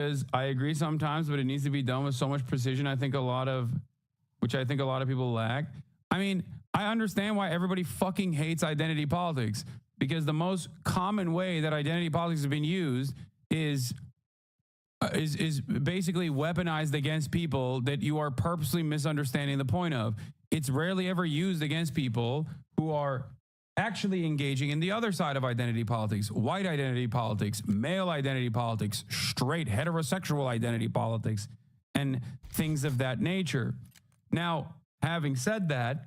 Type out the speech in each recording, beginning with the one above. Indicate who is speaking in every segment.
Speaker 1: Because I agree sometimes, but it needs to be done with so much precision. I think a lot of people lack. I mean, I understand why everybody fucking hates identity politics, because the most common way that identity politics has been used is basically weaponized against people that you are purposely misunderstanding the point of. It's rarely ever used against people who are actually engaging in the other side of identity politics: white identity politics, male identity politics, straight heterosexual identity politics, and things of that nature. Now, having said that,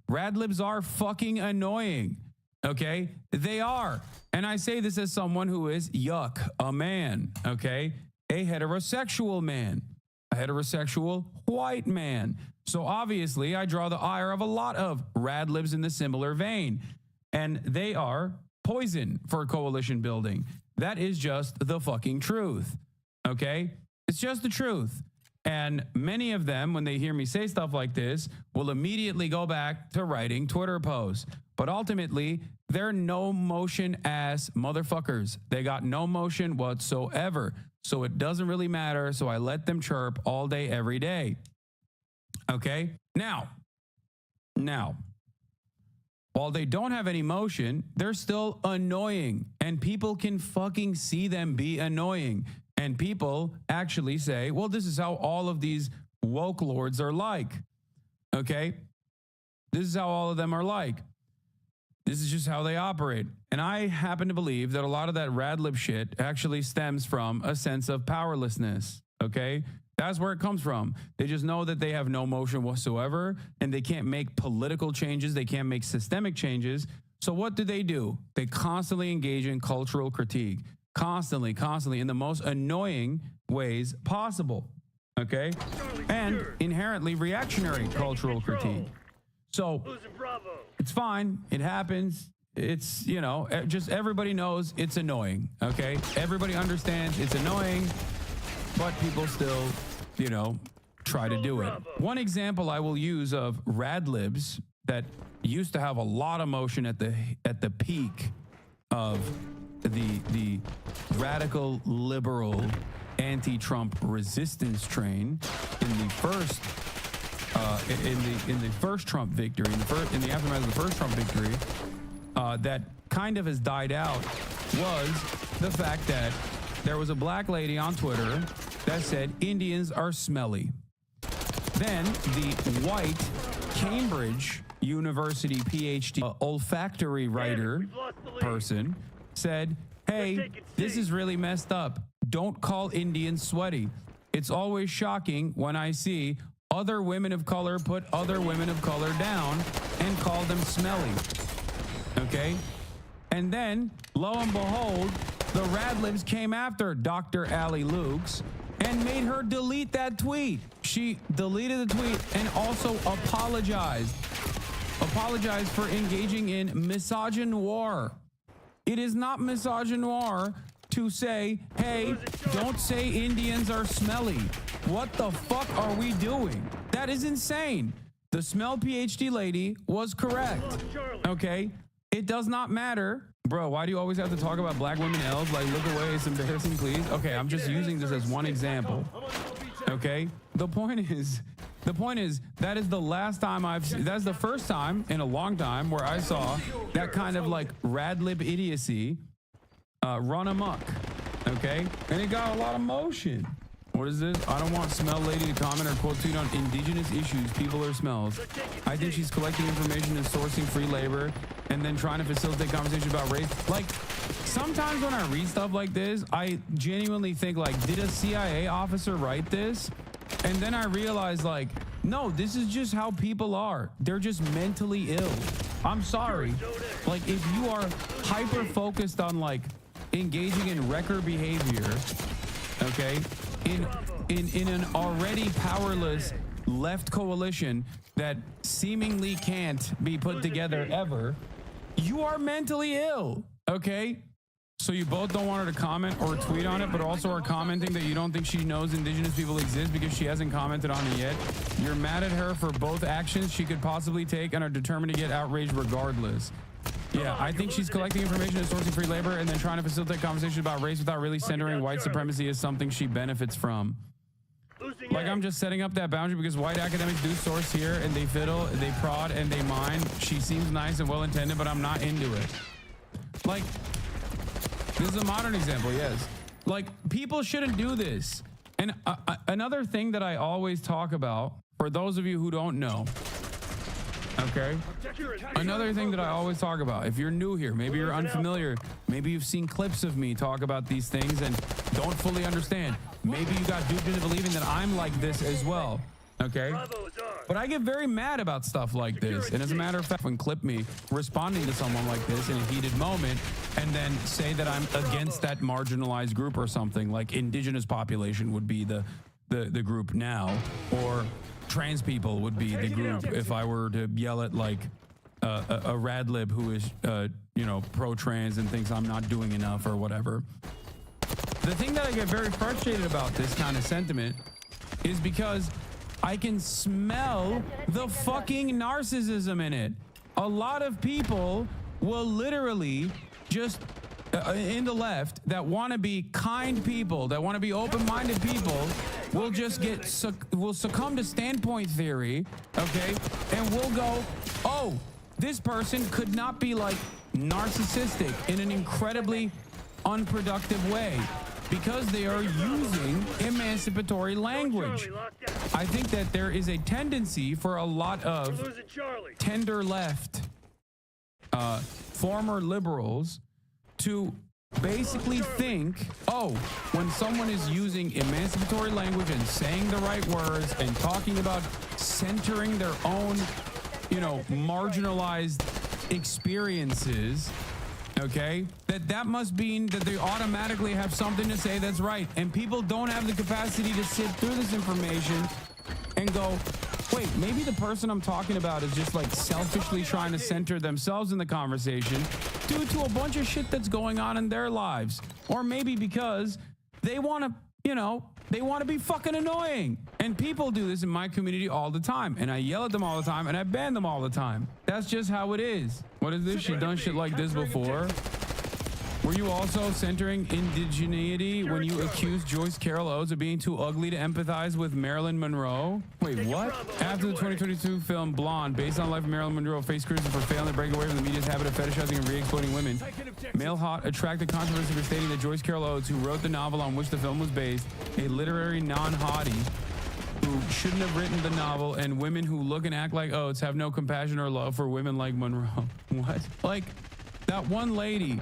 Speaker 1: rad libs are fucking annoying. Okay? They are. And I say this as someone who is a man, okay? A heterosexual man, a heterosexual white man. So obviously I draw the ire of a lot of rad libs in the similar vein, and they are poison for coalition building. That is just the fucking truth. Okay? It's just the truth. And many of them, when they hear me say stuff like this, will immediately go back to writing Twitter posts. But ultimately, they're no motion ass motherfuckers. They got no motion whatsoever. So it doesn't really matter. So I let them chirp all day, every day. Okay? Now, while they don't have any motion, they're still annoying. And people can fucking see them be annoying. And people actually say, well, this is how all of these woke lords are like. Okay? This is how all of them are like. This is just how they operate. And I happen to believe that a lot of that rad lib shit actually stems from a sense of powerlessness. Okay? That's where it comes from. They just know that they have no motion whatsoever, and they can't make political changes. They can't make systemic changes. So what do? They constantly engage in cultural critique. Constantly, in the most annoying ways possible. Okay? And inherently reactionary cultural critique. So it's fine. It happens. It's, just everybody knows it's annoying. Okay? Everybody understands it's annoying, but people still, try to do it. One example I will use of rad libs that used to have a lot of motion at the peak of the radical liberal anti-Trump resistance train in the first Trump victory, in the aftermath of the first Trump victory, that kind of has died out, was the fact that there was a black lady on Twitter that said Indians are smelly. Then the white Cambridge University PhD olfactory writer person said, hey, this is really messed up. Don't call Indians sweaty. It's always shocking when I see other women of color put other women of color down and call them smelly. Okay? And then, lo and behold, the rad libs came after Dr. Allie Lukes and made her delete that tweet. She deleted the tweet and also apologized for engaging in misogynoir. It is not misogynoir to say, hey, don't say Indians are smelly. What the fuck are we doing? That is insane. The smell PhD lady was correct. Okay? It does not matter. Bro, why do you always have to talk about black women L's? Like, look away, it's embarrassing, please. Okay, I'm just using this as one example. Okay? The point is, that is the last time that's the first time in a long time where I saw that kind of like rad lib idiocy run amok. Okay? And it got a lot of motion. What is this? I don't want smell lady to comment or quote tweet on indigenous issues, people or smells. I think she's collecting information and sourcing free labor and then trying to facilitate conversation about race. Like, sometimes when I read stuff like this, I genuinely think, like, did a CIA officer write this? And then I realized, like, no, this is just how people are. They're just mentally ill. I'm sorry. Like, if you are hyper focused on, like, engaging in wrecker behavior, okay, in an already powerless left coalition that seemingly can't be put together ever, you are mentally ill, okay? So you both don't want her to comment or tweet on it, but also are commenting that you don't think she knows indigenous people exist because she hasn't commented on it yet. You're mad at her for both actions she could possibly take and are determined to get outraged regardless. Yeah, I think she's collecting information and sourcing free labor and then trying to facilitate conversations about race without really centering white supremacy as something she benefits from. Like, I'm just setting up that boundary because white academics do source here and they fiddle, they prod, and they mine. She seems nice and well-intended, but I'm not into it. Like, this is a modern example, yes. Like, people shouldn't do this. And another thing that I always talk about, for those of you who don't know, okay? Another thing that I always talk about, if you're new here, maybe you're unfamiliar, maybe you've seen clips of me talk about these things and don't fully understand. Maybe you got duped into believing that I'm like this as well, okay? But I get very mad about stuff like this. And as a matter of fact, when clip me responding to someone like this in a heated moment and then say that I'm against that marginalized group or something, like indigenous population would be the group now, or trans people would be the group if I were to yell at like a radlib who is, you know, pro-trans and thinks I'm not doing enough or whatever. The thing that I get very frustrated about this kind of sentiment is because I can smell the fucking narcissism in it. A lot of people will literally just, in the left, that want to be kind people, that want to be open-minded people, will just will succumb to standpoint theory, okay? And we'll go, oh, this person could not be like narcissistic in an incredibly unproductive way because they are using emancipatory language. I think that there is a tendency for a lot of tender left, former liberals to basically think, oh, when someone is using emancipatory language and saying the right words and talking about centering their own, you know, marginalized experiences, okay, that must mean that they automatically have something to say that's right. And people don't have the capacity to sit through this information and go, wait, maybe the person I'm talking about is just like selfishly trying to center themselves in the conversation due to a bunch of shit that's going on in their lives. Or maybe because they want to, you know, they want to be fucking annoying. And people do this in my community all the time. And I yell at them all the time and I ban them all the time. That's just how it is. What is this? She done shit like this before? Were you also centering indigeneity when you accused Joyce Carol Oates of being too ugly to empathize with Marilyn Monroe? Wait, what? After the 2022 film Blonde, based on the life of Marilyn Monroe, faced criticism for failing to break away from the media's habit of fetishizing and re-exploiting women, Male Hot attracted controversy for stating that Joyce Carol Oates, who wrote the novel on which the film was based, a literary non-hottie, who shouldn't have written the novel, and women who look and act like Oates have no compassion or love for women like Monroe. What? Like, that one lady.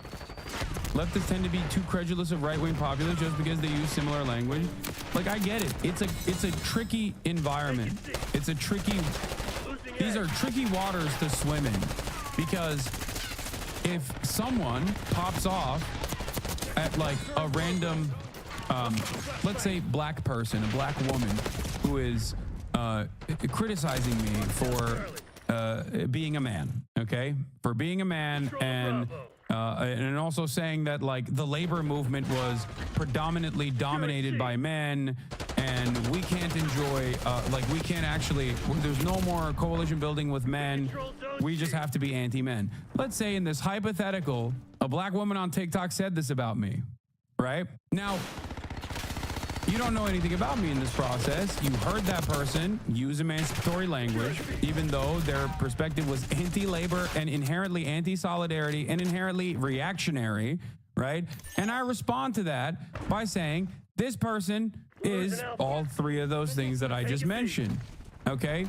Speaker 1: Leftists tend to be too credulous of right-wing populists just because they use similar language. Like, I get it. It's a tricky environment. These are tricky waters to swim in, because if someone pops off at like a random, let's say black person, a black woman who is criticizing me for being a man, okay? For being a man, and also saying that like the labor movement was predominantly dominated by men, and we can't enjoy, like we can't actually, there's no more coalition building with men. We just have to be anti-men. Let's say in this hypothetical, a black woman on TikTok said this about me, right? Now, you don't know anything about me in this process. You heard that person use emancipatory language, even though their perspective was anti-labor and inherently anti-solidarity and inherently reactionary, right? And I respond to that by saying, this person is all three of those things that I just mentioned, okay?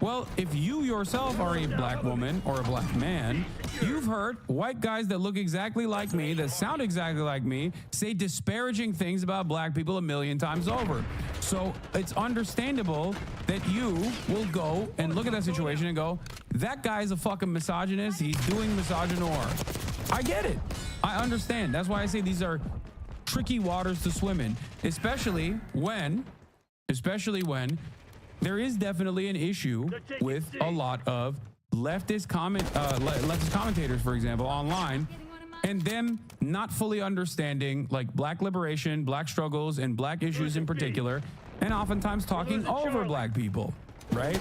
Speaker 1: Well, if you yourself are a black woman or a black man, you've heard white guys that look exactly like me, that sound exactly like me, say disparaging things about black people a million times over. So it's understandable that you will go and look at that situation and go, that guy's a fucking misogynist. He's doing misogynoir. I get it. I understand. That's why I say these are tricky waters to swim in, especially when there is definitely an issue with a lot of leftist commentators, for example, online, and them not fully understanding like black liberation, black struggles, and black issues in particular, and oftentimes talking over black people. right?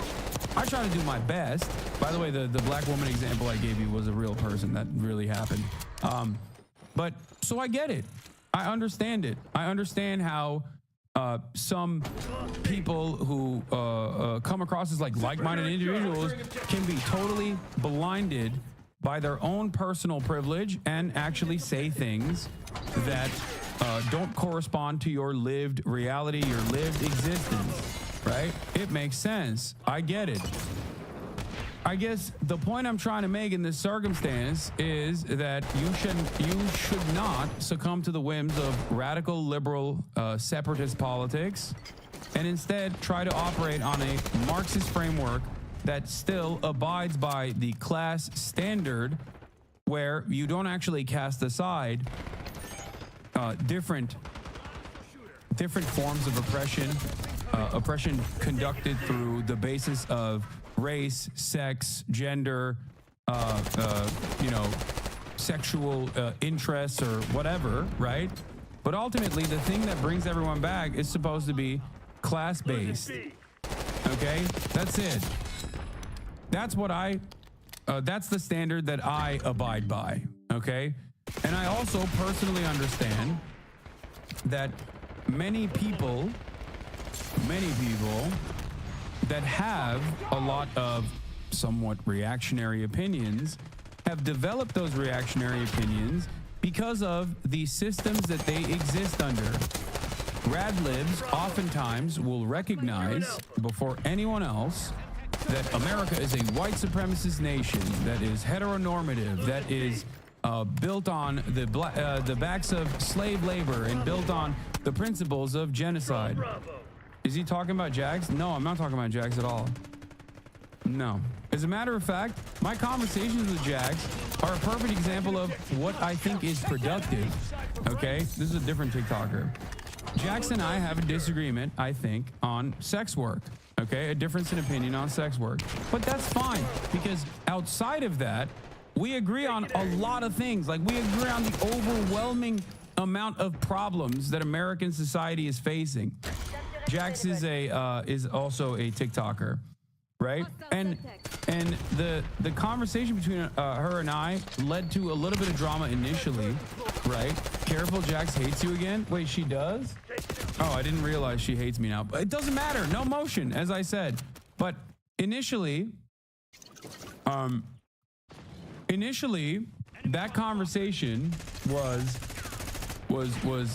Speaker 1: I try to do my best. By the way, the black woman example I gave you was a real person that really happened. But so I get it. I understand it. I understand how some people who come across as like-minded individuals can be totally blinded by their own personal privilege and actually say things that don't correspond to your lived reality, your lived existence, right? It makes sense. I get it. I guess the point I'm trying to make in this circumstance is that you should not succumb to the whims of radical liberal separatist politics, and instead try to operate on a Marxist framework that still abides by the class standard, where you don't actually cast aside different forms of oppression conducted through the basis of race, sex, gender, sexual interests or whatever, right? But ultimately, the thing that brings everyone back is supposed to be class-based. Okay, that's it. That's what that's the standard that I abide by. Okay, and I also personally understand that many people that have a lot of somewhat reactionary opinions have developed those reactionary opinions because of the systems that they exist under. Radlibs oftentimes will recognize before anyone else that America is a white supremacist nation that is heteronormative, that is built on the backs of slave labor and built on the principles of genocide. Is he talking about Jax? No, I'm not talking about Jax at all. No. As a matter of fact, my conversations with Jax are a perfect example of what I think is productive. Okay? This is a different TikToker. Jax and I have a disagreement, I think, on sex work. Okay? A difference in opinion on sex work. But that's fine, because outside of that, we agree on a lot of things. Like, we agree on the overwhelming amount of problems that American society is facing. Jax is also a TikToker, right? And the conversation between her and I led to a little bit of drama initially, right? Careful, Jax hates you again. Wait, she does? Oh, I didn't realize she hates me now. But it doesn't matter. No motion, as I said. But initially, that conversation was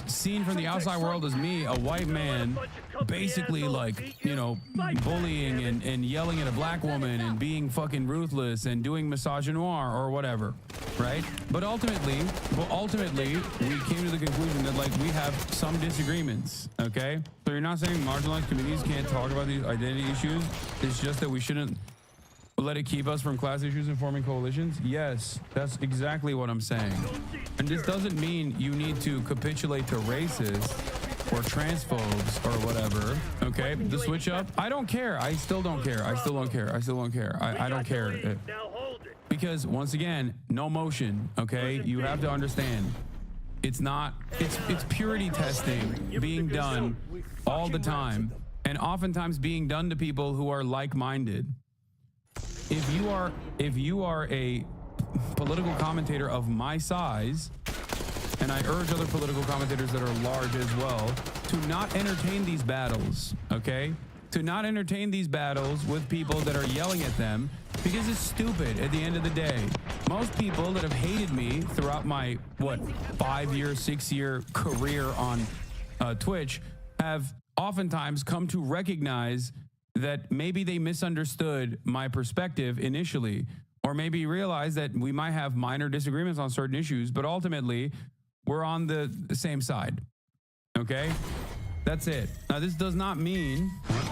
Speaker 1: seen from the outside world as me, a white man, basically like, bullying and yelling at a black woman and being fucking ruthless and doing misogynoir or whatever, right? But ultimately, we came to the conclusion that, like, we have some disagreements, okay? So you're not saying marginalized communities can't talk about these identity issues? It's just that we shouldn't let it keep us from class issues and forming coalitions? Yes, that's exactly what I'm saying. And this doesn't mean you need to capitulate to racists or transphobes or whatever, okay? The switch up, I don't care. I still don't care. I don't care. Because once again, no motion, okay? You have to understand. It's purity testing being done all the time, and oftentimes being done to people who are like-minded. If you are a political commentator of my size, and I urge other political commentators that are large as well to not entertain these battles, okay? To not entertain these battles with people that are yelling at them, because it's stupid at the end of the day. Most people that have hated me throughout my, 5-year, 6-year career on Twitch have oftentimes come to recognize that maybe they misunderstood my perspective initially, or maybe realize that we might have minor disagreements on certain issues, but ultimately we're on the same side. Okay? That's it. Now, this does not mean,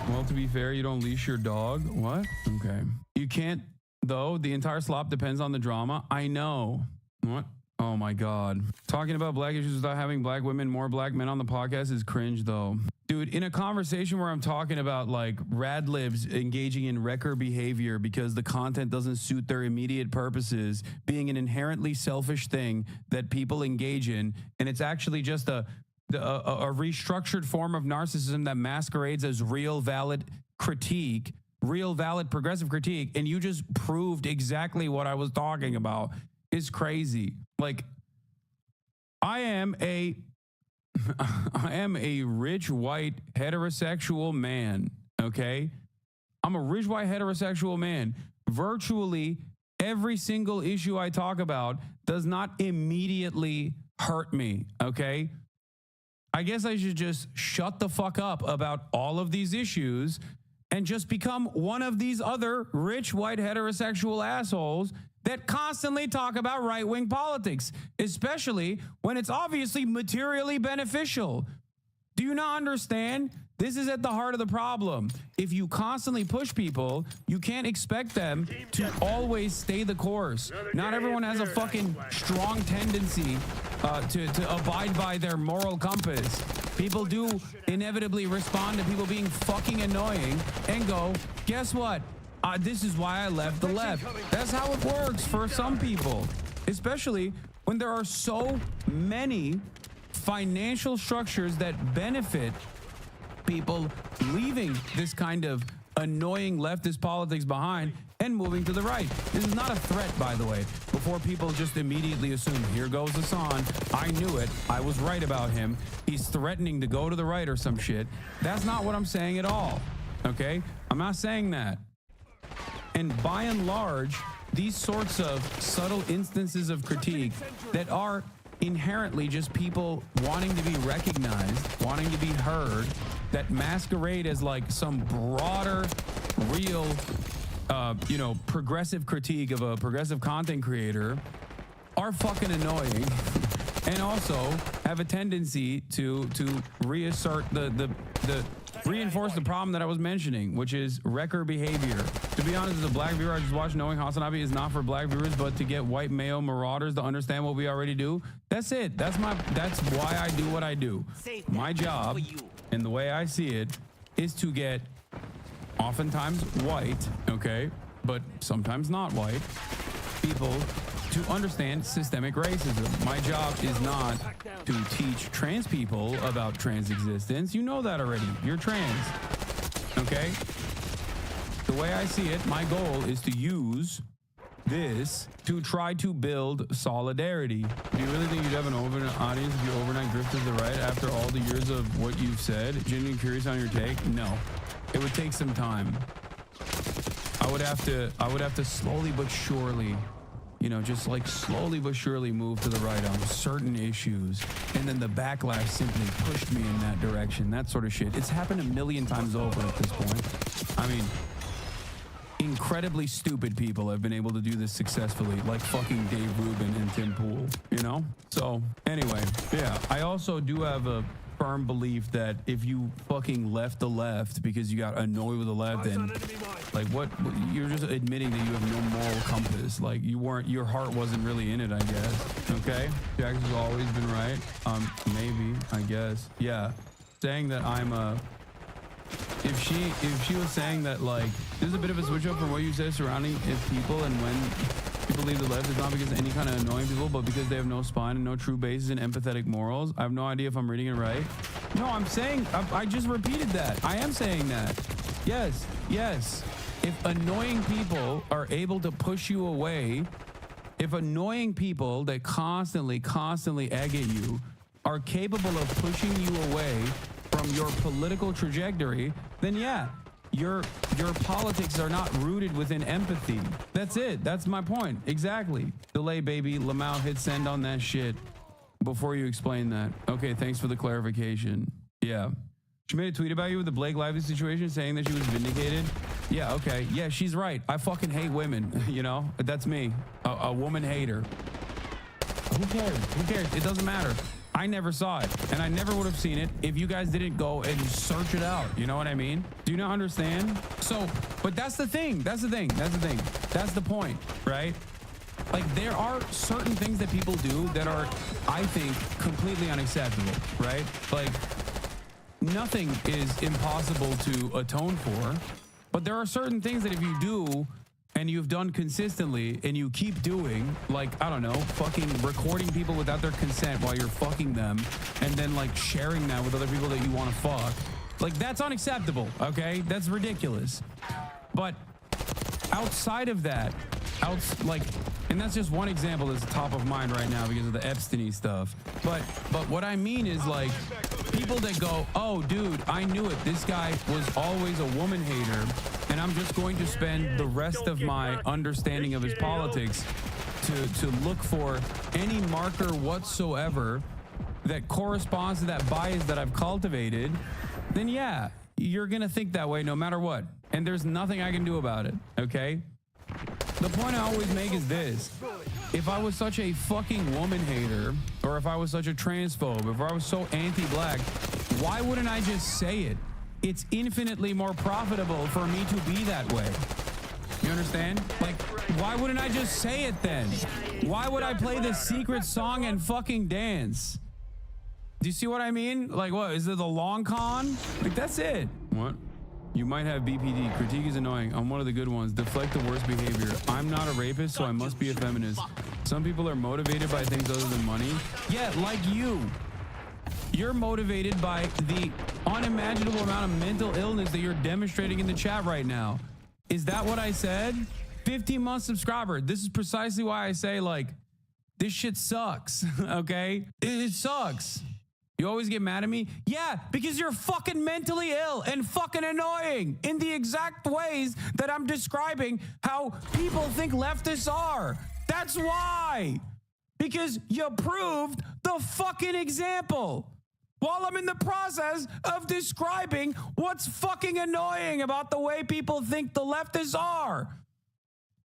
Speaker 1: well, to be fair, you don't leash your dog. What? Okay. You can't, though. The entire slop depends on the drama. I know. What? Oh my God. Talking about black issues without having black women, more black men on the podcast is cringe, though. Dude, in a conversation where I'm talking about, like, radlibs engaging in wrecker behavior because the content doesn't suit their immediate purposes, being an inherently selfish thing that people engage in, and it's actually just a restructured form of narcissism that masquerades as real, valid critique, real valid progressive critique and you just proved exactly what I was talking about is crazy. Like, I am a rich white heterosexual man, okay? I'm a rich white heterosexual man. Virtually every single issue I talk about does not immediately hurt me, okay? I guess I should just shut the fuck up about all of these issues and just become one of these other rich white heterosexual assholes that constantly talk about right-wing politics, especially when it's obviously materially beneficial. Do you not understand? This is at the heart of the problem. If you constantly push people, you can't expect them to always stay the course. Not everyone has a fucking strong tendency to abide by their moral compass. People do inevitably respond to people being fucking annoying and go, guess what? This is why I left the left. That's how it works for some people, especially when there are so many financial structures that benefit people leaving this kind of annoying leftist politics behind and moving to the right. This is not a threat, by the way, before people just immediately assume, here goes Hassan. I knew it. I was right about him. He's threatening to go to the right or some shit. That's not what I'm saying at all, okay? I'm not saying that. And by and large, these sorts of subtle instances of critique that are inherently just people wanting to be recognized, wanting to be heard, that masquerade as like some broader, real, progressive critique of a progressive content creator are fucking annoying and also have a tendency to reassert reinforce the problem that I was mentioning, which is wrecker behavior. To be honest, as a black viewer, I just watched Knowing Hasanabi is not for black viewers, but to get white male marauders to understand what we already do. That's it. That's why I do what I do. My job, and the way I see it, is to get oftentimes white, okay, but sometimes not white, people to understand systemic racism. My job is not to teach trans people about trans existence. You know that already. You're trans, okay? The way I see it, my goal is to use this to try to build solidarity. Do you really think you'd have an audience if you overnight drifted to the right after all the years of what you've said? Genuinely curious on your take? No. It would take some time. I would have to slowly but surely, just like slowly but surely move to the right on certain issues. And then the backlash simply pushed me in that direction, that sort of shit. It's happened a million times over at this point. I mean, incredibly stupid people have been able to do this successfully, like fucking Dave Rubin and Tim Pool, So anyway, yeah, I also do have a firm belief that if you fucking left the left because you got annoyed with the left, and like you're just admitting that you have no moral compass. Like your heart wasn't really in it, I guess. Okay, Jax has always been right. Maybe, I guess. Yeah, saying that I'm a. If she was saying that, like, there's a bit of a switch up from what you said surrounding people and when people leave the left, it's not because of any kind of annoying people, but because they have no spine and no true basis in empathetic morals. I have no idea if I'm reading it right. No, I'm saying, I just repeated that. I am saying that. Yes. If annoying people are able to push you away, if annoying people that constantly egg at you are capable of pushing you away from your political trajectory, then yeah, your politics are not rooted within empathy. That's it. That's my point. Exactly. Delay, baby. Lamau, hit send on that shit before you explain that. Okay, thanks for the clarification. Yeah. She made a tweet about you with the Blake Lively situation saying that she was vindicated. Yeah, okay. Yeah, she's right. I fucking hate women, That's me. A woman hater. Who cares? It doesn't matter. I never saw it, and I never would have seen it if you guys didn't go and search it out. You know what I mean? Do you not understand? So, but that's the thing. That's the point, right? Like, there are certain things that people do that are, I think, completely unacceptable, right? Like, nothing is impossible to atone for, but there are certain things that if you do and you've done consistently and you keep doing, like, I don't know, fucking recording people without their consent while you're fucking them and then like sharing that with other people that you want to fuck, like, that's unacceptable, okay? That's ridiculous. But outside of that, like, and that's just one example that's top of mind right now because of the Epstein stuff. But what I mean is, like, people that go, oh, dude, I knew it. This guy was always a woman hater, and I'm just going to spend the rest of my understanding of his politics to look for any marker whatsoever that corresponds to that bias that I've cultivated, then yeah, you're going to think that way no matter what. And there's nothing I can do about it, okay? The point I always make is this. If I was such a fucking woman hater, or if I was such a transphobe, if I was so anti-black, why wouldn't I just say it? It's infinitely more profitable for me to be that way. You understand? Like, why wouldn't I just say it then? Why would I play the secret song and fucking dance? Do you see what I mean? Like, what? Is it the long con? Like, that's it. What? You might have BPD. Critique is annoying. I'm one of the good ones. Deflect the worst behavior. I'm not a rapist, so I must be a feminist. Some people are motivated by things other than money. Yeah, like you. You're motivated by the unimaginable amount of mental illness that you're demonstrating in the chat right now. Is that what I said? 15-month subscriber. This is precisely why I say, like, this shit sucks, okay? It sucks. You always get mad at me? Yeah, because you're fucking mentally ill and fucking annoying in the exact ways that I'm describing how people think leftists are. That's why. Because you proved the fucking example while I'm in the process of describing what's fucking annoying about the way people think the leftists are.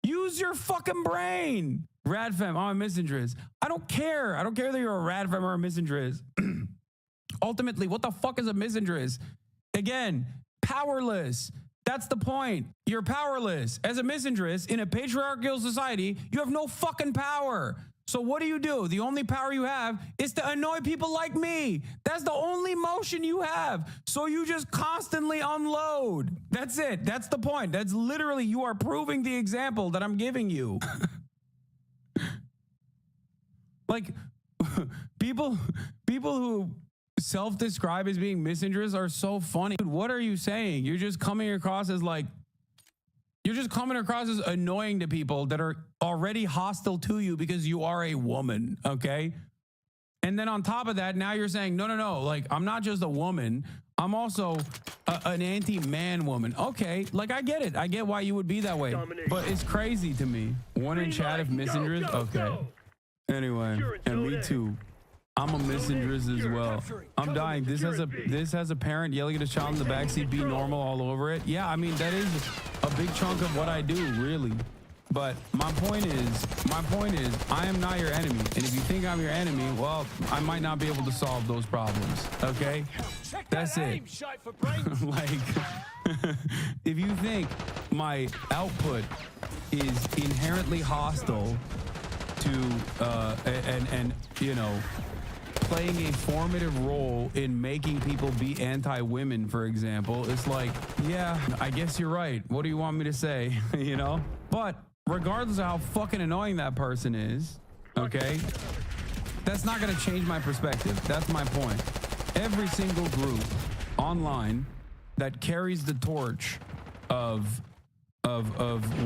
Speaker 1: Use your fucking brain. Radfem, I'm a misandrist. I don't care. I don't care that you're a radfem or a misandrist. Ultimately, what the fuck is a misandrist? Again, powerless. That's the point. You're powerless. As a misandrist in a patriarchal society, you have no fucking power. So what do? The only power you have is to annoy people like me. That's the only motion you have. So you just constantly unload. That's it. That's the point. That's literally, you are proving the example that I'm giving you. Like, people who self-describe as being misandrists are so funny. Dude, what are you saying? You're just coming across as annoying to people that are already hostile to you because you are a woman, okay? And then on top of that, now you're saying, no, like, I'm not just a woman, I'm also an anti-man woman. Okay, like, I get it. I get why you would be that way. But it's crazy to me. One in chat of misandrists? Okay. Anyway, and me too. I'm a misandrist as well. I'm dying. This has a parent yelling at his child in the backseat, be normal all over it. Yeah, I mean, that is a big chunk of what I do, really. But my point is, I am not your enemy. And if you think I'm your enemy, well, I might not be able to solve those problems. Okay? That's it. Like, if you think my output is inherently hostile to, and you know, playing a formative role in making people be anti-women, for example, it's like, yeah, I guess you're right. What do you want me to say? You know? But regardless of how fucking annoying that person is, okay, that's not going to change my perspective. That's my point. Every single group online that carries the torch of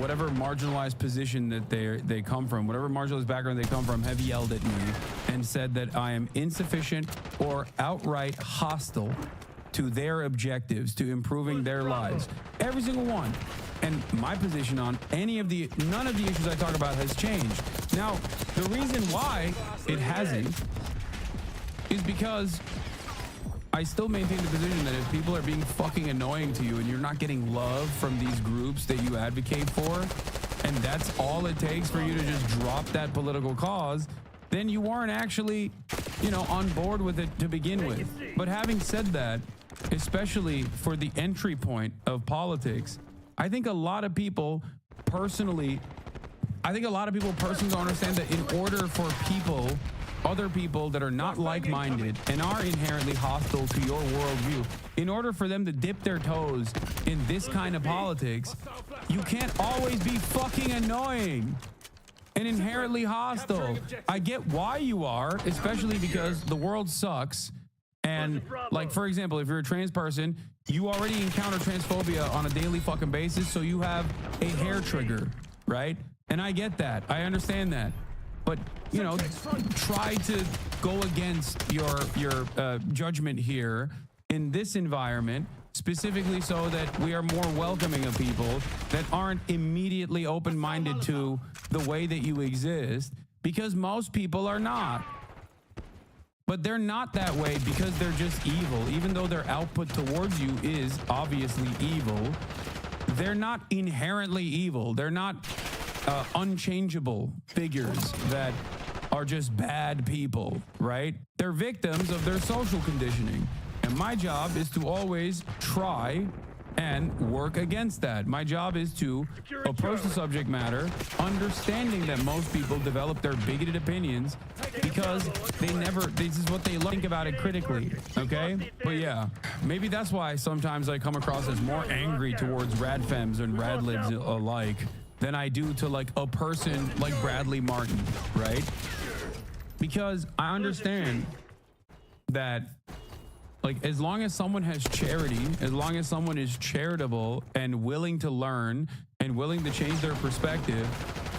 Speaker 1: whatever marginalized position that they come from, whatever marginalized background they come from, have yelled at me and said that I am insufficient or outright hostile to their objectives, to improving their lives. Every single one. And my position on none of the issues I talk about has changed. Now, the reason why it hasn't is because I still maintain the position that if people are being fucking annoying to you and you're not getting love from these groups that you advocate for, and that's all it takes for you to just drop that political cause, then you aren't actually, you know, on board with it to begin with. But having said that, especially for the entry point of politics, I think a lot of people personally don't understand that in order for other people that are not like-minded and are inherently hostile to your worldview, in order for them to dip their toes in this kind of politics, you can't always be fucking annoying and inherently hostile. I get why you are, especially because the world sucks And like, for example, if you're a trans person, you already encounter transphobia on a daily fucking basis. So you have a hair trigger, right? And I get that. I understand that. But, you know, try to go against your judgment here in this environment, specifically so that we are more welcoming of people that aren't immediately open-minded to the way that you exist, because most people are not. But they're not that way because they're just evil. Even though their output towards you is obviously evil, they're not inherently evil. They're not unchangeable figures that are just bad people, right? They're victims of their social conditioning. And my job is to always try and work against that. My job is to approach the subject matter, understanding that most people develop their bigoted opinions because this is what they think about it critically, okay? But yeah, maybe that's why sometimes I come across as more angry towards radfems and radlibs alike than I do to like a person like Bradley Martin, right? Because I understand that, like, as long as someone has charity, as long as someone is charitable and willing to learn and willing to change their perspective,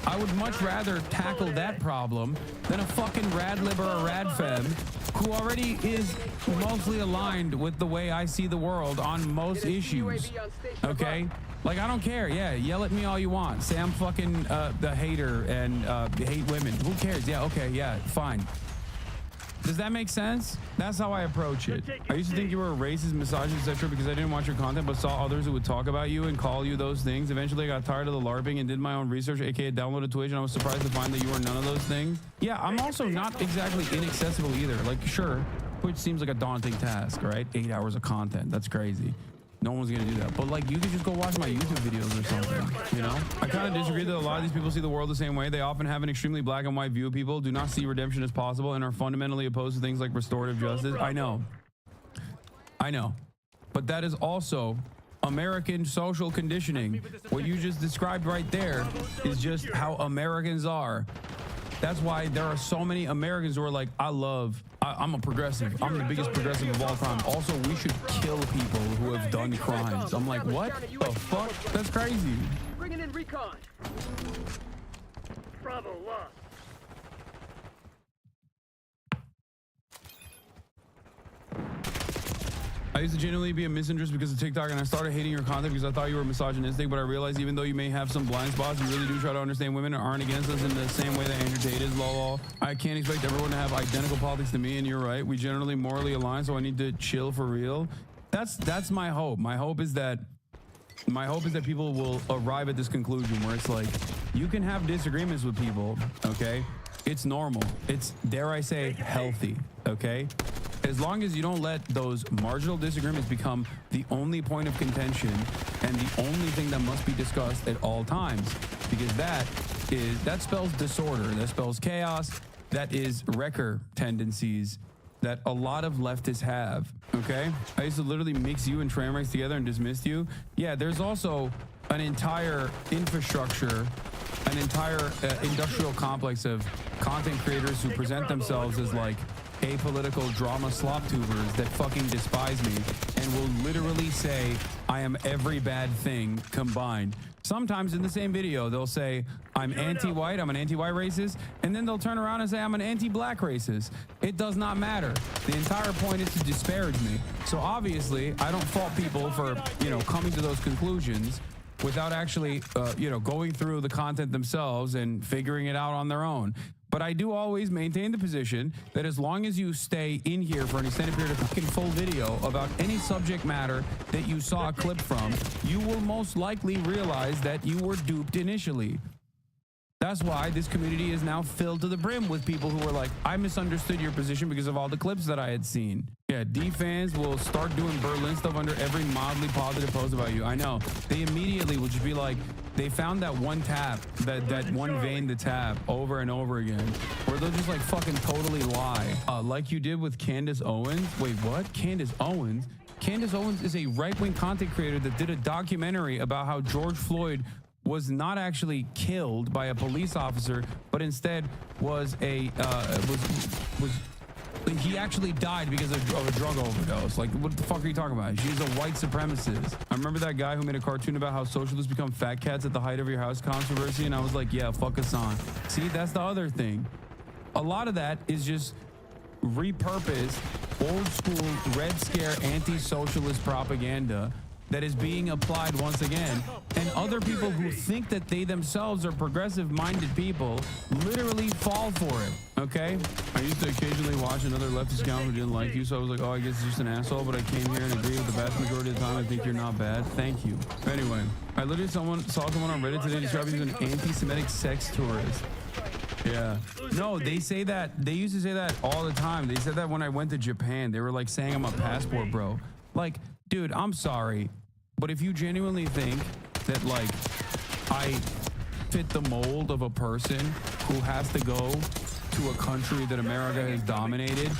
Speaker 1: I would much rather tackle that problem than a fucking radlib or a radfem who already is mostly aligned with the way I see the world on most issues, okay? Like, I don't care. Yeah, yell at me all you want. Say I'm fucking the hater and hate women. Who cares? Yeah, okay, yeah, fine. Does that make sense? That's how I approach it. I used to think you were a racist, misogynist, etc. because I didn't watch your content, but saw others who would talk about you and call you those things. Eventually, I got tired of the LARPing and did my own research, aka downloaded Twitch, and I was surprised to find that you were none of those things. Yeah, I'm also not exactly inaccessible either. Like, sure, Twitch seems like a daunting task, right? 8 hours of content. That's crazy. No one's gonna do that. But like, you could just go watch my YouTube videos or something, you know? I kind of disagree that a lot of these people see the world the same way. They often have an extremely black and white view of people, do not see redemption as possible, and are fundamentally opposed to things like restorative justice. I know. But that is also American social conditioning. What you just described right there is just how Americans are. That's why there are so many Americans who are like, I'm a progressive. I'm the biggest progressive of all time. Also, we should kill people who have done crimes. I'm like, what the fuck? That's crazy.
Speaker 2: Bringing in recon. Bravo lost.
Speaker 1: I used to genuinely be a misinterest because of TikTok, and I started hating your content because I thought you were misogynistic, but I realized even though you may have some blind spots, you really do try to understand women and aren't against us in the same way that Andrew Tate is, lol. I can't expect everyone to have identical politics to me, and you're right. We generally morally align, so I need to chill for real. That's my hope. My hope is that people will arrive at this conclusion where it's like, you can have disagreements with people, okay? It's normal. It's, dare I say, healthy, okay? As long as you don't let those marginal disagreements become the only point of contention and the only thing that must be discussed at all times, because that spells disorder, that spells chaos, that is wrecker tendencies that a lot of leftists have, okay? I used to literally mix you and Tramrex together and dismiss you. Yeah, there's also an entire infrastructure, an entire industrial complex of content creators who present themselves as like apolitical drama slop tubers that fucking despise me and will literally say I am every bad thing combined. Sometimes in the same video, they'll say, I'm anti-white, I'm an anti-white racist, and then they'll turn around and say, I'm an anti-black racist. It does not matter. The entire point is to disparage me. So obviously, I don't fault people for, coming to those conclusions without actually, going through the content themselves and figuring it out on their own. But I do always maintain the position that as long as you stay in here for an extended period of fucking full video about any subject matter that you saw a clip from, you will most likely realize that you were duped initially. That's why this community is now filled to the brim with people who are like, I misunderstood your position because of all the clips that I had seen. Yeah, D fans will start doing Berlin stuff under every mildly positive post about you. I know. They immediately will just be like, they found that one tap, that one vein to tap over and over again, where they'll just like fucking totally lie. Like you did with Candace Owens. Wait, what? Candace Owens? Candace Owens is a right-wing content creator that did a documentary about how George Floyd was not actually killed by a police officer, but instead was he actually died because of a drug overdose. Like, what the fuck are you talking about? She's a white supremacist. I remember that guy who made a cartoon about how socialists become fat cats at the height of your house controversy, and I was like, yeah, fuck Hassan. See, that's the other thing. A lot of that is just repurposed old school Red Scare anti-socialist propaganda that is being applied once again, and other people who think that they themselves are progressive-minded people literally fall for it, okay? I used to occasionally watch another leftist account who didn't like you, so I was like, oh, I guess he's just an asshole, but I came here and agree with the vast majority of the time. I think you're not bad. Thank you. Anyway, I literally saw someone on Reddit today describing you as an anti-Semitic sex tourist. Yeah. No, they say that. They used to say that all the time. They said that when I went to Japan. They were like saying I'm a passport bro. Like, dude, I'm sorry, but if you genuinely think that like I fit the mold of a person who has to go to a country that America has dominated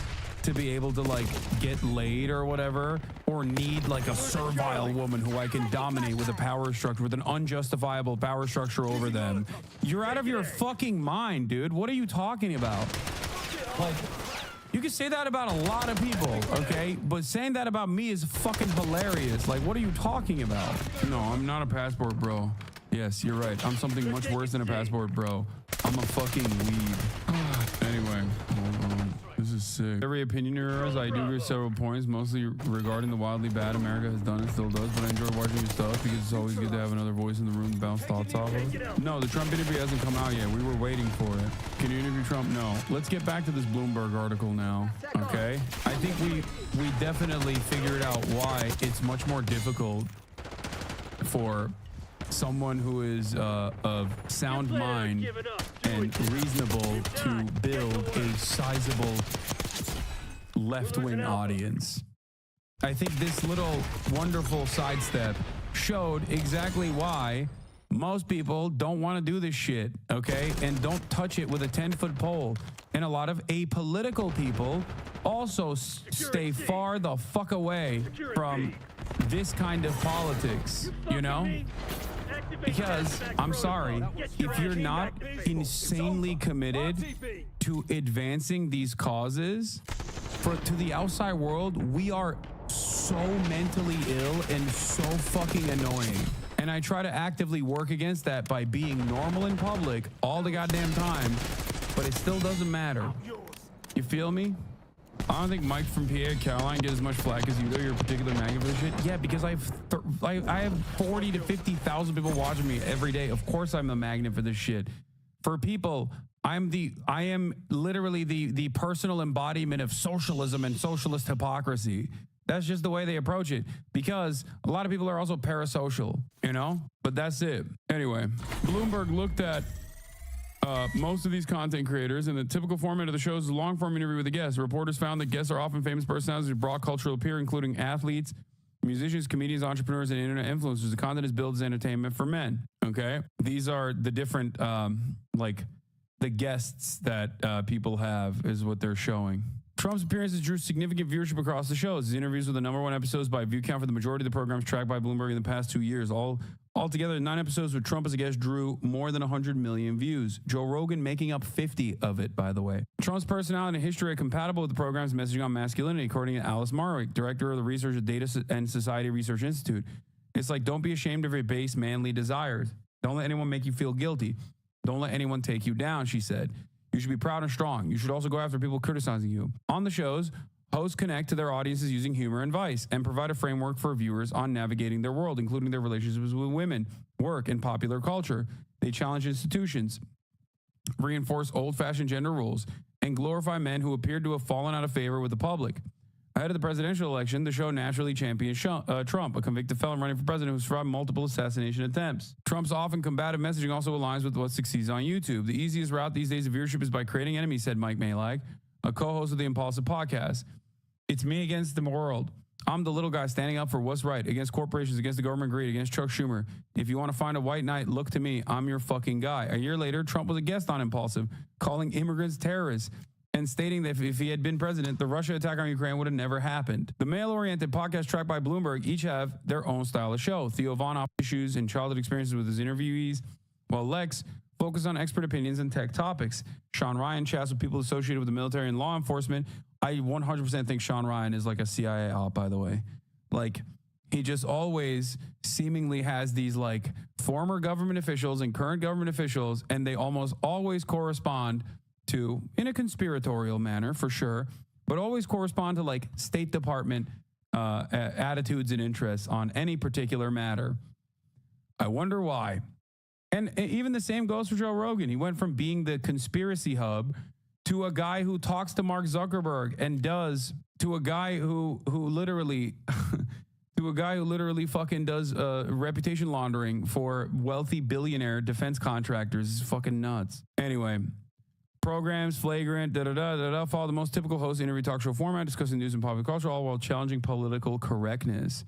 Speaker 1: to be able to like get laid or whatever, or need like a servile woman who I can dominate with a power structure, with an unjustifiable power structure over them, you're out of your fucking mind, dude. What are you talking about? Like, you can say that about a lot of people, okay? But saying that about me is fucking hilarious. Like, what are you talking about? No, I'm not a passport bro. Yes, you're right. I'm something much worse than a passport bro. I'm a fucking weed. Anyway, hold on. This is sick. Every opinion of yours, I do agree several points, mostly regarding the wildly bad America has done and still does, but I enjoy watching your stuff because it's always good to have another voice in the room to bounce thoughts off of. No, the Trump interview hasn't come out yet. We were waiting for it. Can you interview Trump? No. Let's get back to this Bloomberg article now, okay? I think we definitely figured out why it's much more difficult for someone who is of sound mind and reasonable to build a sizable left-wing audience. I think this little wonderful sidestep showed exactly why most people don't want to do this shit, okay? And don't touch it with a 10-foot pole. And a lot of apolitical people also stay far the fuck away from this kind of politics, you know? Because, I'm sorry, if you're not insanely committed to advancing these causes, to the outside world, we are so mentally ill and so fucking annoying. And I try to actively work against that by being normal in public all the goddamn time, but it still doesn't matter. You feel me? I don't think Mike from PA Caroline gets as much flack as you though. You're a particular magnet for this shit. Yeah, because I have 40 to 50,000 people watching me every day. Of course I'm the magnet for this shit. For people, I am literally the personal embodiment of socialism and socialist hypocrisy. That's just the way they approach it, because a lot of people are also parasocial, you know? But that's it. Anyway, Bloomberg looked at most of these content creators, and the typical format of the show is a long-form interview with a guest. Reporters found that guests are often famous personalities with broad cultural appeal, including athletes, musicians, comedians, entrepreneurs, and internet influencers. The content is billed as entertainment for men. Okay, these are the different like the guests that people have is what they're showing. Trump's appearances drew significant viewership across the shows. His interviews were the #1 episodes by view count for the majority of the programs tracked by Bloomberg in the past 2 years. Altogether, 9 episodes with Trump as a guest drew more than 100 million views. Joe Rogan making up 50 of it, by the way. Trump's personality and history are compatible with the program's messaging on masculinity, according to Alice Marwick, director of the Research at Data and Society Research Institute. It's like, don't be ashamed of your base manly desires. Don't let anyone make you feel guilty. Don't let anyone take you down, she said. You should be proud and strong. You should also go after people criticizing you. On the shows, hosts connect to their audiences using humor and advice and provide a framework for viewers on navigating their world, including their relationships with women, work, and popular culture. They challenge institutions, reinforce old-fashioned gender roles, and glorify men who appeared to have fallen out of favor with the public. Ahead of the presidential election, the show naturally champions Trump, a convicted felon running for president who survived multiple assassination attempts. Trump's often combative messaging also aligns with what succeeds on YouTube. The easiest route these days of viewership is by creating enemies, said Mike Malak, a co-host of the Impulsive podcast. It's me against the world. I'm the little guy standing up for what's right, against corporations, against the government greed, against Chuck Schumer. If you want to find a white knight, look to me. I'm your fucking guy. A year later, Trump was a guest on Impulsive, calling immigrants terrorists and stating that if he had been president, the Russia attack on Ukraine would have never happened. The male-oriented podcast tracked by Bloomberg each have their own style of show. Theo Von issues and childhood experiences with his interviewees, while Lex focus on expert opinions and tech topics. Sean Ryan chats with people associated with the military and law enforcement. I 100% think Sean Ryan is like a CIA op, by the way. Like, he just always seemingly has these like former government officials and current government officials, and they almost always correspond to, in a conspiratorial manner for sure, but always correspond to like State Department attitudes and interests on any particular matter. I wonder why. And even the same goes for Joe Rogan. He went from being the conspiracy hub to a guy who talks to Mark Zuckerberg and does, to a guy who literally to a guy who literally fucking does reputation laundering for wealthy billionaire defense contractors. It's fucking nuts. Anyway, programs, flagrant, follow the most typical host interview talk show format, discussing news and popular culture, all while challenging political correctness.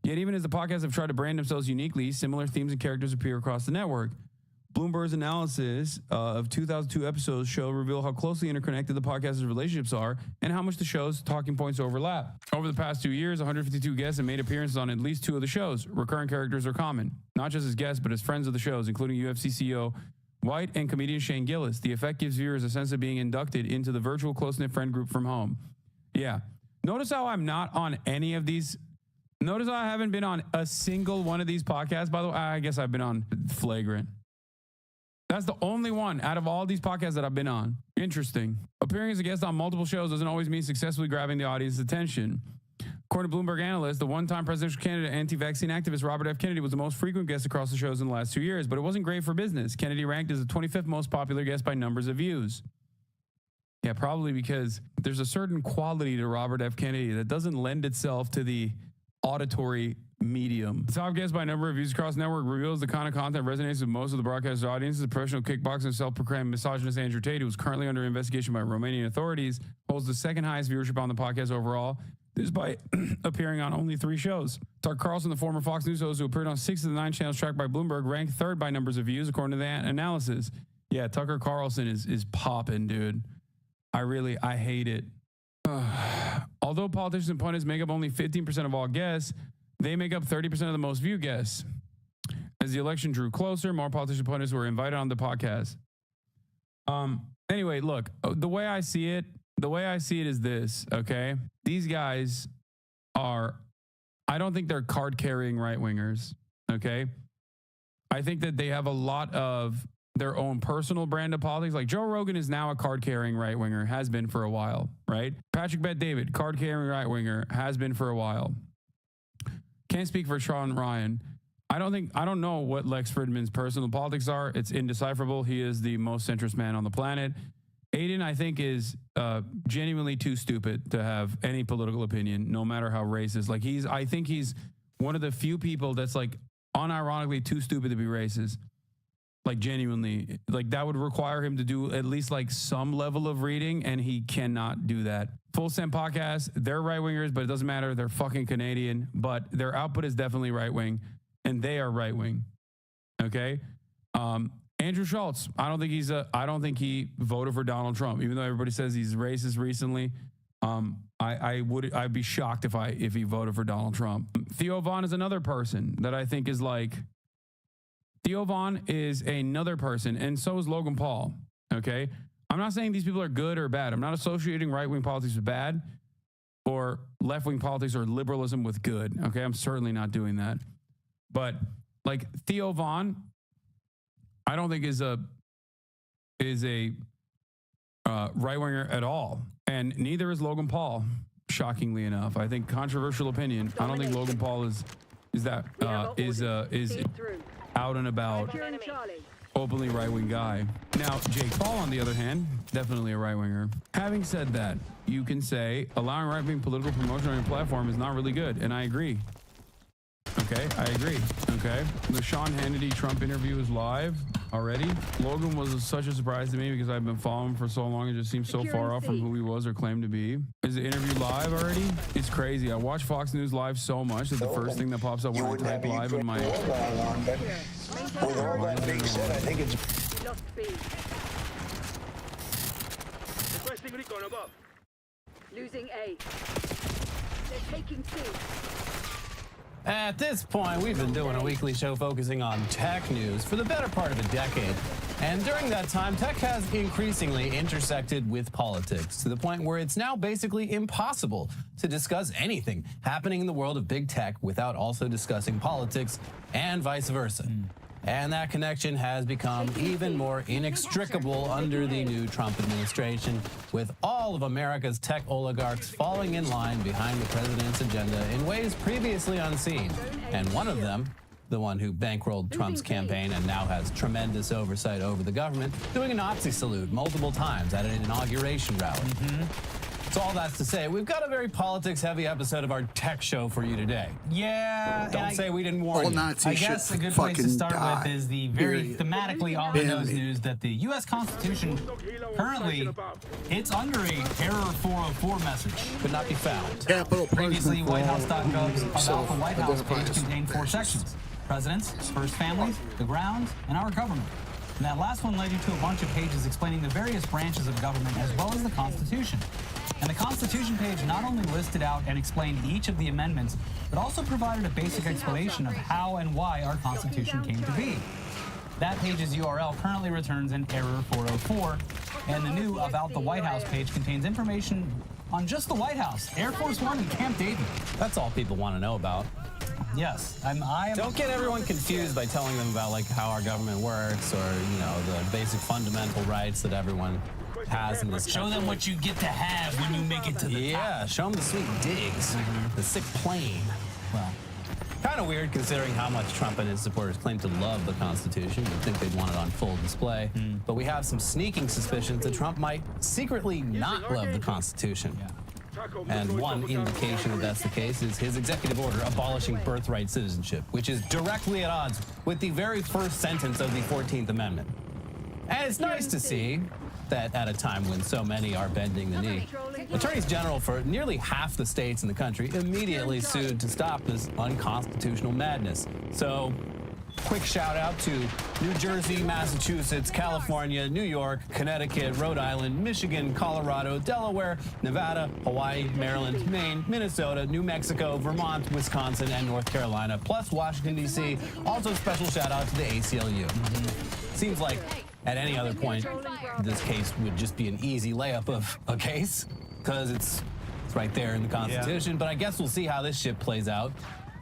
Speaker 1: Yet even as the podcasts have tried to brand themselves uniquely, similar themes and characters appear across the network. Bloomberg's analysis of 2002 episodes show reveal how closely interconnected the podcast's relationships are and how much the show's talking points overlap. Over the past 2 years, 152 guests have made appearances on at least 2 of the shows. Recurring characters are common, not just as guests, but as friends of the shows, including UFC CEO White and comedian Shane Gillis. The effect gives viewers a sense of being inducted into the virtual close-knit friend group from home. Yeah. Notice how I'm not on any of these. Notice how I haven't been on a single one of these podcasts. By the way, I guess I've been on Flagrant. That's the only one out of all these podcasts that I've been on. Interesting. Appearing as a guest on multiple shows doesn't always mean successfully grabbing the audience's attention. According to Bloomberg analyst, the one-time presidential candidate anti-vaccine activist Robert F. Kennedy was the most frequent guest across the shows in the last 2 years, but it wasn't great for business. Kennedy ranked as the 25th most popular guest by numbers of views. Yeah, probably because there's a certain quality to Robert F. Kennedy that doesn't lend itself to the auditory medium. The top guest by number of views across the network reveals the kind of content resonates with most of the broadcast audiences. The professional kickboxer and self-proclaimed misogynist Andrew Tate, who is currently under investigation by Romanian authorities, holds the second highest viewership on the podcast overall, despite appearing on only 3 shows. Tucker Carlson, the former Fox News host who appeared on 6 of the 9 channels tracked by Bloomberg, ranked 3rd by numbers of views, according to the analysis. Yeah, Tucker Carlson is popping, dude. I hate it. Although politicians and pundits make up only 15% of all guests, they make up 30% of the most viewed guests. As the election drew closer, more politicians and pundits were invited on the podcast. Anyway, look, the way I see it is this, okay? These guys I don't think they're card-carrying right-wingers, okay? I think that they have a lot of their own personal brand of politics. Like Joe Rogan is now a card-carrying right-winger, has been for a while, right? Patrick Bet-David, card-carrying right-winger, has been for a while. Can't speak for Sean Ryan. I don't know what Lex Fridman's personal politics are. It's indecipherable. He is the most centrist man on the planet. Aiden, I think, is genuinely too stupid to have any political opinion, no matter how racist. Like I think he's one of the few people that's like unironically too stupid to be racist. Like genuinely, like that would require him to do at least like some level of reading, and he cannot do that. Full Send Podcast, they're right wingers, but it doesn't matter. They're fucking Canadian, but their output is definitely right wing, and they are right wing. Okay. Andrew Schultz, I don't think he voted for Donald Trump, even though everybody says he's racist recently. I'd be shocked if he voted for Donald Trump. Theo Von is another person that I think is like, Theo Von is another person, and so is Logan Paul, okay? I'm not saying these people are good or bad. I'm not associating right-wing politics with bad or left-wing politics or liberalism with good, okay? I'm certainly not doing that. But, like, Theo Von, I don't think is a right-winger at all, and neither is Logan Paul, shockingly enough. I think controversial opinion. I don't think Logan Paul is out and about, openly right-wing guy. Now, Jake Paul, on the other hand, definitely a right-winger. Having said that, you can say allowing right-wing political promotion on your platform is not really good, and I agree. Okay, I agree. Okay, the Sean Hannity Trump interview is live already. Logan was such a surprise to me because I've been following him for so long. It just seems so far off from who he was or claimed to be. Is the interview live already? It's crazy. I watch Fox News Live so much that the first thing that pops up when I type live in my...
Speaker 3: With all that being said, I think it's...
Speaker 2: Lost B. Requesting recon above. Losing A. They're taking C.
Speaker 4: At this point, we've been doing a weekly show focusing on tech news for the better part of a decade. And during that time, tech has increasingly intersected with politics to the point where it's now basically impossible to discuss anything happening in the world of big tech without also discussing politics and vice versa. And that connection has become even more inextricable under the new Trump administration, with all of America's tech oligarchs falling in line behind the president's agenda in ways previously unseen. And one of them, the one who bankrolled Trump's campaign and now has tremendous oversight over the government, doing a Nazi salute multiple times at an inauguration rally. So all that's to say, we've got a very politics-heavy episode of our tech show for you today.
Speaker 5: Yeah.
Speaker 4: Don't say we didn't warn you.
Speaker 5: I guess a good place to start with is the very thematically on-the-nose news that the U.S. Constitution currently, it's under a Error 404 message.
Speaker 4: Could not be found.
Speaker 5: Previously, WhiteHouse.gov's About the White House page contained 4 sections: presidents, first families, the grounds, and our government. And that last one led you to a bunch of pages explaining the various branches of government as well as the Constitution. And the Constitution page not only listed out and explained each of the amendments, but also provided a basic explanation of how and why our Constitution came to be. That page's URL currently returns an Error 404, and the new About the White House page contains information on just the White House, Air Force One, and Camp David.
Speaker 4: That's all people want to know about.
Speaker 5: Yes,
Speaker 4: Don't get everyone confused by telling them about like how our government works, or the basic fundamental rights that everyone has in this country.
Speaker 5: Show them what you get to have when you make it to the top.
Speaker 4: Show them the sweet digs, the sick plane.
Speaker 5: Well,
Speaker 4: kind of weird considering how much Trump and his supporters claim to love the Constitution. You'd think they'd want it on full display. But we have some sneaking suspicions that Trump might secretly not love the Constitution. And one indication that that's the case is his executive order abolishing birthright citizenship, which is directly at odds with the very first sentence of the 14th Amendment. And it's nice to see that at a time when so many are bending the knee, attorneys general for nearly half the states in the country immediately sued to stop this unconstitutional madness. So, quick shout out to New Jersey, Massachusetts, California, New York, Connecticut, Rhode Island, Michigan, Colorado, Delaware, Nevada, Hawaii, Maryland, Maine, Minnesota, New Mexico, Vermont, Wisconsin, and North Carolina, plus Washington, D.C. Also, special shout out to the ACLU. Seems like at any other point, this case would just be an easy layup of a case, because it's right there in the Constitution. But I guess we'll see how this shit plays out,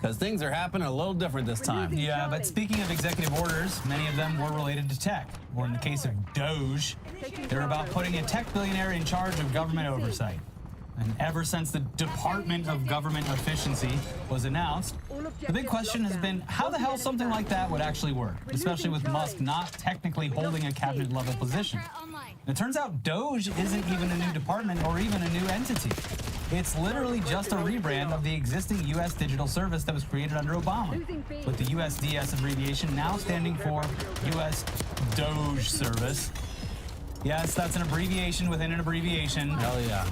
Speaker 4: because things are happening a little different this time.
Speaker 5: Yeah, but speaking of executive orders, many of them were related to tech. Or in the case of Doge, they're about putting a tech billionaire in charge of government oversight. And ever since the Department of Government Efficiency was announced, the big question has been how the hell something like that would actually work, especially with Musk not technically holding a cabinet-level position. And it turns out Doge isn't even a new department or even a new entity. It's literally just a rebrand of the existing U.S. digital service that was created under Obama, with the USDS abbreviation now standing for U.S. Doge Service. Yes, that's an abbreviation within an abbreviation.
Speaker 4: Hell yeah.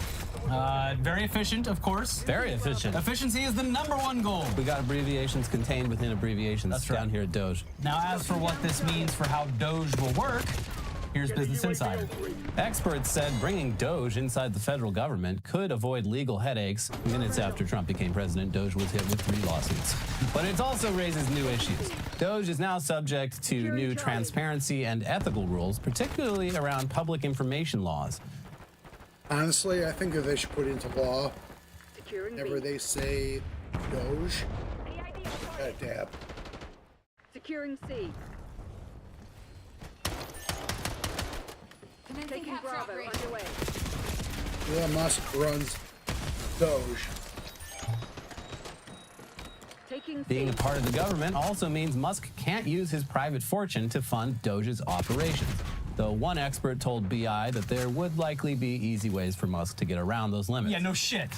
Speaker 5: Very efficient, of course.
Speaker 4: Very efficient.
Speaker 5: Efficiency is the #1 goal.
Speaker 4: We got abbreviations contained within abbreviations.
Speaker 5: That's right.
Speaker 4: Down here at Doge.
Speaker 5: Now, as for what this means for how Doge will work, here's Business Insider.
Speaker 4: Experts said bringing Doge inside the federal government could avoid legal headaches. Minutes after Trump became president, Doge was hit with 3 lawsuits. But it also raises new issues. Doge is now subject to new transparency and ethical rules, particularly around public information laws.
Speaker 3: Honestly, I think that they should put into law whenever they say Doge, got a dab.
Speaker 2: Securing C. Taking Bravo underway.
Speaker 3: Elon Musk runs Doge.
Speaker 2: Taking
Speaker 4: Being a part of the government also means Musk can't use his private fortune to fund Doge's operations. Though one expert told BI that there would likely be easy ways for Musk to get around those limits.
Speaker 5: Yeah, no shit.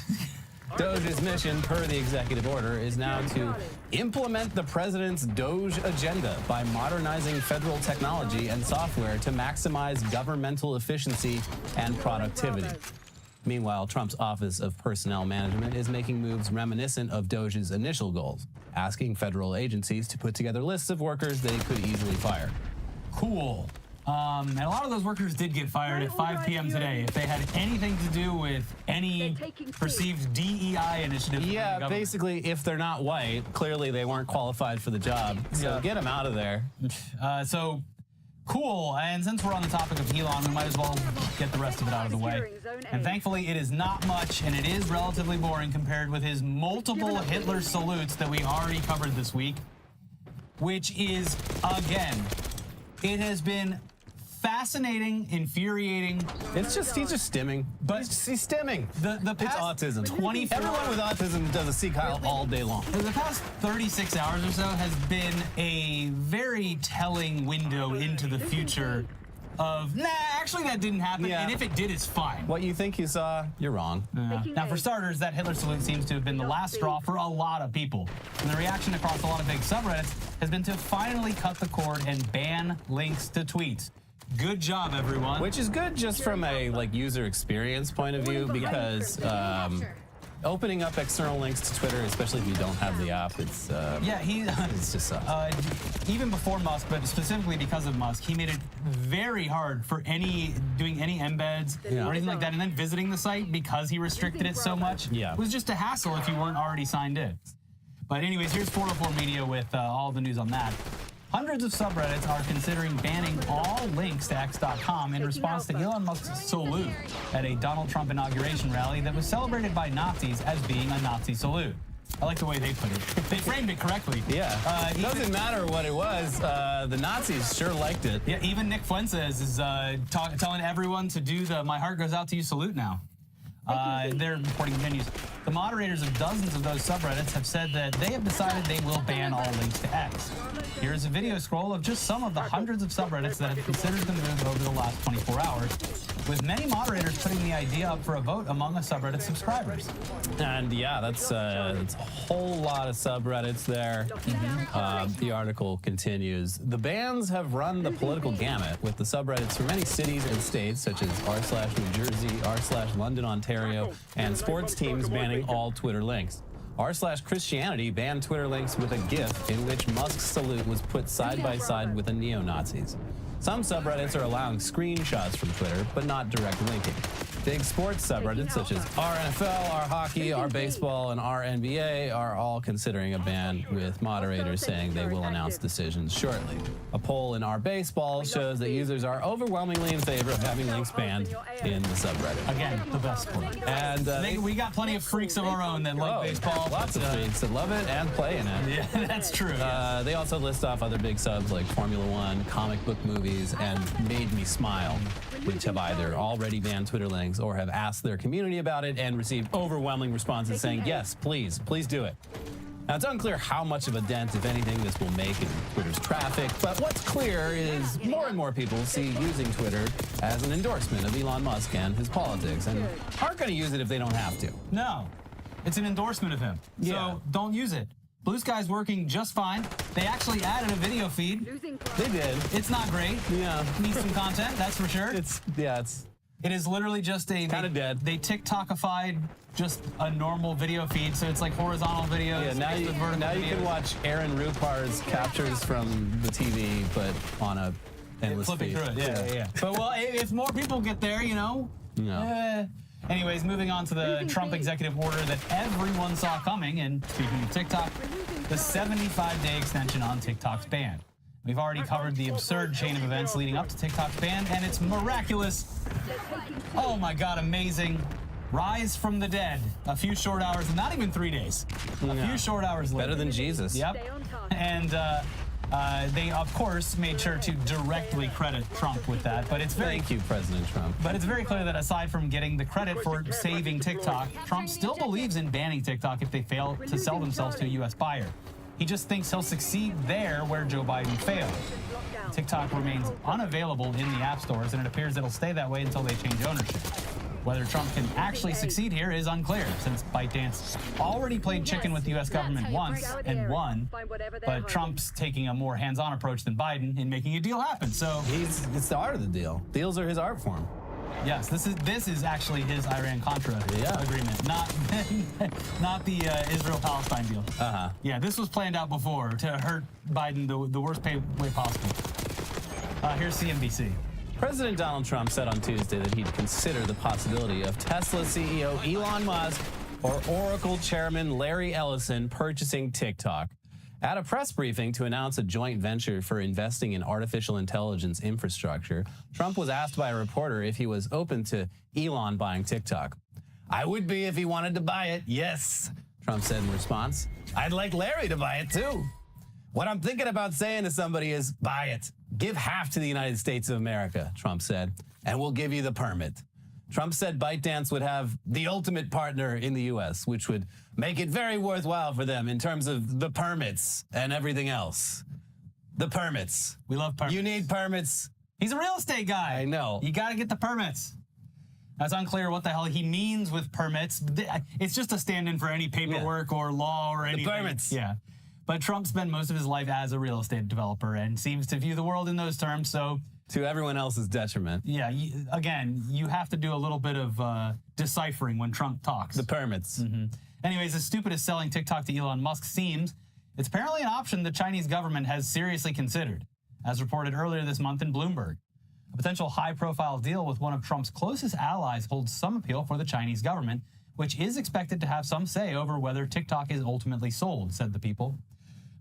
Speaker 4: Doge's mission, per the executive order, is now to implement the president's Doge agenda by modernizing federal technology and software to maximize governmental efficiency and productivity. Meanwhile, Trump's Office of Personnel Management is making moves reminiscent of Doge's initial goals, asking federal agencies to put together lists of workers they could easily fire.
Speaker 5: Cool. And a lot of those workers did get fired at 5 p.m. today if they had anything to do with any perceived DEI initiative.
Speaker 4: Yeah, basically, if they're not white, clearly they weren't qualified for the job. So get them out of there.
Speaker 5: So Cool, and since we're on the topic of Elon, we might as well get the rest of it out of the way. And thankfully, it is not much, and it is relatively boring compared with his multiple Hitler salutes that we already covered this week, which is, again, it has been fascinating, infuriating.
Speaker 4: He's just stimming.
Speaker 5: But
Speaker 4: he's stimming.
Speaker 5: The
Speaker 4: It's
Speaker 5: past
Speaker 4: autism.
Speaker 5: 24
Speaker 4: Everyone with autism does a Sea Kyle all day long.
Speaker 5: The past 36 hours or so has been a very telling window into the future of, actually that didn't happen,
Speaker 4: Yeah.
Speaker 5: and if it did, it's fine.
Speaker 4: What you think you saw, you're wrong.
Speaker 5: Now, for starters, that Hitler salute seems to have been the last straw for a lot of people. And the reaction across a lot of big subreddits has been to finally cut the cord and ban links to tweets. Good job, everyone.
Speaker 4: Which is good just from a user experience point of view, because opening up external links to Twitter, especially if you don't have the app, it's it's just
Speaker 5: even before Musk, but specifically because of Musk, he made it very hard for doing any embeds or anything like that, and then visiting the site because he restricted it so much.
Speaker 4: Yeah.
Speaker 5: It was just a hassle if you weren't already signed in. But anyways, here's 404 Media with all the news on that. Hundreds of subreddits are considering banning all links to X.com in response to Elon Musk's salute at a Donald Trump inauguration rally that was celebrated by Nazis as being a Nazi salute. I like the way they put it. They framed it correctly.
Speaker 4: Yeah. It doesn't matter what it was. The Nazis sure liked it.
Speaker 5: Yeah, even Nick Fuentes is telling everyone to do the "My heart goes out to you" salute now. Their reporting continues. The moderators of dozens of those subreddits have said that they have decided they will ban all links to X. Here is a video scroll of just some of the hundreds of subreddits that have considered the move over the last 24 hours, with many moderators putting the idea up for a vote among the subreddit subscribers.
Speaker 4: And yeah, that's a whole lot of subreddits there. The article continues. The bans have run the political gamut, with the subreddits for many cities and states, such as r/New Jersey, r/London, Ontario, and sports teams banning all Twitter links. r/Christianity banned Twitter links with a GIF in which Musk's salute was put side by side with the neo-Nazis. Some subreddits are allowing screenshots from Twitter, but not direct linking. Big sports subreddits such as our NFL, our hockey, our baseball, and our NBA are all considering a ban, with moderators saying they will announce decisions shortly. A poll in our baseball shows that users are overwhelmingly in favor of having links banned in the subreddit.
Speaker 5: Again, the best sport.
Speaker 4: And
Speaker 5: we got plenty of freaks of our own that like baseball.
Speaker 4: Lots of freaks that love it and play in it.
Speaker 5: Yeah, that's true.
Speaker 4: They also list off other big subs like Formula One, comic book movies, and Made Me Smile, which have either already banned Twitter links or have asked their community about it and received overwhelming responses saying, yes, please do it. Now, it's unclear how much of a dent, if anything, this will make in Twitter's traffic, but what's clear is more and more people see using Twitter as an endorsement of Elon Musk and his politics, and aren't going to use it if they don't have to.
Speaker 5: No, it's an endorsement of him.
Speaker 4: Yeah.
Speaker 5: So don't use it. BlueSky's working just fine. They actually added a video feed.
Speaker 4: They did.
Speaker 5: It's not great.
Speaker 4: Yeah.
Speaker 5: Needs some content, that's for sure. It is literally just
Speaker 4: kind of dead.
Speaker 5: They TikTokified just a normal video feed, so it's like horizontal videos.
Speaker 4: Yeah, now you can watch Aaron Rupar's captures from the TV, but on a endless
Speaker 5: flipping
Speaker 4: feed.
Speaker 5: through it. Yeah. But well, if more people get there,
Speaker 4: No.
Speaker 5: Anyways, moving on to the Trump executive order that everyone saw coming, and speaking of TikTok, the 75-day extension on TikTok's ban. We've already covered the absurd chain of events leading up to TikTok's ban, and its miraculous, oh my God, amazing rise from the dead a few short hours, not even 3 days, a few short hours later.
Speaker 4: Better than Jesus.
Speaker 5: Yep. And they, of course, made sure to directly credit Trump with that. But it's
Speaker 4: Thank you, President Trump.
Speaker 5: But it's very clear that aside from getting the credit for saving TikTok, Trump still believes in banning TikTok if they fail to sell themselves to a U.S. buyer. He just thinks he'll succeed there where Joe Biden failed. TikTok remains unavailable in the app stores, and it appears it'll stay that way until they change ownership. Whether Trump can actually succeed here is unclear, since ByteDance already played chicken with the U.S. government once and won, but Trump's taking a more hands-on approach than Biden in making a deal happen. So
Speaker 4: it's the art of the deal. Deals are his art form.
Speaker 5: Yes, this is actually his Iran-Contra agreement, not the Israel-Palestine deal. Yeah, this was planned out before to hurt Biden the worst way possible. Here's CNBC.
Speaker 4: President Donald Trump said on Tuesday that he'd consider the possibility of Tesla CEO Elon Musk or Oracle chairman Larry Ellison purchasing TikTok. At a press briefing to announce a joint venture for investing in artificial intelligence infrastructure, Trump was asked by a reporter if he was open to Elon buying TikTok. I would be if he wanted to buy it, yes, Trump said in response. I'd like Larry to buy it too. What I'm thinking about saying to somebody is, buy it. Give half to the United States of America, Trump said, and we'll give you the permit. Trump said ByteDance would have the ultimate partner in the U.S., which would make it very worthwhile for them in terms of the permits and everything else. The permits.
Speaker 5: We love permits.
Speaker 4: You need permits.
Speaker 5: He's a real estate guy.
Speaker 4: I know.
Speaker 5: You got to get the permits. That's unclear what the hell he means with permits. It's just a stand-in for any paperwork or law or anything.
Speaker 4: The permits.
Speaker 5: Yeah. But Trump spent most of his life as a real estate developer and seems to view the world in those terms, so...
Speaker 4: To everyone else's detriment.
Speaker 5: Yeah, again, you have to do a little bit of deciphering when Trump talks.
Speaker 4: The permits.
Speaker 5: Anyways, as stupid as selling TikTok to Elon Musk seems, it's apparently an option the Chinese government has seriously considered, as reported earlier this month in Bloomberg. A potential high-profile deal with one of Trump's closest allies holds some appeal for the Chinese government, which is expected to have some say over whether TikTok is ultimately sold, said the People.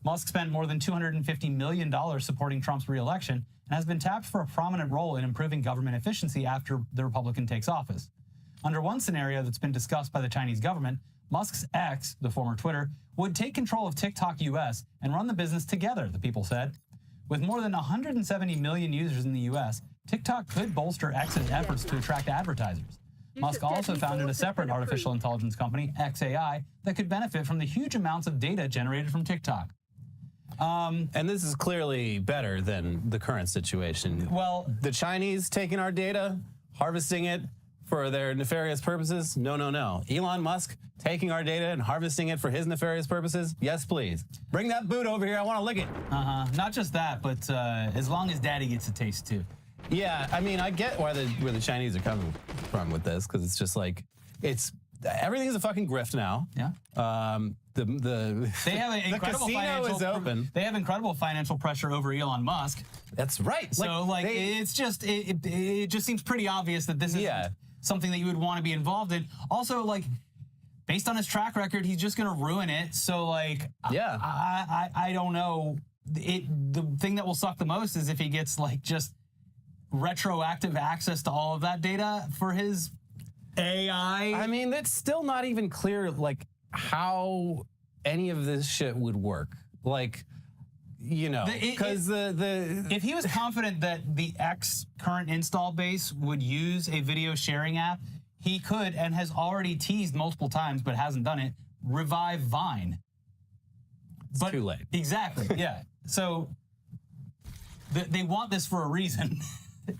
Speaker 5: Musk spent more than $250 million supporting Trump's re-election and has been tapped for a prominent role in improving government efficiency after the Republican takes office. Under one scenario that's been discussed by the Chinese government, Musk's X, the former Twitter, would take control of TikTok US and run the business together, the People said. With more than 170 million users in the US, TikTok could bolster X's efforts to attract advertisers. Musk also founded a separate artificial intelligence company, XAI, that could benefit from the huge amounts of data generated from TikTok.
Speaker 4: And this is clearly better than the current situation.
Speaker 5: Well,
Speaker 4: the Chinese taking our data, harvesting it for their nefarious purposes? No, no, no. Elon Musk taking our data and harvesting it for his nefarious purposes? Yes, please. Bring that boot over here. I want to lick it.
Speaker 5: Not just that, but as long as Daddy gets a taste too.
Speaker 4: Yeah, I mean, I get where the Chinese are coming from with this, because it's just like, everything is a fucking grift now.
Speaker 5: Yeah.
Speaker 4: They
Speaker 5: have an incredible
Speaker 4: casino is open.
Speaker 5: They have incredible financial pressure over Elon Musk.
Speaker 4: That's right.
Speaker 5: So it just seems pretty obvious that this is something that you would want to be involved in. Also, like, based on his track record, he's just going to ruin it. So, like, I don't know. The thing that will suck the most is if he gets, like, just retroactive access to all of that data for his AI.
Speaker 4: I mean, it's still not even clear, like, how any of this shit would work. Like, you know, because
Speaker 5: if he was confident that the X current install base would use a video sharing app, he could, and has already teased multiple times but hasn't done it, revive Vine.
Speaker 4: It's too late.
Speaker 5: Exactly, yeah. So they want this for a reason.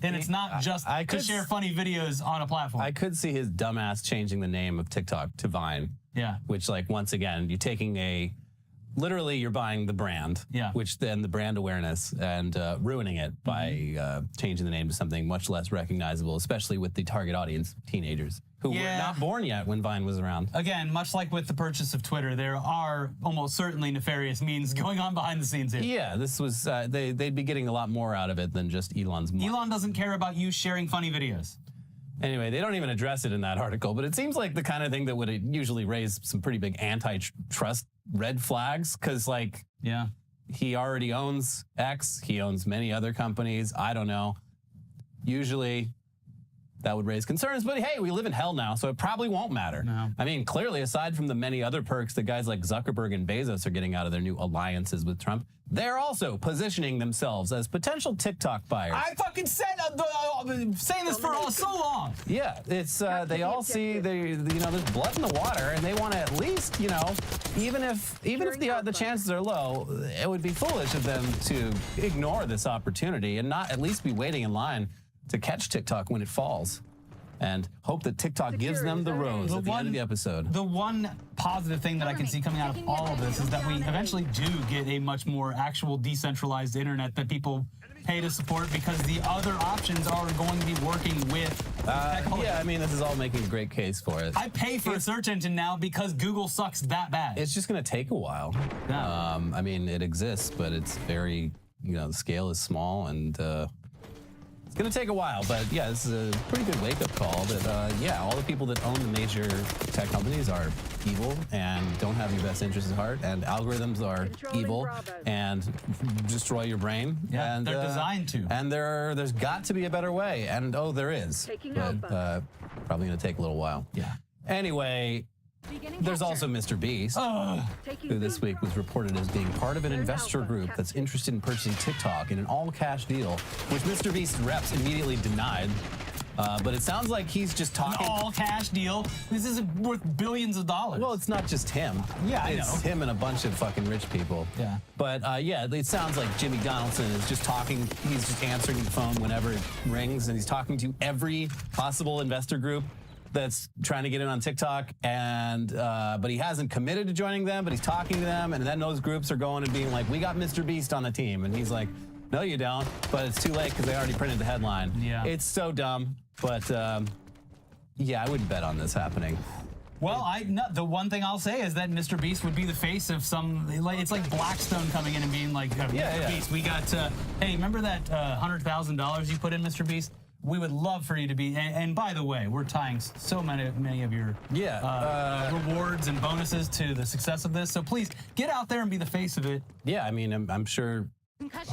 Speaker 5: And it's not just to share funny videos on a platform.
Speaker 4: I could see his dumbass changing the name of TikTok to Vine.
Speaker 5: Yeah.
Speaker 4: Which, like, once again, you're taking literally you're buying the brand.
Speaker 5: Yeah.
Speaker 4: Which then the brand awareness and ruining it by changing the name to something much less recognizable, especially with the target audience, teenagers, who were not born yet when Vine was around.
Speaker 5: Again, much like with the purchase of Twitter, there are almost certainly nefarious means going on behind the scenes here.
Speaker 4: Yeah, this was, they'd be getting a lot more out of it than just Elon's money.
Speaker 5: Elon doesn't care about you sharing funny videos.
Speaker 4: Anyway, they don't even address it in that article, but it seems like the kind of thing that would usually raise some pretty big antitrust red flags, because, like, he already owns X, he owns many other companies, I don't know. Usually that would raise concerns, but hey, we live in hell now, so it probably won't matter.
Speaker 5: No.
Speaker 4: I mean, clearly, aside from the many other perks that guys like Zuckerberg and Bezos are getting out of their new alliances with Trump, they're also positioning themselves as potential TikTok buyers.
Speaker 5: I fucking said, saying this for so long.
Speaker 4: Yeah, it's they all see there's blood in the water, and they want to at least, even if the chances are low, it would be foolish of them to ignore this opportunity and not at least be waiting in line to catch TikTok when it falls, and hope that TikTok gives them the rose at the end of the episode.
Speaker 5: The one positive thing that I can see coming out of all of this is that we eventually do get a much more actual decentralized internet that people pay to support, because the other options are going to be working with technology.
Speaker 4: Yeah, I mean, this is all making a great case for it.
Speaker 5: I pay for a search engine now because Google sucks that bad.
Speaker 4: It's just going to take a while.
Speaker 5: Yeah.
Speaker 4: I mean, it exists, but it's very, the scale is small, and It's going to take a while, but yeah, this is a pretty good wake-up call that, yeah, all the people that own the major tech companies are evil and don't have your best interests at heart, and algorithms are evil and destroy your brain.
Speaker 5: Yeah,
Speaker 4: and
Speaker 5: they're designed to.
Speaker 4: And there's got to be a better way, and oh, there is. But probably going to take a little while.
Speaker 5: Yeah.
Speaker 4: Anyway, there's also Mr. Beast, who this week was reported as being part of an investor group that's interested in purchasing TikTok in an all-cash deal, which Mr. Beast's reps immediately denied. But it sounds like he's just talking.
Speaker 5: An all-cash deal? This is worth billions of dollars.
Speaker 4: Well, it's not just him.
Speaker 5: Yeah, I know.
Speaker 4: It's him and a bunch of fucking rich people.
Speaker 5: Yeah.
Speaker 4: But yeah, it sounds like Jimmy Donaldson is just talking. He's just answering the phone whenever it rings, and he's talking to every possible investor group that's trying to get in on TikTok, and but he hasn't committed to joining them, but he's talking to them, and then those groups are going and being like, we got Mr. Beast on the team, and he's like, no, you don't, but it's too late because they already printed the headline.
Speaker 5: Yeah.
Speaker 4: It's so dumb, but yeah, I wouldn't bet on this happening.
Speaker 5: Well, the one thing I'll say is that Mr. Beast would be the face of some, it's like Blackstone coming in and being like, Mr. Beast, we got, hey, remember that $100,000 you put in, Mr. Beast? We would love for you to be, and by the way, we're tying so many of your rewards and bonuses to the success of this. So please get out there and be the face of it.
Speaker 4: Yeah, I mean, I'm sure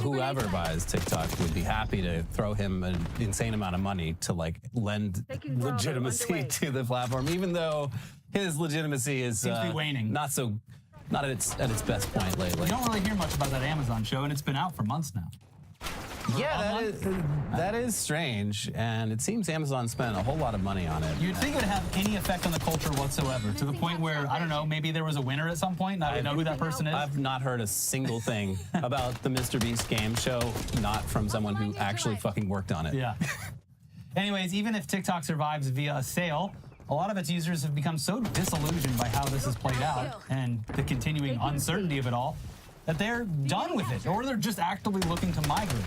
Speaker 4: whoever buys TikTok would be happy to throw him an insane amount of money to like lend legitimacy to the platform, even though his legitimacy is
Speaker 5: seems to be waning.
Speaker 4: Not at its best point lately.
Speaker 5: You don't really hear much about that Amazon show, and it's been out for months now.
Speaker 4: Yeah, that is strange, and it seems Amazon spent a whole lot of money on it.
Speaker 5: You'd think it would have any effect on the culture whatsoever, to the point where, I don't know, maybe there was a winner at some point, and I don't know who that person is.
Speaker 4: I've not heard a single thing about the Mr. Beast game show, not from someone who actually fucking worked on it.
Speaker 5: Yeah. Anyways, even if TikTok survives via a sale, a lot of its users have become so disillusioned by how this has played out and the continuing uncertainty of it all, that they're done with it, or they're just actively looking to migrate.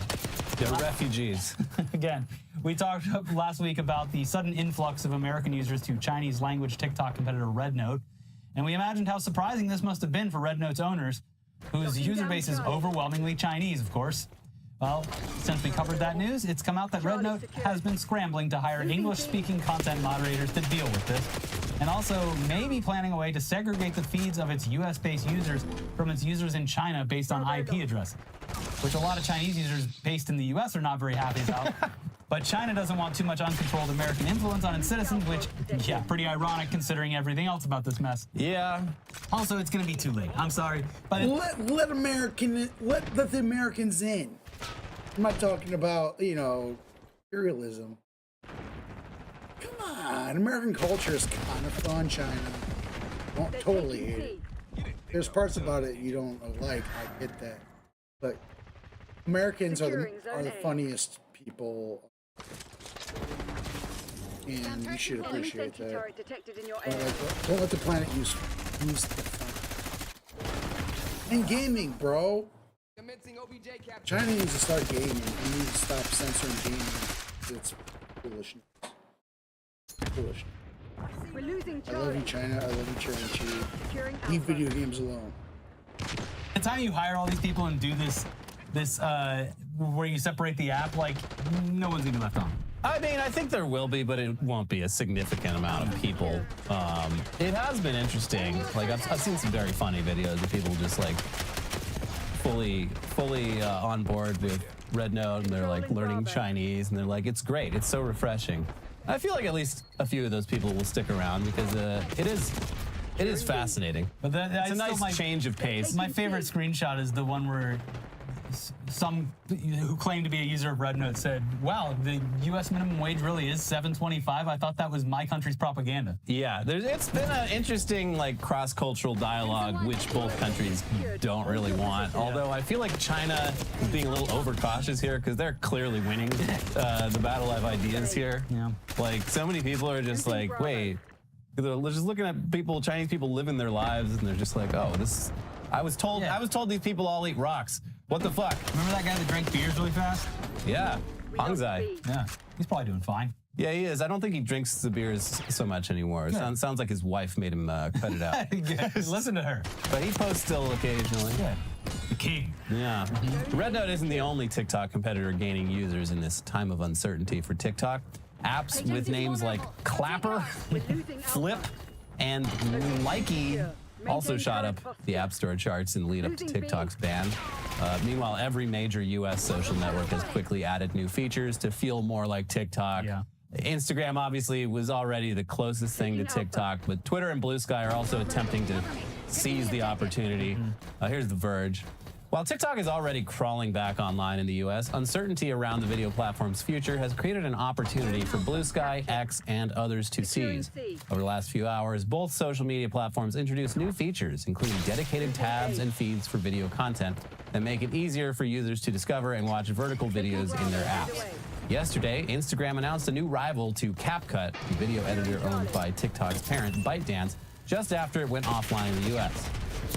Speaker 4: They're refugees.
Speaker 5: Again, we talked last week about the sudden influx of American users to Chinese language TikTok competitor RedNote, and we imagined how surprising this must have been for RedNote's owners, whose user base is overwhelmingly Chinese, of course. Well, since we covered that news, it's come out that RedNote has been scrambling to hire English-speaking content moderators to deal with this, and also may be planning a way to segregate the feeds of its US-based users from its users in China based on IP address, which a lot of Chinese users based in the US are not very happy about. But China doesn't want too much uncontrolled American influence on its citizens, which, yeah, pretty ironic considering everything else about this mess.
Speaker 4: Yeah.
Speaker 5: Also, it's going to be too late. I'm sorry, but
Speaker 3: let the Americans in. I'm not talking about, you know, imperialism. Come on, American culture is kind of fun, China. Don't totally hate it. There's parts about it you don't like, I get that. But Americans are the funniest people, and you should appreciate that. Don't let the planet use the fun. And gaming, bro. China needs to start gaming. We need to stop censoring gaming. It's foolishness. Foolishness.
Speaker 2: We're losing
Speaker 3: I love you, China. I love you, China. Leave video games alone.
Speaker 5: The time you hire all these people and do this where you separate the app, like, no one's gonna be left on.
Speaker 4: I mean, I think there will be, but it won't be a significant amount of people. It has been interesting. Like, I've seen some very funny videos of people just like fully on board with RedNote, and they're like learning Chinese, and they're like, it's great, it's so refreshing. I feel like at least a few of those people will stick around because it is fascinating. But it's a nice change of pace.
Speaker 5: My favorite screenshot is the one where some who claim to be a user of RedNote said, wow, the U.S. minimum wage really is $7.25. I thought that was my country's propaganda.
Speaker 4: Yeah, it's been an interesting like cross-cultural dialogue, which both countries don't really want. Although I feel like China is being a little overcautious here because they're clearly winning the battle of ideas here.
Speaker 5: Yeah.
Speaker 4: Like, so many people are just like, wait, they're just looking at Chinese people living their lives, and they're just like, oh, this. I was told these people all eat rocks. What the fuck?
Speaker 5: Remember that guy that drank beers really fast?
Speaker 4: Yeah, Hong Zai.
Speaker 5: Yeah, he's probably doing fine.
Speaker 4: Yeah, he is. I don't think he drinks the beers so much anymore. It sounds like his wife made him cut it out.
Speaker 5: Listen to her.
Speaker 4: But he posts still occasionally.
Speaker 5: Yeah. The king.
Speaker 4: Yeah. Red Note isn't the only TikTok competitor gaining users in this time of uncertainty for TikTok. Apps with names like Clapper, Flip, and Likey also shot up the App Store charts in lead up to TikTok's ban. Meanwhile, every major U.S. social network has quickly added new features to feel more like TikTok.
Speaker 5: Yeah.
Speaker 4: Instagram obviously was already the closest thing to TikTok, but Twitter and BlueSky are also attempting to seize the opportunity. Here's The Verge. While TikTok is already crawling back online in the U.S., uncertainty around the video platform's future has created an opportunity for BlueSky, X, and others to seize. Over the last few hours, both social media platforms introduced new features, including dedicated tabs and feeds for video content that make it easier for users to discover and watch vertical videos in their apps. Yesterday, Instagram announced a new rival to CapCut, the video editor owned by TikTok's parent, ByteDance, just after it went offline in the U.S.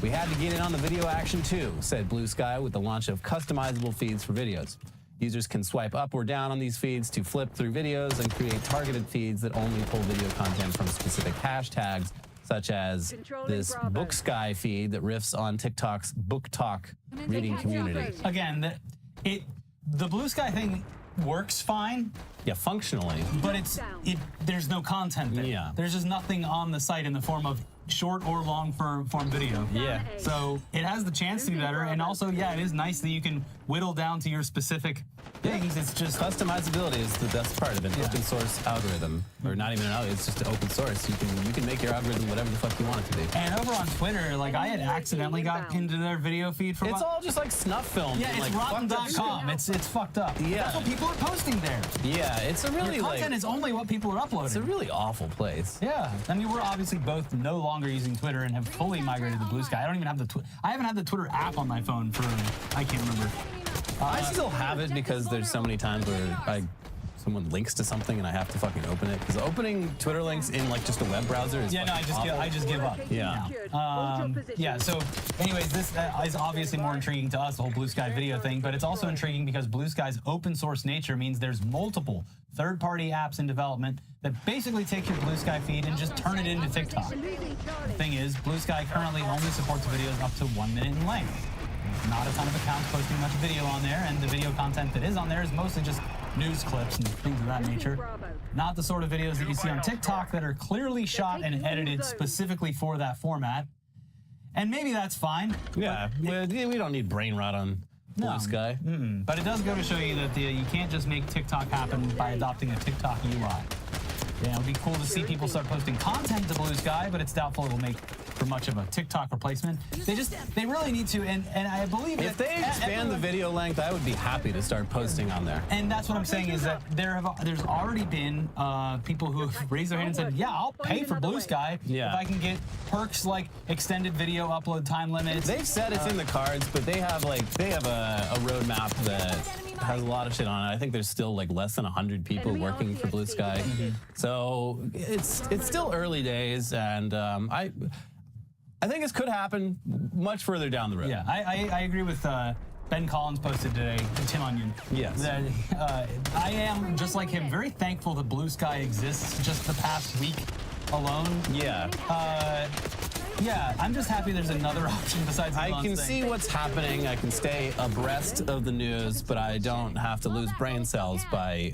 Speaker 4: We had to get in on the video action too, said BlueSky with the launch of customizable feeds for videos. Users can swipe up or down on these feeds to flip through videos and create targeted feeds that only pull video content from specific hashtags, such as this BookSky feed that riffs on TikTok's Book Talk reading community.
Speaker 5: Again, the BlueSky thing works fine.
Speaker 4: Yeah, functionally.
Speaker 5: But there's no content there.
Speaker 4: Yeah.
Speaker 5: There's just nothing on the site in the form of short or long form video.
Speaker 4: Yeah.
Speaker 5: So it has the chance to be better, and also, yeah, it is nice that you can whittle down to your specific things. It's just
Speaker 4: customizability is the best part of an open source algorithm, or not even an algorithm. It's just an open source. You can make your algorithm whatever the fuck you want it to be.
Speaker 5: And over on Twitter, like I had accidentally got into their video feed for.
Speaker 4: It's all just like snuff films.
Speaker 5: Yeah, it's
Speaker 4: like
Speaker 5: rotten.com. It's fucked up.
Speaker 4: Yeah.
Speaker 5: That's what people are posting there.
Speaker 4: Yeah, it's a really
Speaker 5: Your content is only what people are uploading.
Speaker 4: It's a really awful place.
Speaker 5: Yeah, I mean, we're obviously both no longer using Twitter and have fully migrated to BlueSky. I don't even have I haven't had the Twitter app on my phone for I can't remember.
Speaker 4: I still have it because there's so many times where someone links to something and I have to fucking open it, because opening Twitter links in like just a web browser is
Speaker 5: I just give up.
Speaker 4: Yeah.
Speaker 5: Yeah. So, anyways, this is obviously more intriguing to us, the whole BlueSky video thing, but it's also intriguing because BlueSky's open source nature means there's multiple third-party apps in development that basically take your BlueSky feed and just turn it into TikTok. The thing is, BlueSky currently only supports videos up to 1 minute in length. There's not a ton of accounts posting much video on there, and the video content that is on there is mostly just news clips and things of that nature. Not the sort of videos that you see on TikTok that are clearly shot and edited specifically for that format. And maybe that's fine.
Speaker 4: Yeah, we don't need brain rot on BlueSky.
Speaker 5: But it does go to show you that you can't just make TikTok happen by adopting a TikTok UI. Yeah, it would be cool to see people start posting content to BlueSky, but it's doubtful it will make for much of a TikTok replacement. They really need to, and I believe
Speaker 4: if they expand the video length, I would be happy to start posting on there.
Speaker 5: And that's what I'm saying is that there's already been people who have raised their hand and said, yeah, I'll pay for BlueSky if I can get perks like extended video upload time limits.
Speaker 4: They've said it's in the cards, but they have a roadmap that has a lot of shit on it. I think there's still like less than 100 people working for BlueSky. So it's still early days, and I think this could happen much further down the road.
Speaker 5: Yeah, I agree with Ben Collins posted today, Tim Onion.
Speaker 4: Yes.
Speaker 5: That, I am, just like him, very thankful that BlueSky exists just the past week alone.
Speaker 4: Yeah.
Speaker 5: Yeah, I'm just happy there's another option besides Elon's
Speaker 4: I can
Speaker 5: thing.
Speaker 4: see what's happening. I can stay abreast of the news, but I don't have to lose brain cells by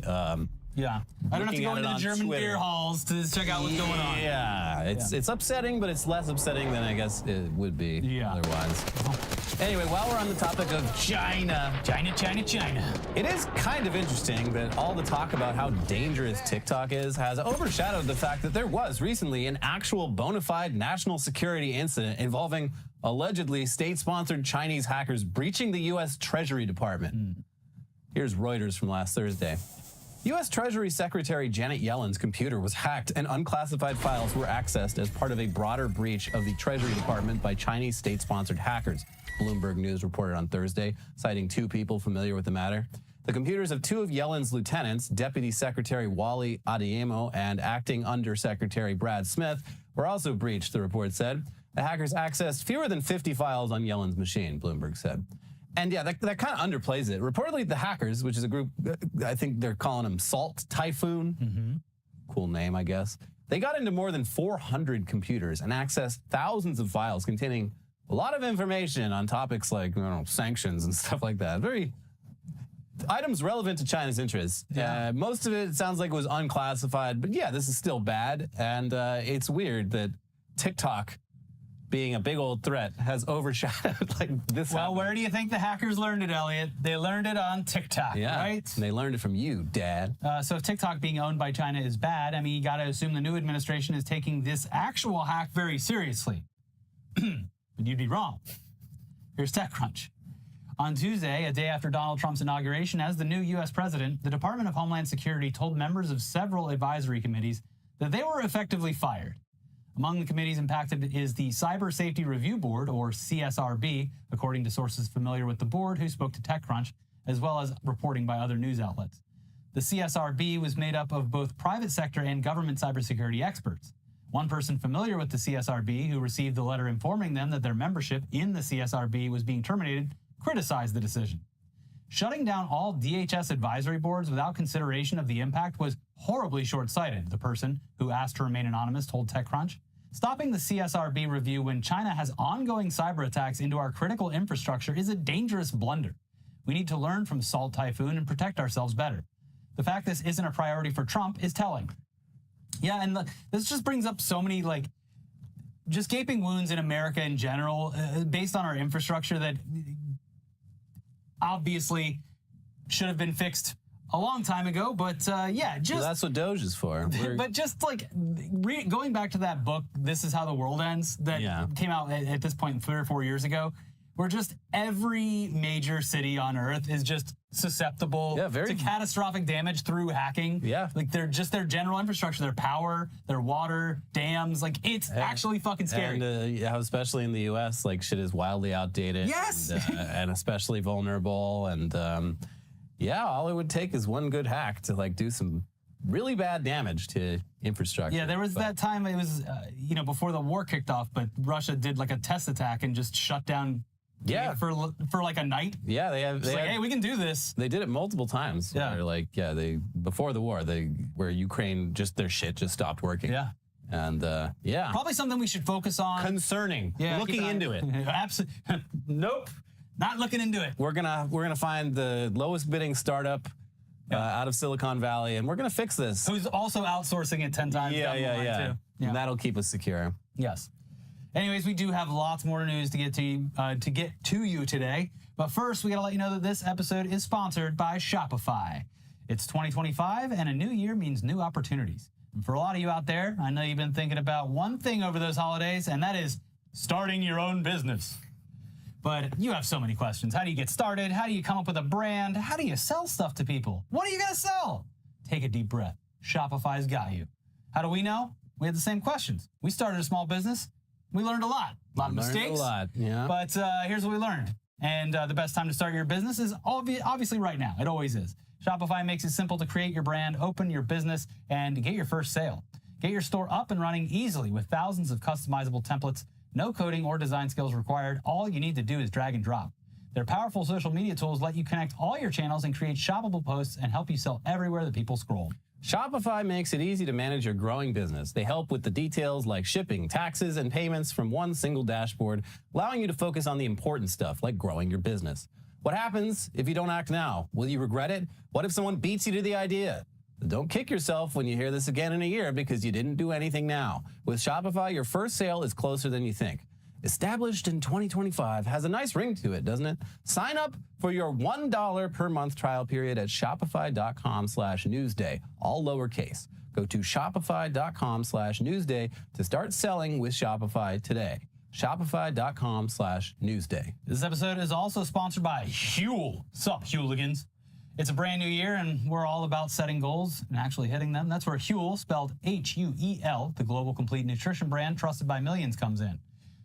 Speaker 5: yeah. I don't have to go into the German beer halls to check out what's going on.
Speaker 4: Yeah, it's upsetting, but it's less upsetting than I guess it would be otherwise. Anyway, while we're on the topic of China, it is kind of interesting that all the talk about how dangerous TikTok is has overshadowed the fact that there was recently an actual bona fide national security incident involving allegedly state-sponsored Chinese hackers breaching the U.S. Treasury Department. Here's Reuters from last Thursday. U.S. Treasury Secretary Janet Yellen's computer was hacked and unclassified files were accessed as part of a broader breach of the Treasury Department by Chinese state-sponsored hackers, Bloomberg News reported on Thursday, citing two people familiar with the matter. The computers of two of Yellen's lieutenants, Deputy Secretary Wally Adeyemo and Acting Undersecretary Brad Smith, were also breached, the report said. The hackers accessed fewer than 50 files on Yellen's machine, Bloomberg said. And yeah, that kind of underplays it. Reportedly, the hackers, which is a group, I think they're calling them Salt Typhoon. Cool name, I guess. They got into more than 400 computers and accessed thousands of files containing a lot of information on topics like, sanctions and stuff like that. Very items relevant to China's interests.
Speaker 5: Yeah.
Speaker 4: Most of it sounds like it was unclassified, but yeah, this is still bad. And it's weird that TikTok, being a big old threat, has overshadowed like this.
Speaker 5: Well, where do you think the hackers learned it, Elliot? They learned it on TikTok, right?
Speaker 4: And they learned it from you, Dad.
Speaker 5: So if TikTok being owned by China is bad, I mean, you got to assume the new administration is taking this actual hack very seriously. But you'd be wrong. Here's TechCrunch. On Tuesday, a day after Donald Trump's inauguration as the new U.S. president, the Department of Homeland Security told members of several advisory committees that they were effectively fired. Among the committees impacted is the Cyber Safety Review Board, or CSRB, according to sources familiar with the board who spoke to TechCrunch, as well as reporting by other news outlets. The CSRB was made up of both private sector and government cybersecurity experts. One person familiar with the CSRB, who received the letter informing them that their membership in the CSRB was being terminated, criticized the decision. Shutting down all DHS advisory boards without consideration of the impact was horribly short-sighted, the person, who asked to remain anonymous, told TechCrunch. Stopping the CSRB review when China has ongoing cyber attacks into our critical infrastructure is a dangerous blunder. We need to learn from Salt Typhoon and protect ourselves better. The fact this isn't a priority for Trump is telling. Yeah, and this just brings up so many, just gaping wounds in America in general, based on our infrastructure that obviously should have been fixed a long time ago. But yeah, just...
Speaker 4: Well, that's what Doge is for.
Speaker 5: But just going back to that book, This Is How the World Ends, that came out at this point 3 or 4 years ago, where just every major city on Earth is just susceptible to catastrophic damage through hacking.
Speaker 4: Yeah.
Speaker 5: Their general infrastructure, their power, their water, dams, it's actually fucking scary.
Speaker 4: And especially in the U.S., shit is wildly outdated.
Speaker 5: Yes!
Speaker 4: And especially vulnerable. And all it would take is one good hack to do some really bad damage to infrastructure.
Speaker 5: Yeah, there was that time, it was, before the war kicked off, but Russia did a test attack and just shut down for a night. Yeah, hey, we can do this.
Speaker 4: They did it multiple times.
Speaker 5: Yeah.
Speaker 4: Where, before the war, where Ukraine their shit just stopped working.
Speaker 5: Yeah.
Speaker 4: And
Speaker 5: probably something we should focus on.
Speaker 4: Concerning. Yeah, looking into it.
Speaker 5: Absolutely. Nope. Not looking into it.
Speaker 4: We're gonna find the lowest bidding startup out of Silicon Valley, and we're gonna fix this.
Speaker 5: Who's also outsourcing it 10 times down the line too. Yeah.
Speaker 4: And that'll keep us secure.
Speaker 5: Yes. Anyways, we do have lots more news to get to you today. But first, we gotta let you know that this episode is sponsored by Shopify. It's 2025, and a new year means new opportunities. And for a lot of you out there, I know you've been thinking about one thing over those holidays, and that is starting your own business. But you have so many questions. How do you get started? How do you come up with a brand? How do you sell stuff to people? What are you gonna sell? Take a deep breath. Shopify's got you. How do we know? We had the same questions. We started a small business. We learned a lot of mistakes.
Speaker 4: A lot, yeah.
Speaker 5: But here's what we learned. And the best time to start your business is obviously right now. It always is. Shopify makes it simple to create your brand, open your business, and get your first sale. Get your store up and running easily with thousands of customizable templates. No coding or design skills required. All you need to do is drag and drop. Their powerful social media tools let you connect all your channels and create shoppable posts and help you sell everywhere that people scroll.
Speaker 4: Shopify makes it easy to manage your growing business. They help with the details like shipping, taxes, and payments from one single dashboard, allowing you to focus on the important stuff like growing your business. What happens if you don't act now? Will you regret it? What if someone beats you to the idea? Don't kick yourself when you hear this again in a year because you didn't do anything now. With Shopify, your first sale is closer than you think. Established in 2025 has a nice ring to it, doesn't it? Sign up for your $1 per month trial period at shopify.com/newsday, all lowercase. Go to shopify.com/newsday to start selling with Shopify today. Shopify.com/newsday.
Speaker 5: This episode is also sponsored by Huel. Sup, Hooligans? It's a brand new year, and we're all about setting goals and actually hitting them. That's where Huel, spelled Huel, the global complete nutrition brand trusted by millions, comes in.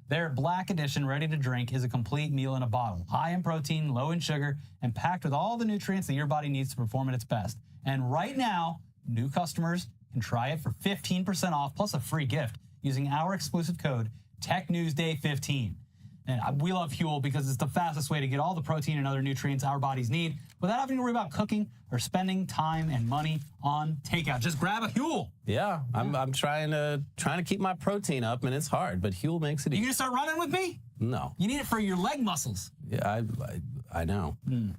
Speaker 5: Their Black Edition ready to drink is a complete meal in a bottle, high in protein, low in sugar, and packed with all the nutrients that your body needs to perform at its best. And right now, new customers can try it for 15% off plus a free gift using our exclusive code TechNewsDay15. And we love Huel because it's the fastest way to get all the protein and other nutrients our bodies need without having to worry about cooking or spending time and money on takeout. Just grab a Huel.
Speaker 4: Yeah, I'm trying to keep my protein up, and it's hard, but Huel makes it
Speaker 5: You
Speaker 4: easy.
Speaker 5: gonna start running with me?
Speaker 4: No.
Speaker 5: You need it for your leg muscles.
Speaker 4: Yeah, I know.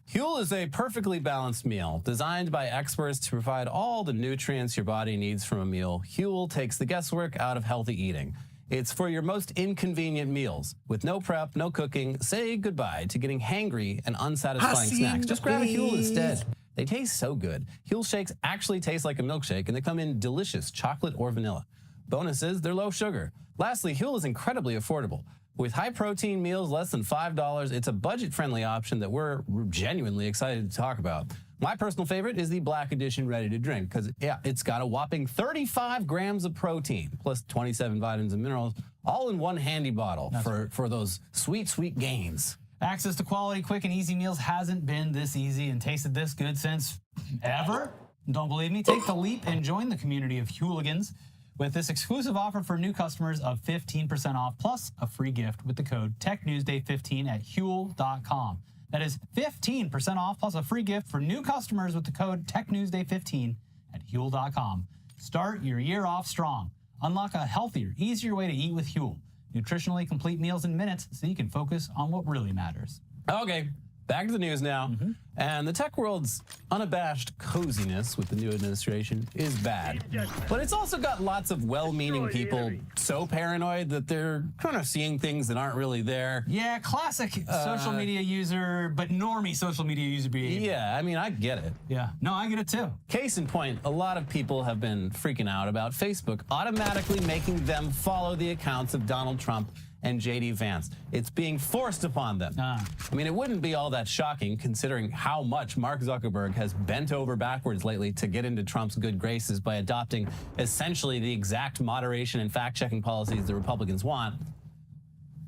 Speaker 4: Huel is a perfectly balanced meal designed by experts to provide all the nutrients your body needs from a meal. Huel takes the guesswork out of healthy eating. It's for your most inconvenient meals. With no prep, no cooking, say goodbye to getting hangry and unsatisfying snacks. Just grab a Huel instead. They taste so good. Huel shakes actually taste like a milkshake, and they come in delicious chocolate or vanilla. Bonus is they're low sugar. Lastly, Huel is incredibly affordable. With high-protein meals less than $5, it's a budget-friendly option that we're genuinely excited to talk about. My personal favorite is the Black Edition Ready to Drink because, yeah, it's got a whopping 35 grams of protein plus 27 vitamins and minerals, all in one handy bottle for those sweet, sweet gains.
Speaker 5: Access to quality, quick, and easy meals hasn't been this easy and tasted this good since ever. Don't believe me? Take the leap and join the community of Hueligans with this exclusive offer for new customers of 15% off plus a free gift with the code TechNewsDay15 at Huel.com. That is 15% off plus a free gift for new customers with the code TechNewsDay15 at Huel.com. Start your year off strong. Unlock a healthier, easier way to eat with Huel. Nutritionally complete meals in minutes so you can focus on what really matters.
Speaker 4: Okay, back to the news now. And the tech world's unabashed coziness with the new administration is bad. But it's also got lots of well-meaning people so paranoid that they're kind of seeing things that aren't really there.
Speaker 5: Yeah, classic social media user, but normie social media user behavior.
Speaker 4: Yeah, I mean, I get it.
Speaker 5: Yeah, no, I get it too.
Speaker 4: Case in point, a lot of people have been freaking out about Facebook automatically making them follow the accounts of Donald Trump and J.D. Vance. It's being forced upon them. I mean, it wouldn't be all that shocking considering how much Mark Zuckerberg has bent over backwards lately to get into Trump's good graces by adopting essentially the exact moderation and fact-checking policies the Republicans want.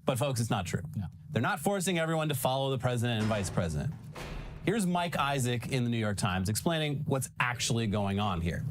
Speaker 4: But folks, it's not true.
Speaker 5: No.
Speaker 4: They're not forcing everyone to follow the president and vice president. Here's Mike Isaac in the New York Times explaining what's actually going on here.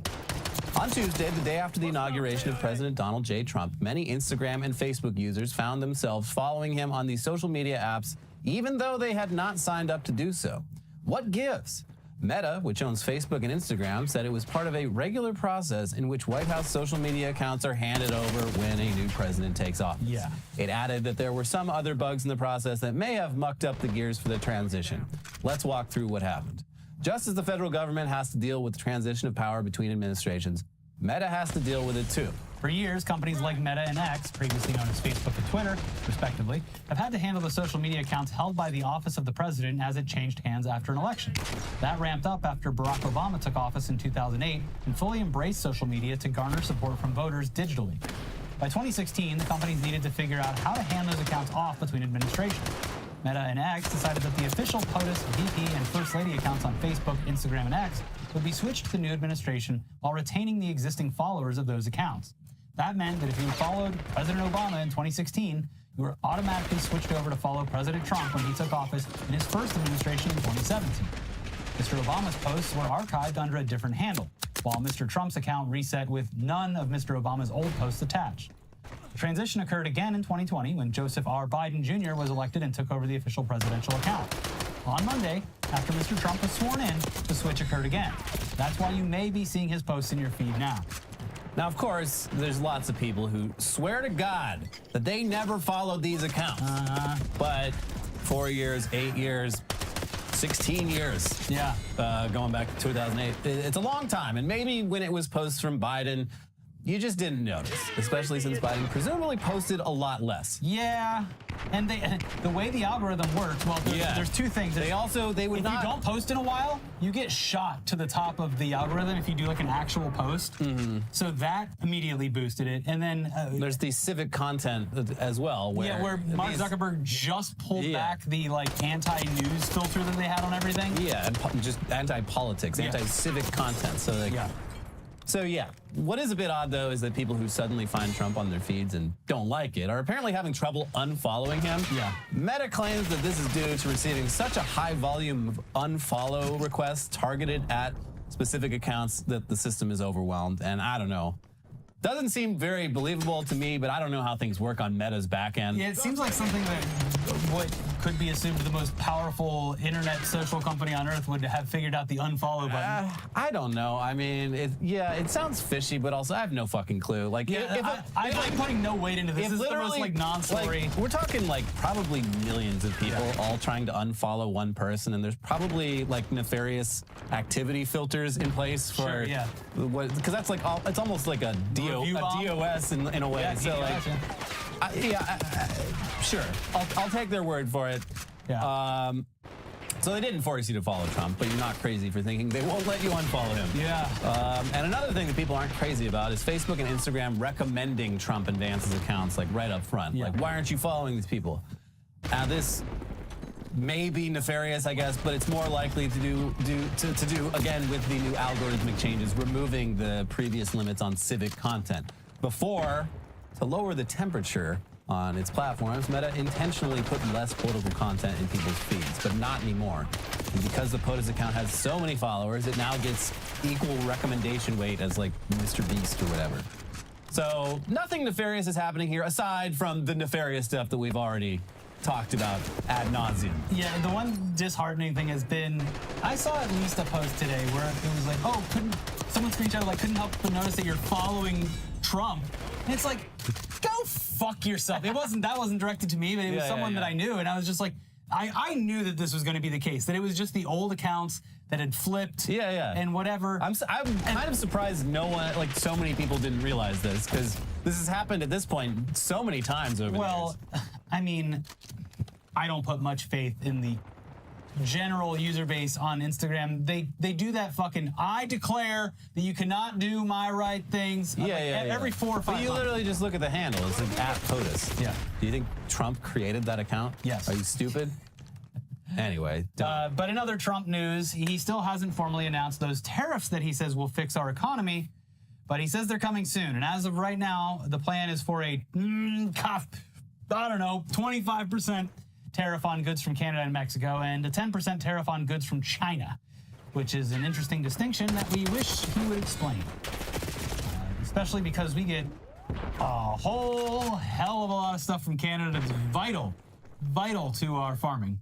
Speaker 4: On Tuesday, the day after the inauguration of President Donald J. Trump, many Instagram and Facebook users found themselves following him on these social media apps, even though they had not signed up to do so. What gives? Meta, which owns Facebook and Instagram, said it was part of a regular process in which White House social media accounts are handed over when a new president takes office.
Speaker 5: Yeah.
Speaker 4: It added that there were some other bugs in the process that may have mucked up the gears for the transition. Let's walk through what happened. Just as the federal government has to deal with the transition of power between administrations, Meta has to deal with it too.
Speaker 5: For years, companies like Meta and X, previously known as Facebook and Twitter, respectively, have had to handle the social media accounts held by the office of the president as it changed hands after an election. That ramped up after Barack Obama took office in 2008 and fully embraced social media to garner support from voters digitally. By 2016, the companies needed to figure out how to hand those accounts off between administrations. Meta and X decided that the official POTUS, VP, and First Lady accounts on Facebook, Instagram, and X would be switched to the new administration while retaining the existing followers of those accounts. That meant that if you followed President Obama in 2016, you were automatically switched over to follow President Trump when he took office in his first administration in 2017. Mr. Obama's posts were archived under a different handle, while Mr. Trump's account reset with none of Mr. Obama's old posts attached. The transition occurred again in 2020 when Joseph R. Biden Jr. was elected and took over the official presidential account. On Monday, after Mr. Trump was sworn in, the switch occurred again. That's why you may be seeing his posts in your feed now.
Speaker 4: Now, of course, there's lots of people who swear to God that they never followed these accounts. But 4 years, 8 years, 16 years.
Speaker 5: Yeah.
Speaker 4: Going back to 2008. It's a long time. And maybe when it was posts from Biden, you just didn't notice, especially since Biden presumably posted a lot less.
Speaker 5: Yeah, and the way the algorithm works, well, there's two things.
Speaker 4: If you
Speaker 5: don't post in a while, you get shot to the top of the algorithm if you do like an actual post. So that immediately boosted it. And then
Speaker 4: there's the civic content as well.
Speaker 5: Where Mark Zuckerberg just pulled back the like anti-news filter that they had on everything.
Speaker 4: Yeah, and just anti-politics, anti-civic content. So yeah, what is a bit odd though is that people who suddenly find Trump on their feeds and don't like it are apparently having trouble unfollowing him.
Speaker 5: Yeah.
Speaker 4: Meta claims that this is due to receiving such a high volume of unfollow requests targeted at specific accounts that the system is overwhelmed. And I don't know. Doesn't seem very believable to me, but I don't know how things work on Meta's back end.
Speaker 5: Yeah, it seems like something that what could be assumed the most powerful internet social company on earth would have figured out the unfollow button.
Speaker 4: I don't know. I mean, it sounds fishy, but also I have no fucking clue. Like,
Speaker 5: I'm putting no weight into this. This is the most like non-story.
Speaker 4: Like, we're talking like probably millions of people all trying to unfollow one person, and there's probably like nefarious activity filters in place for because that's like it's almost like a DOS in a way.
Speaker 5: Yeah,
Speaker 4: so like, sure, I'll take their word for it.
Speaker 5: Yeah.
Speaker 4: So they didn't force you to follow Trump, but you're not crazy for thinking they won't let you unfollow him.
Speaker 5: Yeah.
Speaker 4: And another thing that people aren't crazy about is Facebook and Instagram recommending Trump and Vance's accounts like right up front.
Speaker 5: Yeah.
Speaker 4: Like, why aren't you following these people? Now this may be nefarious, I guess, but it's more likely to do again with the new algorithmic changes, removing the previous limits on civic content. Before, to lower the temperature on its platforms, Meta intentionally put less political content in people's feeds, but not anymore. And because the POTUS account has so many followers, it now gets equal recommendation weight as like Mr. Beast or whatever. So nothing nefarious is happening here aside from the nefarious stuff that we've already talked about ad nauseum.
Speaker 5: Yeah, the one disheartening thing has been, I saw at least a post today where it was like, oh, someone screenshotted like, couldn't help but notice that you're following Trump. And it's like, go fuck yourself. That wasn't directed to me, but it was someone that I knew, and I was just like, I knew that this was going to be the case, that it was just the old accounts that had flipped and whatever. I'm kind of surprised no one, like so many people didn't realize this, because this has happened at this point so many times over the years. Well, I mean, I don't put much faith in the general user base on Instagram. They do that fucking, I declare that you cannot do my right things. Every 4 or 5
Speaker 4: But you
Speaker 5: months.
Speaker 4: literally just look at the handle. It's like at POTUS.
Speaker 5: Yeah.
Speaker 4: Do you think Trump created that account?
Speaker 5: Yes.
Speaker 4: Are you stupid? Anyway.
Speaker 5: But in other Trump news, he still hasn't formally announced those tariffs that he says will fix our economy, but he says they're coming soon. And as of right now, the plan is for a, 25% tariff on goods from Canada and Mexico, and a 10% tariff on goods from China, which is an interesting distinction that we wish he would explain. Especially because we get a whole hell of a lot of stuff from Canada that's vital to our farming.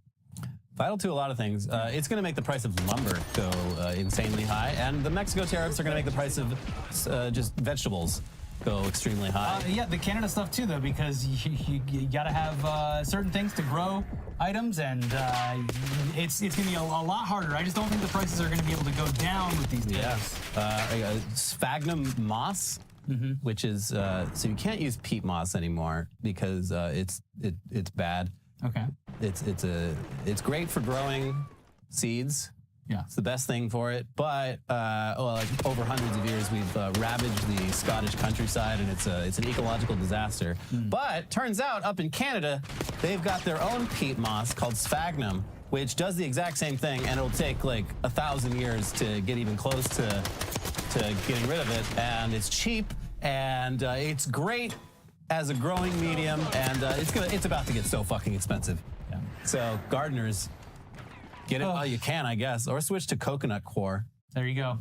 Speaker 4: Vital to a lot of things. It's going to make the price of lumber go insanely high, and the Mexico tariffs are going to make the price of just vegetables go extremely high.
Speaker 5: Yeah, the Canada stuff too, though, because you got to have certain things to grow items, and it's going to be a lot harder. I just don't think the prices are going to be able to go down with these tariffs.
Speaker 4: Sphagnum moss, which is so you can't use peat moss anymore because it's bad.
Speaker 5: Okay.
Speaker 4: It's great for growing seeds.
Speaker 5: Yeah.
Speaker 4: It's the best thing for it, but like over hundreds of years, we've ravaged the Scottish countryside, and it's an ecological disaster. But turns out up in Canada, they've got their own peat moss called sphagnum, which does the exact same thing, and it'll take like 1,000 years to get even close to getting rid of it. And it's cheap, and it's great as a growing medium, and it's about to get so fucking expensive.
Speaker 5: Yeah.
Speaker 4: So gardeners, get it while you can, I guess, or switch to coconut coir.
Speaker 5: There you go.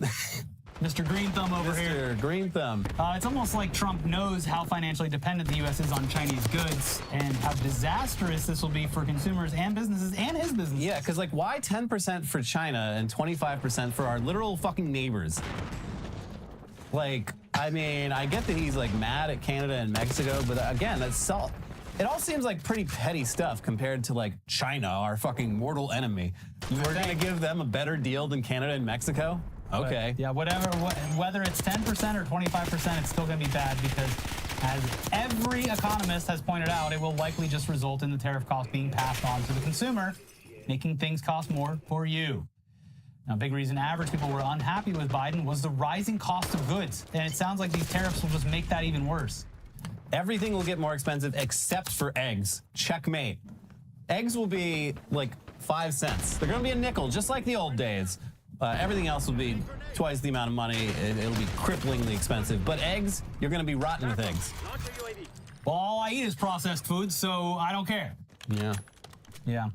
Speaker 5: Mr. Green Thumb over here.
Speaker 4: Mr. Green Thumb.
Speaker 5: It's almost like Trump knows how financially dependent the U.S. is on Chinese goods and how disastrous this will be for consumers and businesses and his business.
Speaker 4: Yeah, because like, why 10% for China and 25% for our literal fucking neighbors? Like, I mean, I get that he's like mad at Canada and Mexico, but again, it all seems like pretty petty stuff compared to like China, our fucking mortal enemy. We're gonna give them a better deal than Canada and Mexico? Okay.
Speaker 5: But, yeah, whether it's 10% or 25%, it's still gonna be bad because, as every economist has pointed out, it will likely just result in the tariff cost being passed on to the consumer, making things cost more for you. Now, a big reason average people were unhappy with Biden was the rising cost of goods, and it sounds like these tariffs will just make that even worse.
Speaker 4: Everything will get more expensive except for eggs. Checkmate. Eggs will be like 5 cents. They're gonna be a nickel, just like the old days. Everything else will be twice the amount of money. It'll be cripplingly expensive. But eggs, you're gonna be rotten with eggs.
Speaker 5: Well, all I eat is processed food, so I don't care.
Speaker 4: Yeah.
Speaker 5: Yeah.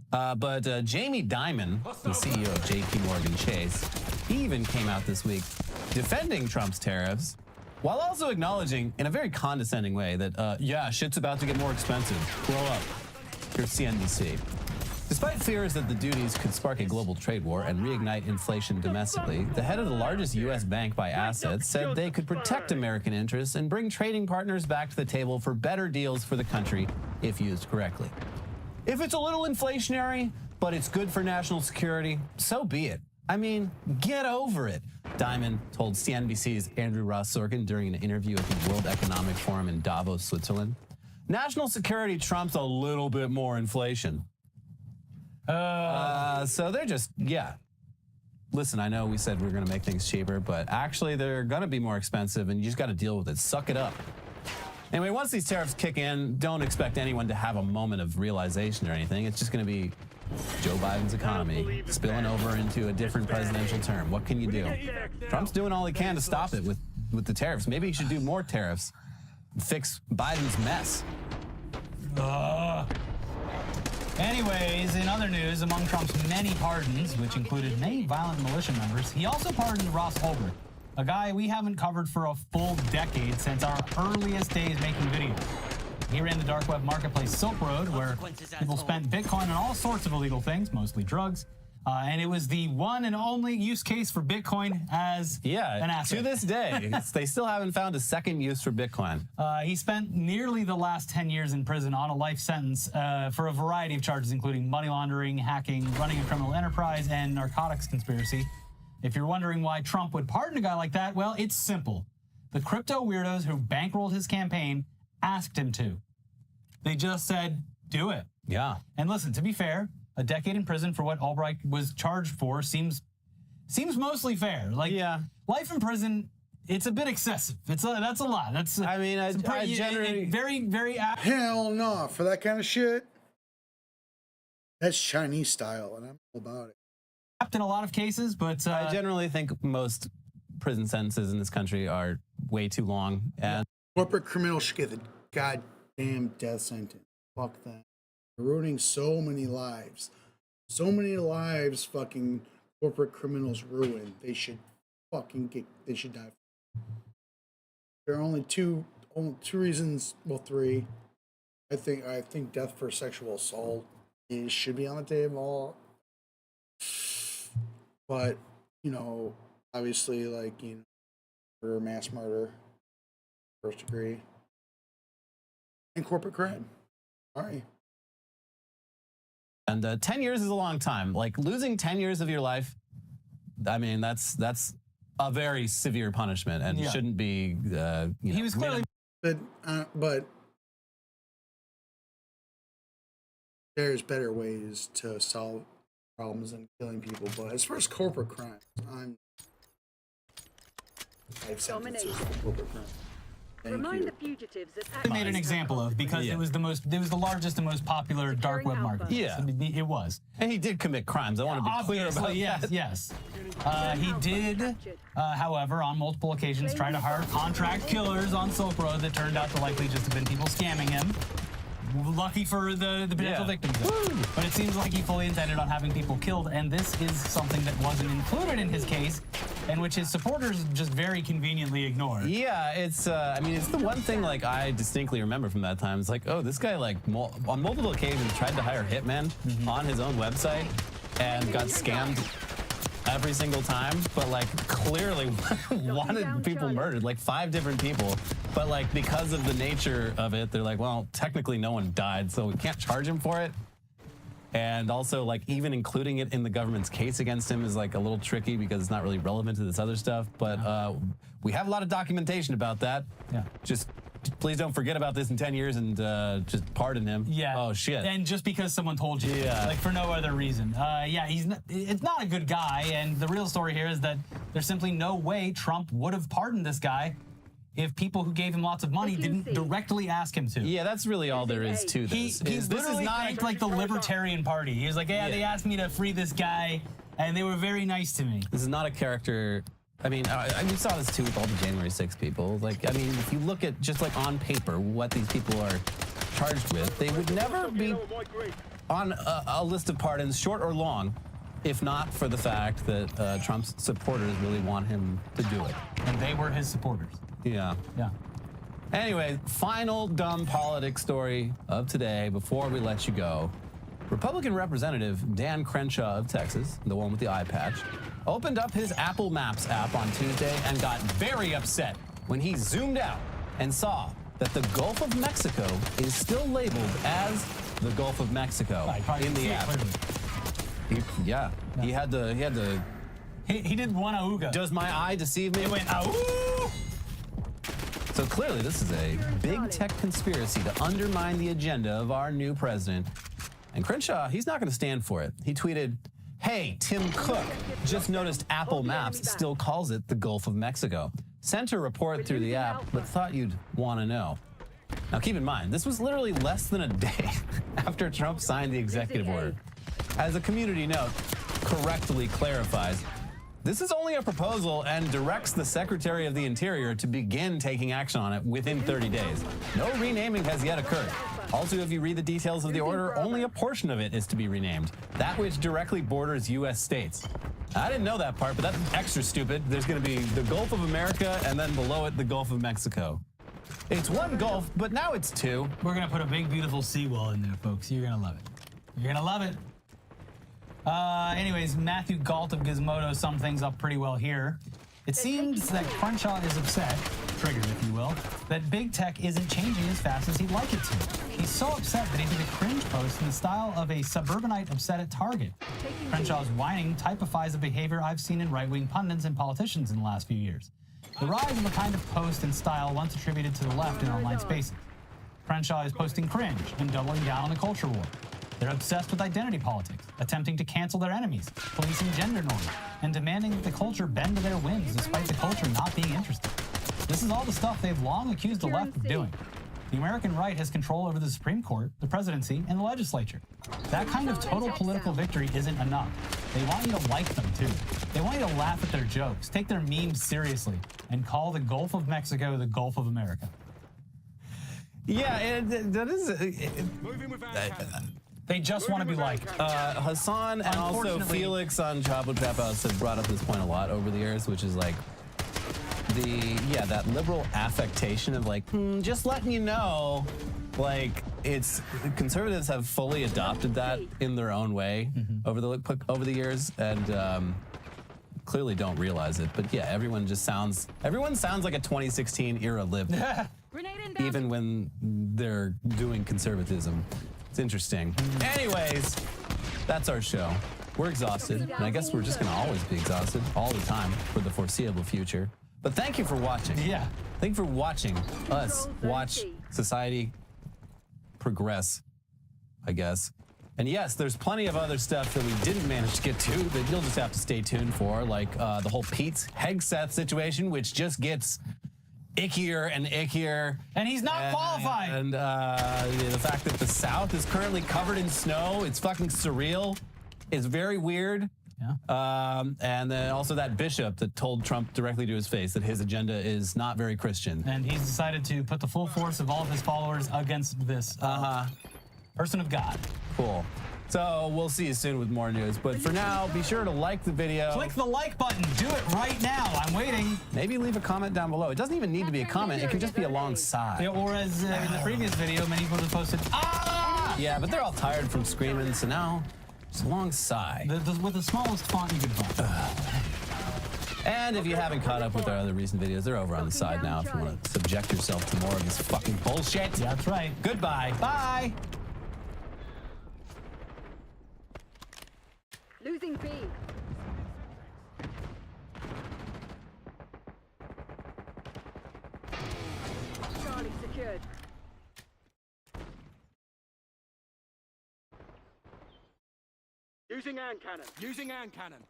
Speaker 4: But Jamie Dimon, the CEO of JP Morgan Chase, he even came out this week defending Trump's tariffs while also acknowledging in a very condescending way that, yeah, shit's about to get more expensive. Grow up. Here's CNBC. Despite fears that the duties could spark a global trade war and reignite inflation domestically, the head of the largest U.S. bank by assets said they could protect American interests and bring trading partners back to the table for better deals for the country if used correctly. If it's a little inflationary, but it's good for national security, so be it. I mean, get over it, Diamond told CNBC's Andrew Ross Sorkin during an interview at the World Economic Forum in Davos, Switzerland. National security trumps a little bit more inflation. So they're just, yeah. Listen, I know we said we are going to make things cheaper, but actually they're going to be more expensive, and you just got to deal with it. Suck it up. Anyway, once these tariffs kick in, don't expect anyone to have a moment of realization or anything. It's just going to be Joe Biden's economy spilling over into a different presidential term. What can you do? Trump's doing all he can to stop it with the tariffs. Maybe he should do more tariffs. Fix Biden's mess.
Speaker 5: Anyways, in other news, among Trump's many pardons, which included many violent militia members, he also pardoned Ross Ulbricht, a guy we haven't covered for a full decade since our earliest days making videos. He ran the dark web marketplace Silk Road, where people spent Bitcoin on all sorts of illegal things, mostly drugs. And it was the one and only use case for Bitcoin as an asset.
Speaker 4: To this day, they still haven't found a second use for Bitcoin.
Speaker 5: He spent nearly the last 10 years in prison on a life sentence for a variety of charges, including money laundering, hacking, running a criminal enterprise, and narcotics conspiracy. If you're wondering why Trump would pardon a guy like that, well, it's simple. The crypto weirdos who bankrolled his campaign asked him to. They just said, do it.
Speaker 4: Yeah.
Speaker 5: And listen, to be fair, a decade in prison for what Albright was charged for seems mostly fair. Like, life in prison, it's a bit excessive. That's a lot. That's
Speaker 4: I mean, I generally
Speaker 5: very
Speaker 3: hell no for that kind of shit. That's Chinese style, and I'm all about it.
Speaker 5: apt in a lot of cases, but
Speaker 4: I generally think most prison sentences in this country are way too long. And
Speaker 3: corporate criminals should get the goddamn death sentence. Fuck that. Ruining so many lives. So many lives fucking corporate criminals ruined. They should they should die. There are only two reasons, well, three. I think death for sexual assault should be on the table. But, obviously, murder, mass murder, first degree, and corporate crime. All right.
Speaker 4: And 10 years is a long time. Like, losing 10 years of your life, I mean, that's a very severe punishment and shouldn't be.
Speaker 5: He was clearly,
Speaker 3: but there's better ways to solve problems than killing people. But as far as corporate crimes, life sentences for corporate crime.
Speaker 2: Remind the fugitives that
Speaker 5: they made an example of because it was the largest and most popular dark web market.
Speaker 4: Yeah,
Speaker 5: it was.
Speaker 4: And he did commit crimes. I want to be clear about that.
Speaker 5: Yes. He did, however, on multiple occasions try to hire contract killers on Silk Road that turned out to likely just have been people scamming him. Lucky for the potential victims. But it seems like he fully intended on having people killed, and this is something that wasn't included in his case, and which his supporters just very conveniently ignored.
Speaker 4: Yeah, it's it's the one thing I distinctly remember from that time. It's like, oh, this guy on multiple occasions tried to hire hitmen on his own website and got scammed every single time, but clearly wanted people murdered, 5 different people. But because of the nature of it, they're like, well, technically no one died, so we can't charge him for it. And also even including it in the government's case against him is a little tricky because it's not really relevant to this other stuff. But we have a lot of documentation about that. Yeah. Just please don't forget about this in 10 years and just pardon him.
Speaker 5: Yeah.
Speaker 4: Oh, shit.
Speaker 5: And just because someone told you.
Speaker 4: Yeah.
Speaker 5: For no other reason. It's not a good guy. And the real story here is that there's simply no way Trump would have pardoned this guy if people who gave him lots of money didn't directly ask him to.
Speaker 4: Yeah, that's really all there is to this.
Speaker 5: He's literally thanked the Libertarian Party. He was like, they asked me to free this guy, and they were very nice to me.
Speaker 4: This is not a character. I mean, you saw this too with all the January 6 people. If you look at just on paper what these people are charged with, they would never be on a list of pardons, short or long, if not for the fact that Trump's supporters really want him to do it.
Speaker 5: And they were his supporters.
Speaker 4: Yeah.
Speaker 5: Yeah.
Speaker 4: Anyway, final dumb politics story of today before we let you go. Republican Representative Dan Crenshaw of Texas, the one with the eye patch, opened up his Apple Maps app on Tuesday and got very upset when he zoomed out and saw that the Gulf of Mexico is still labeled as the Gulf of Mexico in the app. He had the.
Speaker 5: He did one auga.
Speaker 4: Does my eye deceive me?
Speaker 5: It went auga.
Speaker 4: So clearly, this is a big tech conspiracy to undermine the agenda of our new president. And Crenshaw, he's not going to stand for it. He tweeted, "Hey, Tim Cook, just noticed Apple Maps still calls it the Gulf of Mexico. Sent a report through the app, but thought you'd want to know." Now, keep in mind, this was literally less than a day after Trump signed the executive order. As a community note correctly clarifies, this is only a proposal and directs the Secretary of the Interior to begin taking action on it within 30 days. No renaming has yet occurred. Also, if you read the details of the order, only a portion of it is to be renamed, that which directly borders U.S. states. I didn't know that part, but that's extra stupid. There's going to be the Gulf of America, and then below it, the Gulf of Mexico. It's one Gulf, but now it's two.
Speaker 5: We're going to put a big, beautiful seawall in there, folks. You're going to love it. You're going to love it. Anyways, Matthew Galt of Gizmodo summed things up pretty well here. It seems that Crenshaw is upset, triggered if you will, that big tech isn't changing as fast as he'd like it to. He's so upset that he did a cringe post in the style of a suburbanite upset at Target. Crenshaw's whining typifies a behavior I've seen in right-wing pundits and politicians in the last few years. The rise of a kind of post and style once attributed to the left in online spaces. Crenshaw is posting cringe and doubling down on the culture war. They're obsessed with identity politics, attempting to cancel their enemies, policing gender norms, and demanding that the culture bend to their whims despite the culture not being interested. This is all the stuff they've long accused the left of doing. The American right has control over the Supreme Court, the presidency, and the legislature. That kind of total political victory isn't enough. They want you to like them, too. They want you to laugh at their jokes, take their memes seriously, and call the Gulf of Mexico the Gulf of America.
Speaker 4: Yeah, that is...
Speaker 5: They just want to be liked.
Speaker 4: Hassan and also Felix on Chavo Trap House have brought up this point a lot over the years, which is like that liberal affectation of like, just letting you know, like it's conservatives have fully adopted that in their own way over the years and clearly don't realize it. But yeah, everyone sounds like a 2016 era lib, even when they're doing conservatism. It's interesting. Anyways, that's our show. We're exhausted, and I guess we're just going to always be exhausted all the time for the foreseeable future. But thank you for watching.
Speaker 5: Yeah.
Speaker 4: Thank you for watching us watch society progress, I guess. And yes, there's plenty of other stuff that we didn't manage to get to that you'll just have to stay tuned for, like the whole Pete's Hegseth situation, which just gets ickier and ickier.
Speaker 5: And he's not qualified.
Speaker 4: And the fact that the South is currently covered in snow, it's fucking surreal. It's very weird.
Speaker 5: Yeah.
Speaker 4: And then also that bishop that told Trump directly to his face that his agenda is not very Christian.
Speaker 5: And he's decided to put the full force of all of his followers against this person of God.
Speaker 4: Cool. So we'll see you soon with more news. But for now, be sure to like the video.
Speaker 5: Click the like button. Do it right now. I'm waiting.
Speaker 4: Maybe leave a comment down below. It doesn't even need to be a comment. It can just be alongside.
Speaker 5: Yeah, or as in the previous video, many people have posted, ah!
Speaker 4: Yeah, but they're all tired from screaming, so now just alongside.
Speaker 5: With the smallest font you could find.
Speaker 4: And if you haven't caught up with our other recent videos, they're over on the side now if you want to subject yourself to more of this fucking bullshit.
Speaker 5: Yeah, that's right.
Speaker 4: Goodbye. Bye.
Speaker 2: Losing B. Charlie secured.
Speaker 6: Using hand cannon. Using hand cannon.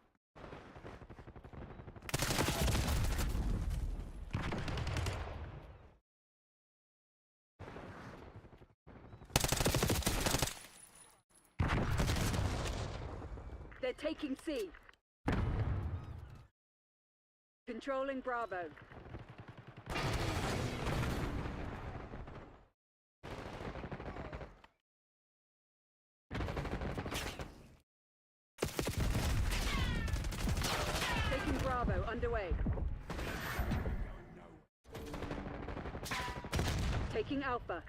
Speaker 2: They're taking C. Controlling Bravo. Taking Bravo underway.
Speaker 6: No.
Speaker 2: Taking Alpha.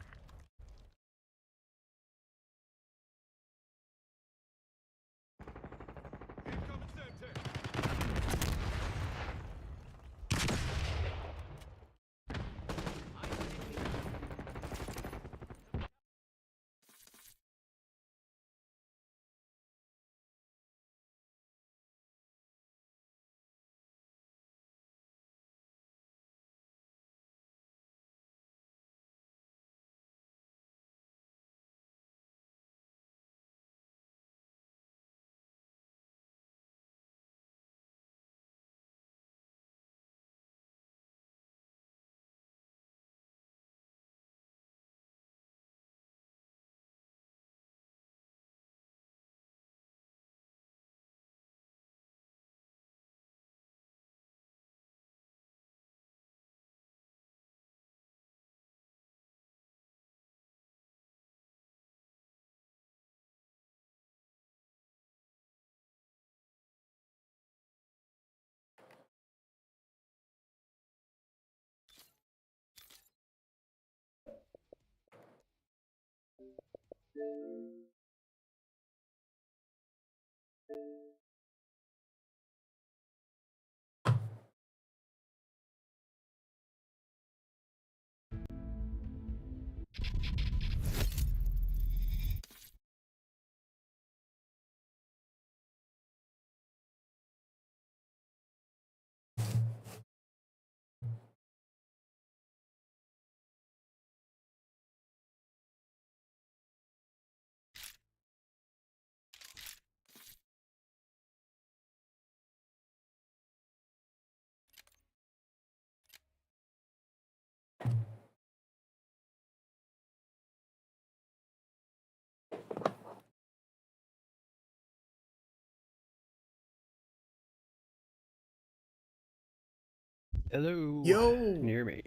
Speaker 7: Hello.
Speaker 3: Yo.
Speaker 7: Can you hear me?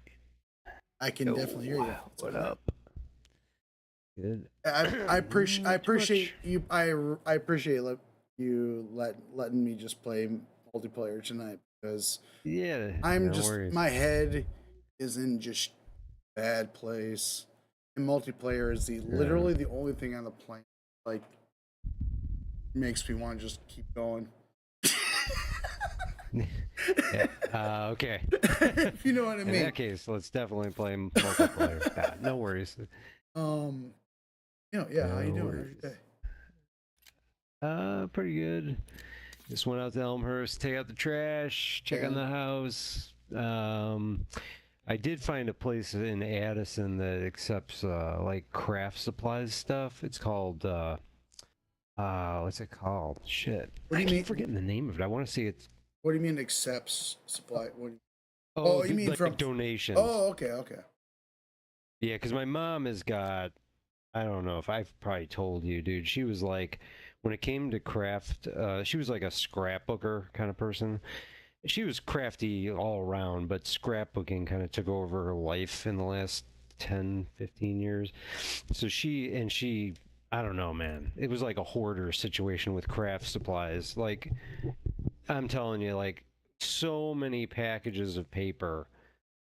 Speaker 3: I can
Speaker 7: Yo,
Speaker 3: definitely hear you. What's
Speaker 7: what
Speaker 3: going on?
Speaker 7: up? Good.
Speaker 3: I appreciate
Speaker 7: Not too much.
Speaker 3: you. I appreciate you letting me just play multiplayer tonight because
Speaker 7: Yeah,
Speaker 3: I'm
Speaker 7: no
Speaker 3: just
Speaker 7: worries.
Speaker 3: my head is in just bad place. And multiplayer is literally the only thing on the planet like makes me want to just keep going.
Speaker 7: Yeah. Okay.
Speaker 3: If you know what I
Speaker 7: In
Speaker 3: mean.
Speaker 7: that case, let's definitely play multiplayer. No worries.
Speaker 3: Yeah. How you
Speaker 7: No
Speaker 3: doing? How's
Speaker 7: worries.
Speaker 3: your day?
Speaker 7: Pretty good. Just went out to Elmhurst, take out the trash, check on
Speaker 3: Yeah.
Speaker 7: the house. I did find a place in Addison that accepts like craft supplies stuff. It's called what's it called? Shit.
Speaker 3: What do you
Speaker 7: I keep
Speaker 3: mean?
Speaker 7: forgetting the name of it. I want to say it's
Speaker 3: What do you mean accepts supply? What?
Speaker 7: oh,
Speaker 3: You mean
Speaker 7: like
Speaker 3: from
Speaker 7: donations.
Speaker 3: Oh, okay.
Speaker 7: Yeah, because my mom has got, I don't know if I've probably told you, dude. She was like, when it came to craft, she was like a scrapbooker kind of person. She was crafty all around, but scrapbooking kind of took over her life in the last 10, 15 years. So she, I don't know, man. It was like a hoarder situation with craft supplies. Like, I'm telling you, like, so many packages of paper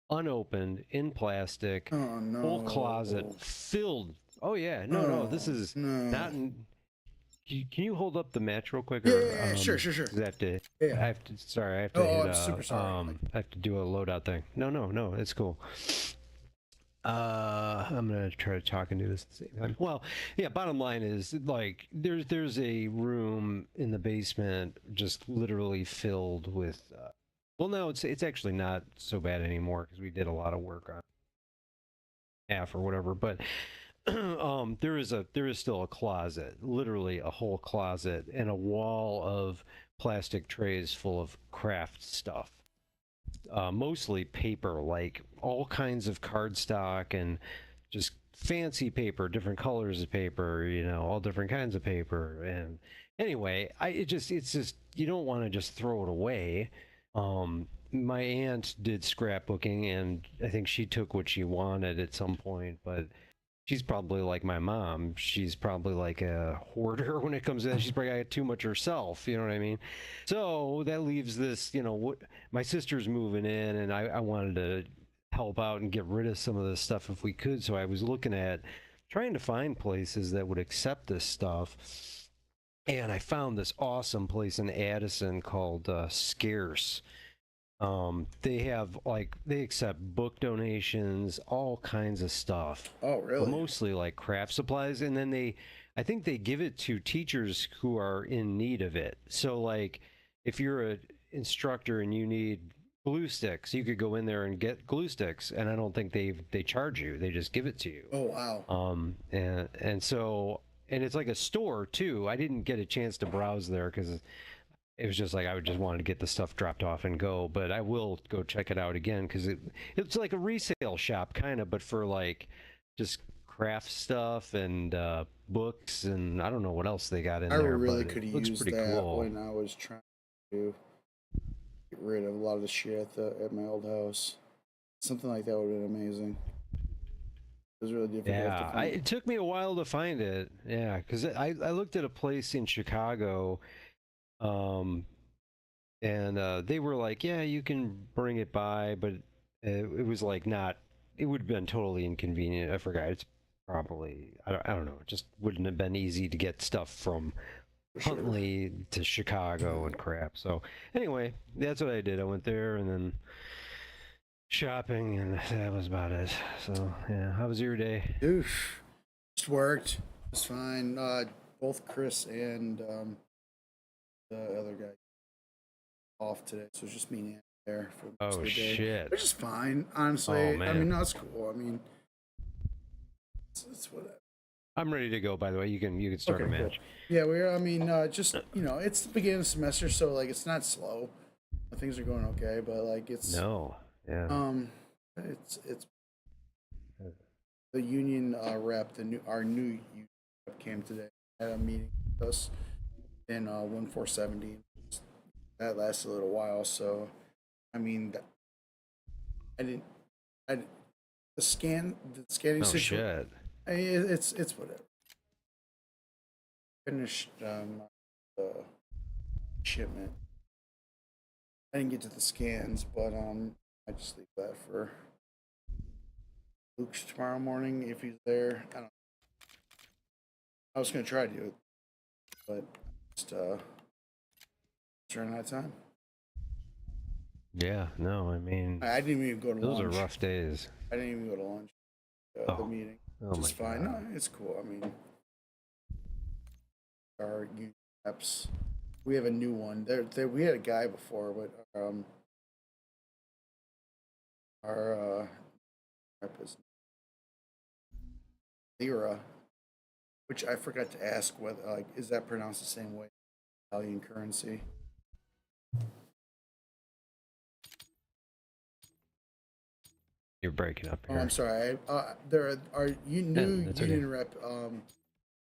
Speaker 7: unopened in plastic,
Speaker 3: Oh no.
Speaker 7: whole closet filled. Oh yeah, no, this is not. Can you hold up the match real quick?
Speaker 3: Yeah, sure.
Speaker 7: 'cause I have to.
Speaker 3: Yeah.
Speaker 7: I have to. Sorry, I have to hit.
Speaker 3: I'm super sorry.
Speaker 7: I have to do a loadout thing. No, it's cool. I'm gonna try to talk and do this at the same time. Well, yeah. Bottom line is, like, there's a room in the basement just literally filled with. Well, no, it's actually not so bad anymore because we did a lot of work on half or whatever. But there is still a closet, literally a whole closet, and a wall of plastic trays full of craft stuff. Mostly paper, like all kinds of cardstock and just fancy paper, different colors of paper, all different kinds of paper. And anyway, it's just you don't want to just throw it away. My aunt did scrapbooking, and I think she took what she wanted at some point, but she's probably like my mom. She's probably like a hoarder when it comes to that. She's probably got too much herself. You know what I mean? So that leaves this, what my sister's moving in, and I wanted to help out and get rid of some of this stuff if we could. So I was looking at trying to find places that would accept this stuff. And I found this awesome place in Addison called Scarce. They have they accept book donations, all kinds of stuff.
Speaker 3: Oh, really?
Speaker 7: But mostly like craft supplies, and then I think they give it to teachers who are in need of it. So like if you're an instructor and you need glue sticks, you could go in there and get glue sticks, and I don't think they charge you. They just give it to you.
Speaker 3: Oh, wow.
Speaker 7: And so it's like a store too. I didn't get a chance to browse there because it was just like I would just wanted to get the stuff dropped off and go, but I will go check it out again because it's like a resale shop kind of, but for like just craft stuff and books and I don't know what else they got in
Speaker 3: I
Speaker 7: there.
Speaker 3: really
Speaker 7: but
Speaker 3: could
Speaker 7: it
Speaker 3: have
Speaker 7: looks
Speaker 3: used
Speaker 7: pretty
Speaker 3: that
Speaker 7: cool.
Speaker 3: when I was trying to get rid of a lot of the shit at my old house. Something like that would have been amazing. It was really difficult.
Speaker 7: Yeah, it took me a while to find it. Yeah, because I looked at a place in Chicago. And they were like, yeah, you can bring it by, but it was like not, it would have been totally inconvenient. I forgot. It's probably, I don't know. It just wouldn't have been easy to get stuff from Huntley to Chicago and crap. So anyway, that's what I did. I went there and then shopping, and that was about it. So yeah, how was your day?
Speaker 3: Oof. Just worked. It's fine. Both Chris and the other guy off today, so it's just me and Ann there for most of the day.
Speaker 7: Shit.
Speaker 3: Which is fine, honestly.
Speaker 7: Oh,
Speaker 3: I
Speaker 7: man.
Speaker 3: mean, no, it's cool. I mean, it's whatever.
Speaker 7: I'm ready to go. By the way, you can start a
Speaker 3: Okay,
Speaker 7: match.
Speaker 3: cool. Yeah, we're. I mean, just it's the beginning of the semester, so like it's not slow. Things are going okay, but like it's
Speaker 7: No. Yeah.
Speaker 3: it's the union rep, our new union rep came today, had a meeting with us in 1470. That lasted a little while, so I mean, the scanning
Speaker 7: Oh
Speaker 3: situation.
Speaker 7: shit.
Speaker 3: I mean, it's whatever. Finished the shipment. I didn't get to the scans, but I just leave that for Luke's tomorrow morning if he's there. I don't know. I was gonna try to do it, but just ran out of time.
Speaker 7: Yeah, no, I mean,
Speaker 3: I didn't even go to
Speaker 7: those
Speaker 3: lunch.
Speaker 7: are rough days.
Speaker 3: I didn't even go to lunch. The meeting,
Speaker 7: Oh
Speaker 3: which is
Speaker 7: my
Speaker 3: fine.
Speaker 7: God.
Speaker 3: No, it's cool. I mean, our union reps, we have a new one. We had a guy before, but our rep is Lira, which I forgot to ask whether is that pronounced the same way, Italian currency.
Speaker 7: You're breaking up
Speaker 3: Oh,
Speaker 7: here.
Speaker 3: I'm sorry. Our new
Speaker 7: that's
Speaker 3: union
Speaker 7: okay.
Speaker 3: rep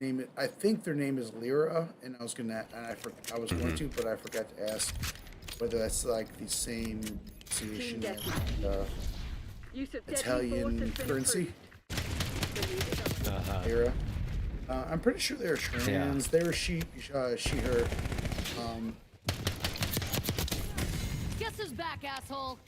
Speaker 3: name it. I think their name is Lira, and I was going
Speaker 7: Mm-hmm.
Speaker 3: to, but I forgot to ask whether that's like the same pronunciation as
Speaker 2: Use of deadly force
Speaker 3: Italian
Speaker 2: has been
Speaker 3: currency.
Speaker 2: approved.
Speaker 7: Uh-huh.
Speaker 3: Lira. I'm pretty sure they were trans. They were she, her.
Speaker 8: Guess who's back, asshole?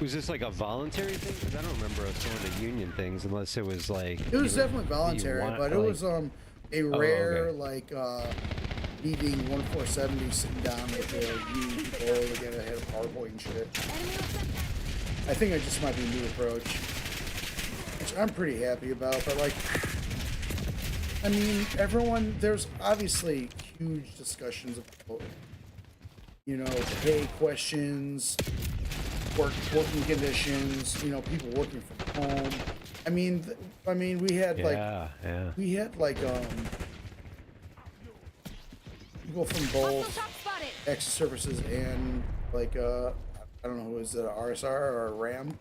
Speaker 7: Was this like a voluntary thing? Because I don't remember us going to union things unless it was like.
Speaker 3: It was definitely voluntary, but it was a rare
Speaker 7: okay.
Speaker 3: meeting 1470 sitting down with the union people. They had a PowerPoint and shit. I think I just might be a new approach, which I'm pretty happy about. But like, I mean, there's obviously huge discussions about, pay questions, working conditions, people working from home. I mean, we had people from both Access Services and I don't know, was it an RSR or a RAM?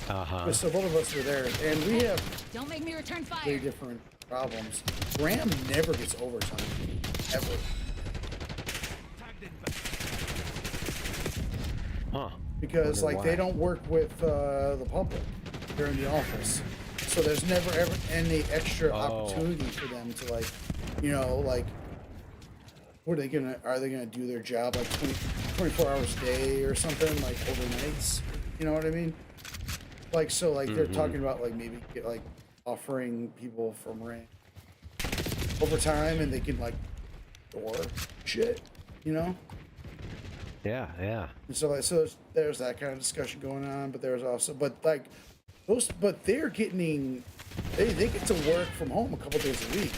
Speaker 7: Uh-huh.
Speaker 3: So both of us were there, and we have
Speaker 8: Don't make me return
Speaker 3: very
Speaker 8: fire.
Speaker 3: different problems. RAM never gets overtime, ever.
Speaker 7: Huh.
Speaker 3: Because
Speaker 7: Wonder
Speaker 3: they
Speaker 7: why.
Speaker 3: don't work with the public. They're in the office, so there's never ever any extra opportunity for them to what are they gonna do their job like 24 hours a day or something, like overnights? You know what I mean? Like, so like they're talking about like maybe like offering people from rent overtime and they can like door shit, you know?
Speaker 7: Yeah, yeah.
Speaker 3: And so like, so there's that kind of discussion going on, but there's also, but like those, but they're getting, they get to work from home a couple days a week.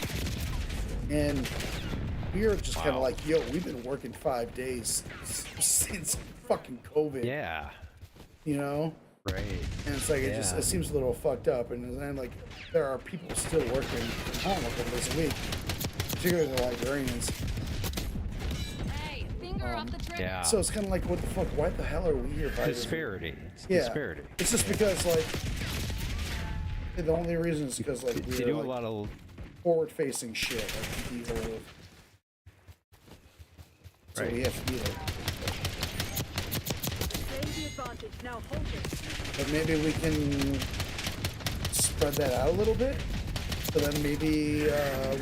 Speaker 3: And we're just kind of like, yo, we've been working 5 days since fucking COVID.
Speaker 7: Yeah.
Speaker 3: You know?
Speaker 7: Right.
Speaker 3: And it's like, it seems a little fucked up. And then like, there are people still working from home a couple days a week, particularly the librarians.
Speaker 8: Hey, finger off the trigger.
Speaker 7: Yeah.
Speaker 3: So it's kind of like, what the fuck? Why the hell are we here?
Speaker 7: Disparity. It's
Speaker 3: Yeah.
Speaker 7: disparity.
Speaker 3: It's just because like, the only reason is because like,
Speaker 7: They do a lot of
Speaker 3: forward-facing shit, like the whole. So
Speaker 7: Right.
Speaker 3: we have to be like,
Speaker 2: Gain the advantage. Now hold it.
Speaker 3: but maybe we can spread that out a little bit. So then maybe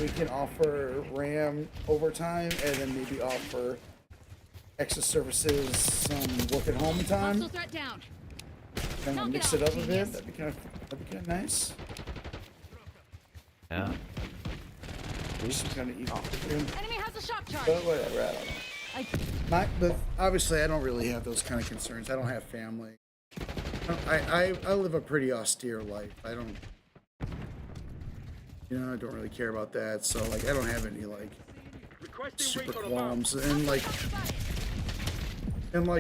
Speaker 3: we can offer RAM overtime, and then maybe offer extra services, some work at home time,
Speaker 8: Hostile threat down.
Speaker 3: and
Speaker 8: Knock it
Speaker 3: mix
Speaker 8: off,
Speaker 3: it up a bit.
Speaker 8: genius.
Speaker 3: That'd be kind of nice.
Speaker 7: yeah.
Speaker 3: Just kind of eat off.
Speaker 8: Enemy has a shock charge.
Speaker 3: But whatever, I don't know.
Speaker 8: I
Speaker 3: But obviously, I don't really have those kind of concerns. I don't have family. I live a pretty austere life. I don't, I don't really care about that. So like, I don't have any like
Speaker 6: Requesting
Speaker 3: super
Speaker 6: recon above.
Speaker 3: qualms, and like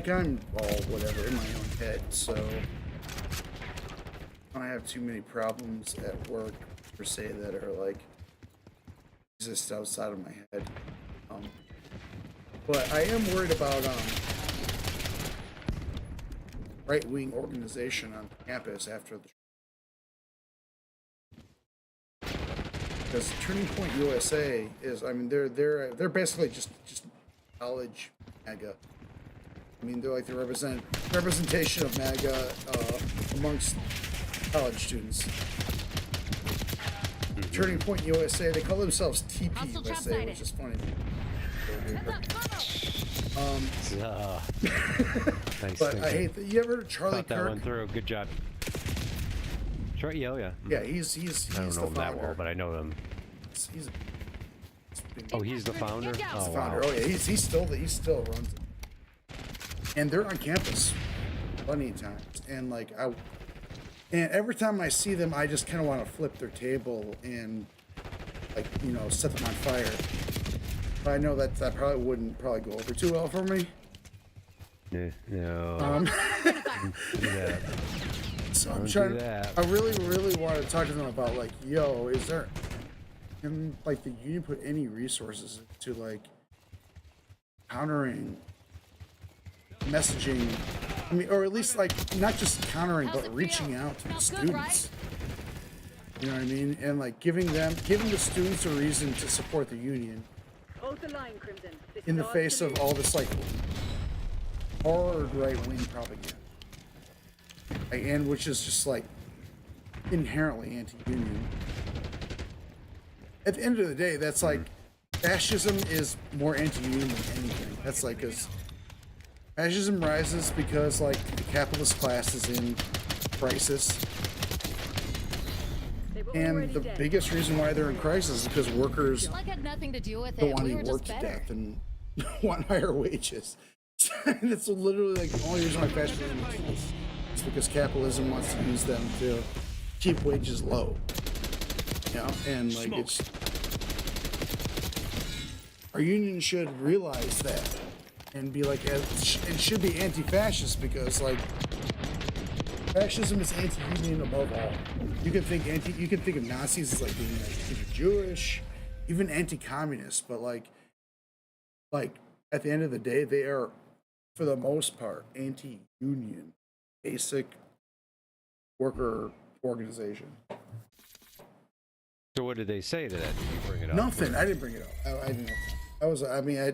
Speaker 3: I'm all whatever in my own head. So I don't have too many problems at work per se that are like exist outside of my head. But I am worried about right-wing organization on campus after the, because Turning Point USA is, I mean, they're basically just college MAGA. I mean, they're like the representation of MAGA amongst college students. Turning Point USA, they call themselves TP
Speaker 8: Hostile trap
Speaker 3: USA,
Speaker 8: sighted.
Speaker 3: which is funny.
Speaker 8: heads up, cover.
Speaker 7: Nice.
Speaker 3: But I hate that. You ever heard of Charlie
Speaker 7: Thought that one
Speaker 3: Kirk?
Speaker 7: through. Good job. Sure. Yeah. Oh, yeah.
Speaker 3: Yeah, he's
Speaker 7: I don't
Speaker 3: the
Speaker 7: know him that
Speaker 3: founder.
Speaker 7: well, but I know him.
Speaker 3: He's
Speaker 7: Oh, he's the founder.
Speaker 8: Get down.
Speaker 7: Oh,
Speaker 3: the
Speaker 7: wow.
Speaker 3: founder. Oh yeah, he still runs it. And they're on campus plenty of times. And like and every time I see them, I just kind of want to flip their table and like set them on fire. But I know that probably wouldn't go over too well for me.
Speaker 7: No. Yeah.
Speaker 3: So I'm
Speaker 7: Don't do
Speaker 3: trying.
Speaker 7: that.
Speaker 3: I really want to talk to them about like, yo, is there, can like the union put any resources to like countering messaging? I mean, or at least like not just countering,
Speaker 8: How's
Speaker 3: but
Speaker 8: it
Speaker 3: reaching
Speaker 8: feel?
Speaker 3: out to the
Speaker 8: Smells good,
Speaker 3: students. You know what I mean? And like giving the students a reason to support the union
Speaker 2: Hold the line, Crimson. This
Speaker 3: in
Speaker 2: is
Speaker 3: the
Speaker 2: ours
Speaker 3: face
Speaker 2: to
Speaker 3: of
Speaker 2: lose.
Speaker 3: all this like hard right-wing propaganda, and which is just like inherently anti-union. At the end of the day, that's like fascism is more anti-union than anything. That's like, because fascism rises because like the capitalist class is in crisis,
Speaker 2: They were
Speaker 3: and
Speaker 2: already
Speaker 3: the
Speaker 2: dead.
Speaker 3: biggest reason why they're in crisis is because workers
Speaker 8: Like had nothing to do with
Speaker 3: don't
Speaker 8: it.
Speaker 3: want
Speaker 8: We
Speaker 3: to
Speaker 8: were
Speaker 3: work
Speaker 8: just
Speaker 3: to
Speaker 8: better.
Speaker 3: death and want higher wages. And it's literally like the only reason why fascism exists is because capitalism wants to use them to keep wages low. And like it's, our union should realize that and be like, it should be anti-fascist, because like fascism is anti-union above all. You can think of Nazis as like being like anti-Jewish, even anti-communist, but like at the end of the day, they are, for the most part, anti-union, basic worker organization.
Speaker 7: So what did they say to that? Did you bring it up?
Speaker 3: Nothing. I didn't bring it up. I didn't.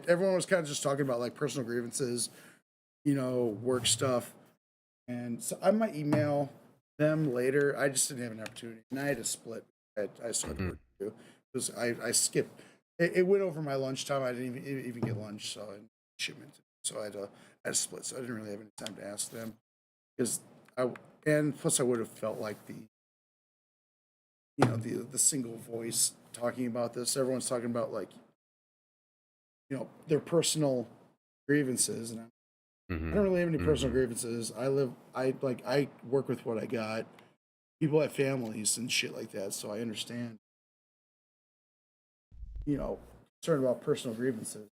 Speaker 3: Everyone was kind of just talking about like personal grievances, work stuff, and so I might email them later. I just didn't have an opportunity, and I had to split. I started work too because I skipped it went over my lunchtime. I didn't even get lunch, so shipment. So I had to split. So I didn't really have any time to ask them because plus I would have felt like the single voice talking about this. Everyone's talking about like their personal grievances, and I don't really have any personal grievances. I work with what I got. People have families and shit like that, so I understand. Concerned about personal grievances.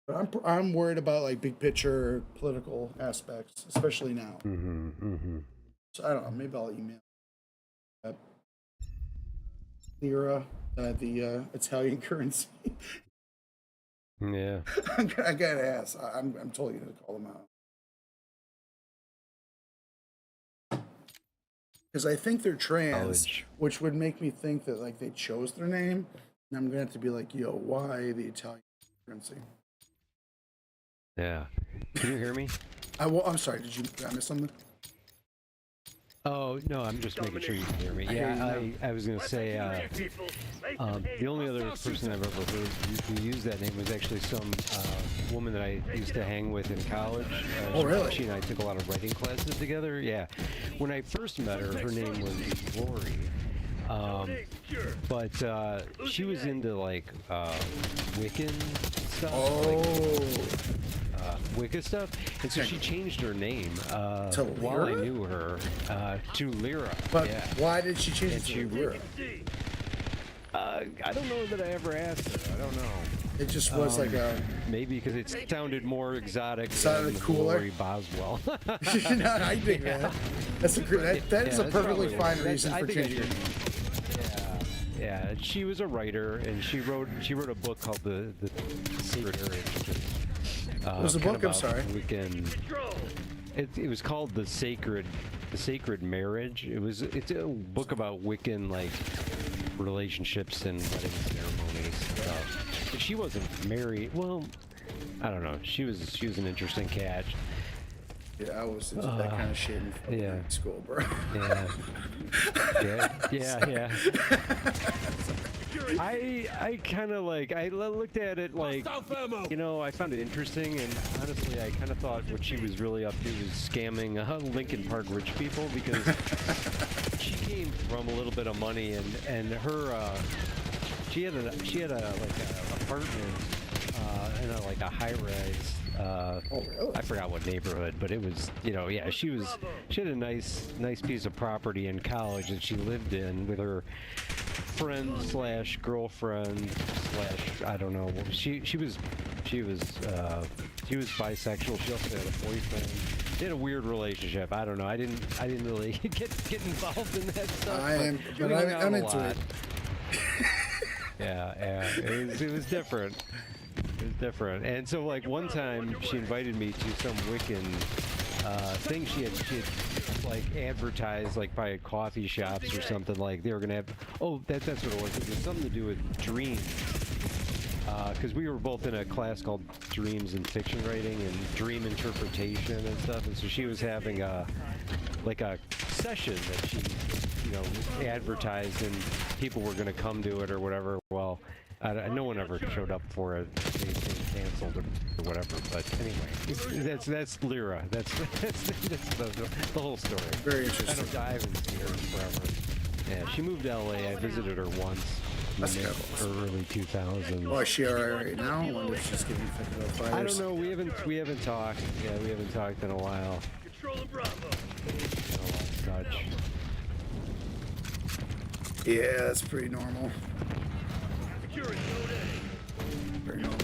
Speaker 3: But I'm worried about like big picture political aspects, especially now. So I don't know. Maybe I'll email Lira, the Italian currency.
Speaker 7: Yeah.
Speaker 3: I gotta ask. I'm totally gonna call them out because I think they're trans, which would make me think that like they chose their name. And I'm gonna have to be like, yo, why the Italian currency?
Speaker 7: Yeah. Can you hear me?
Speaker 3: I'm sorry. Did I miss something?
Speaker 7: Oh, no, I'm just making sure you can hear me. Yeah, I was going to say, the only other person I've ever heard who used that name was actually some woman that I used to hang with in college.
Speaker 3: Oh, really?
Speaker 7: She and I took a lot of writing classes together. Yeah. When I first met her name was Lori. But she was into, like, Wiccan stuff.
Speaker 3: Oh.
Speaker 7: Wicca stuff, and so she changed her name while I knew her to Lyra.
Speaker 3: But why did she change it to Lyra?
Speaker 7: I don't know that I ever asked her. I don't know.
Speaker 3: It just was like a
Speaker 7: maybe because it sounded more exotic.
Speaker 3: Sounded cooler.
Speaker 7: Lori Boswell.
Speaker 3: No, I dig that. That's that is a perfectly fine reason for changing it.
Speaker 7: Yeah, she was a writer, and she wrote a book called The Secret Marriage.
Speaker 3: What was the book? I'm sorry.
Speaker 7: It was called The Sacred Marriage. It's a book about Wiccan like relationships and wedding ceremonies. But she wasn't married. Well, I don't know. She was an interesting cat.
Speaker 3: Yeah, I was into that kind of shit in school, bro.
Speaker 7: Yeah. I kind of like, I looked at it like, I found it interesting, and honestly, I kind of thought what she was really up to was scamming Lincoln Park rich people, because she came from a little bit of money, and her, she had a apartment in a high-rise.
Speaker 3: Oh, really?
Speaker 7: I forgot what neighborhood, but it was, she had a nice piece of property in college that she lived in with her friend / girlfriend / I don't know. She was bisexual. She also had a boyfriend. They had a weird relationship. I don't know. I didn't really get involved in that stuff.
Speaker 3: I'm into it.
Speaker 7: Yeah. It was different. It was different. And so, like, one time she invited me to some Wiccan thing she had like advertised, like, by coffee shops or something. Like they were gonna have. Oh, that's what it was. It was something to do with dreams. Because we were both in a class called Dreams and Fiction Writing and Dream Interpretation and stuff. And so she was having a session that she, advertised, and people were gonna come to it or whatever. Well, no one ever showed up for it. They canceled or whatever. But anyway, that's Lyra. That's the whole story.
Speaker 3: Very interesting.
Speaker 7: I haven't seen her forever. Yeah, she moved to LA. I visited her once in the early 2000s.
Speaker 3: Oh, is she alright right now? I wonder if she's getting affected by fires.
Speaker 7: I don't know. We haven't talked. Yeah, we haven't talked in a while.
Speaker 6: Control of Bravo.
Speaker 7: Such.
Speaker 3: Yeah, that's pretty normal.
Speaker 6: Security zone A.
Speaker 3: Very normal.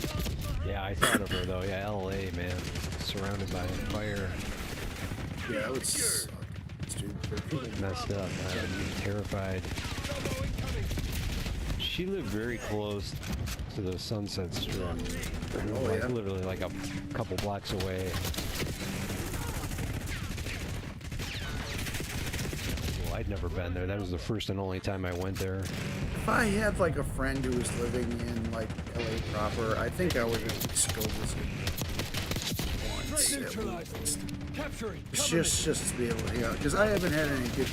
Speaker 7: Yeah, I thought of her though. Yeah, LA, man, surrounded by fire.
Speaker 3: Yeah, it would suck.
Speaker 7: Messed up. I'm terrified. She lived very close to the Sunset Strip. Literally like a couple blocks away. Well, I'd never been there. That was the first and only time I went there.
Speaker 3: If I had like a friend who was living in like LA proper, I think I would at least go visit once. At least. Just to be able to hang out, because I haven't had any good.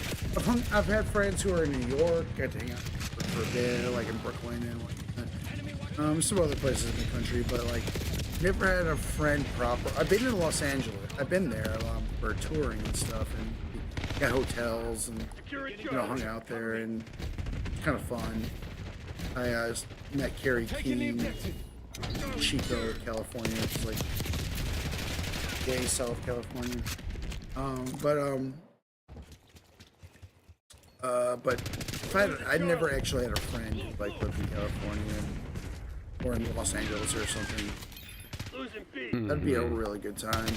Speaker 3: I've had friends who are in New York. Got to hang out for a bit, like in Brooklyn and like. Some other places in the country, but like, never had a friend proper. I've been in Los Angeles. I've been there for touring and stuff, and got hotels and hung out there, and it's kind of fun. I met Carrie King, Chico, California. It's like gay South California. But if I never actually had a friend who like lived in California or in Los Angeles or something. That'd be a really good time.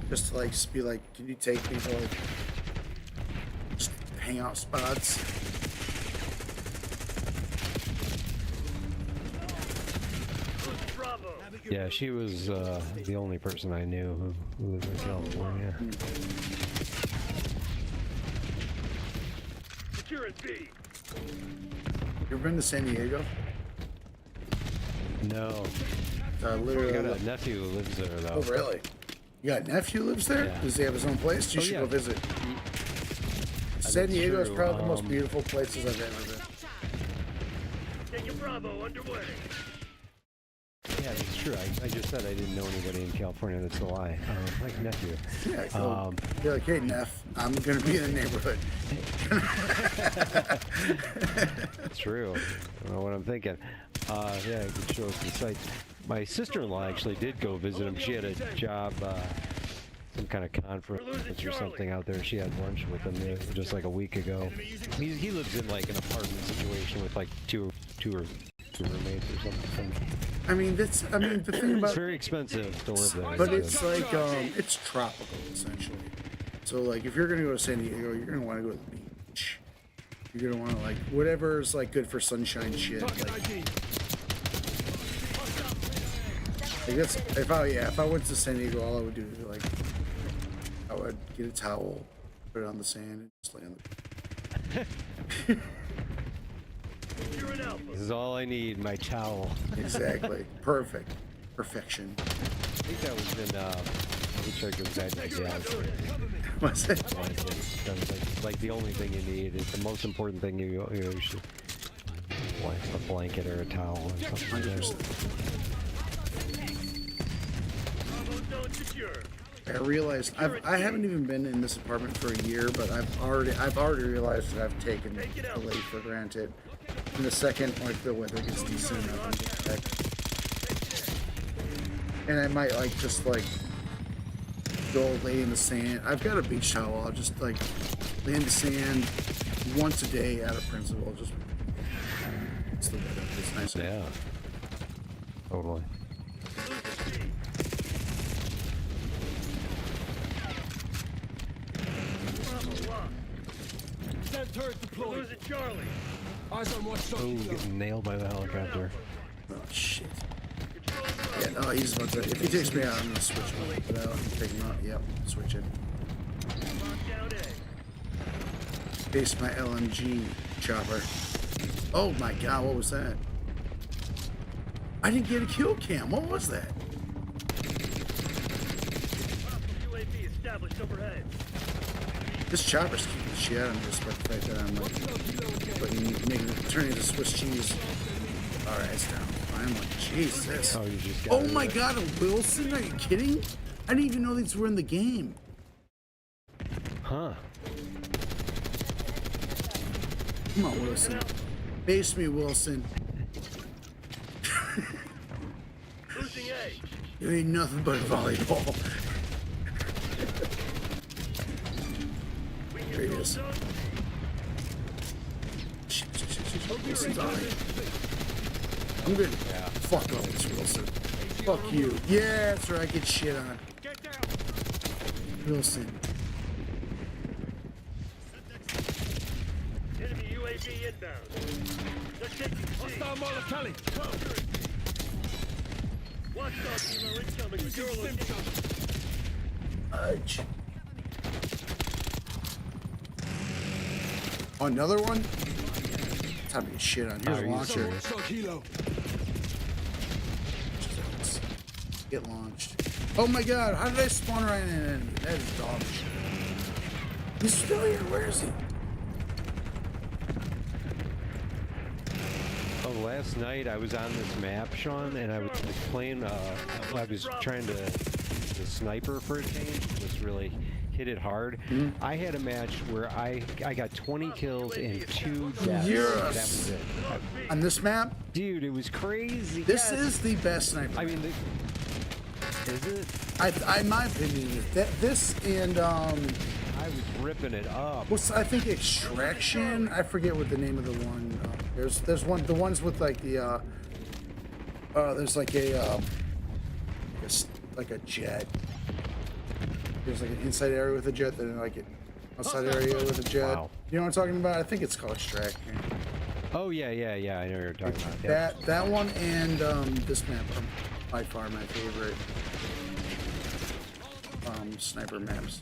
Speaker 3: Just to like be like, can you take me to like just hangout spots?
Speaker 7: Yeah, she was the only person I knew who lived in California.
Speaker 3: You ever been to San Diego?
Speaker 7: No.
Speaker 3: Literally.
Speaker 7: I got a nephew who lives there, though.
Speaker 3: Oh, really? You got a nephew who lives there?
Speaker 7: Yeah.
Speaker 3: Does he have his own place? You should go visit. San Diego is probably the most beautiful places I've ever been.
Speaker 6: Taking Bravo underway.
Speaker 7: Yeah, that's true. I just said I didn't know anybody in California. That's a lie. Like nephew.
Speaker 3: Yeah, cool. You're like, hey, Neff, I'm going to be in the neighborhood.
Speaker 7: That's true. I don't know what I'm thinking. Yeah, I could show us the sites. My sister-in-law actually did go visit him. She had a job, some kind of conference or something out there. She had lunch with him just like a week ago. He lives in like an apartment situation with like two roommates or something.
Speaker 3: I mean, the thing about
Speaker 7: It's very expensive to live there.
Speaker 3: but it's like it's tropical essentially. So like, if you're gonna go to San Diego, you're gonna want to go to the beach. You're gonna want to like whatever's like good for sunshine shit. Like that's if I went to San Diego, all I would do is like I would get a towel, put it on the sand, and just lay on the.
Speaker 7: This is all I need, my towel.
Speaker 3: Exactly. Perfect. Perfection.
Speaker 7: I think that was in Hitchhiker's Guide to the Galaxy.
Speaker 3: Was it?
Speaker 7: That was like the only thing you need. It's the most important thing you should. A blanket or a towel or something like that.
Speaker 3: I realized I haven't even been in this apartment for a year, but I've already realized that I've taken the lake for granted. And the second like the weather gets decent enough, and get back. And I might like just like go lay in the sand. I've got a beach towel. I'll just like lay in the sand once a day out of principle. Just it's the weather. It's nice.
Speaker 7: Yeah. Totally.
Speaker 6: Losing Charlie.
Speaker 7: Oh, getting nailed by the helicopter.
Speaker 3: Oh shit. Yeah, no, he's about to. If he takes me out, I'm gonna switch him. But I'll take him out. Yep, switch it. Base my LMG chopper. Oh my god, what was that? I didn't get a kill cam. What was that?
Speaker 6: UAV established overhead.
Speaker 3: This chopper's kicking the shit out of me, despite the fact that I'm like turning into Swiss cheese. Alright, it's down. I'm like, Jesus.
Speaker 7: Oh, you just got
Speaker 3: Oh my god, a Wilson? Are you kidding? I didn't even know these were in the game.
Speaker 7: Huh.
Speaker 3: Come on, Wilson. Base me, Wilson.
Speaker 6: Losing A.
Speaker 3: You ain't nothing but a volleyball. There he is. Shit. Wilson's on it. I'm good. Yeah. Fuck off this Wilson. Fuck you. Yeah, that's right. Get shit on. Wilson.
Speaker 6: Enemy UAV inbound. They're taking C. Watchdog kilo incoming with your location.
Speaker 3: Fudge. Oh, another one? Time to get shit on. Here's a launcher. Get launched. Oh my god, how did I spawn right in an enemy? That is dog shit. He's still here. Where is he?
Speaker 7: Oh, last night I was on this map, Sean, and I was playing. I was trying to the sniper for a change, just really hit it hard. I had a match where I got 20 kills and 2 deaths.
Speaker 3: Yes.
Speaker 7: That was it.
Speaker 3: On this map,
Speaker 7: Dude, it was crazy.
Speaker 3: this is the best sniper.
Speaker 7: I mean, is it?
Speaker 3: In my opinion, this and
Speaker 7: I was ripping it up.
Speaker 3: what's I think Extraction. I forget what the name of the one. There's one, the ones with like the there's like a jet. There's like an inside area with a jet, then like an outside area with a jet.
Speaker 7: Wow.
Speaker 3: You know what I'm talking about? I think it's called Extraction.
Speaker 7: Oh yeah. I know what you're talking about. Yeah.
Speaker 3: That one and this map are by far my favorite sniper maps.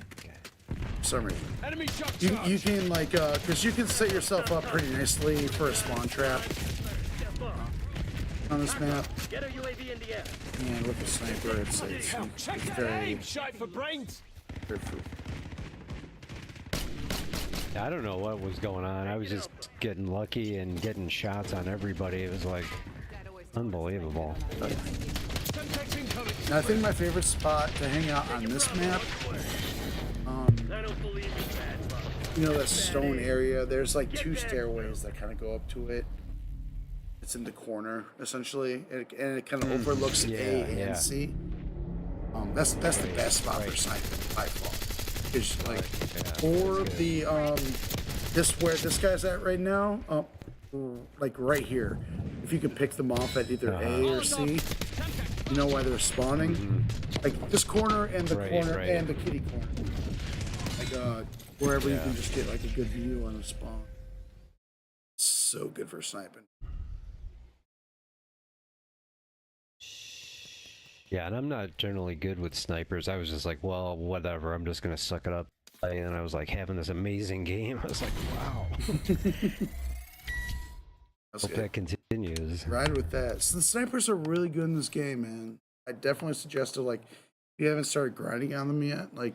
Speaker 3: For some reason.
Speaker 6: Enemy shot.
Speaker 3: You can like because you can set yourself up pretty nicely for a spawn trap on this map.
Speaker 6: Get a UAV in the air.
Speaker 3: And with the sniper, it's very
Speaker 6: Shot for brains.
Speaker 3: fruitful.
Speaker 7: I don't know what was going on. I was just getting lucky and getting shots on everybody. It was like unbelievable.
Speaker 3: Now, I think my favorite spot to hang out on this map,
Speaker 6: I don't believe in bad luck.
Speaker 3: you know, that stone area. There's like 2 stairways that kind of go up to it. It's in the corner essentially, and it kind of overlooks A and C. That's the best spot for sniping by far. It's like, or the this where this guy's at right now, like right here. If you can pick them off at either A or C, you know why they're spawning. Like this corner and the corner and the kitty corner. Like wherever you can just get like a good view on the spawn. So good for sniping.
Speaker 7: Yeah, and I'm not generally good with snipers. I was just like, well, whatever. I'm just gonna suck it up. And I was like having this amazing game. I was like, wow. Hope that continues.
Speaker 3: Ride with that. So the snipers are really good in this game, man. I definitely suggest to, like, if you haven't started grinding on them yet, like,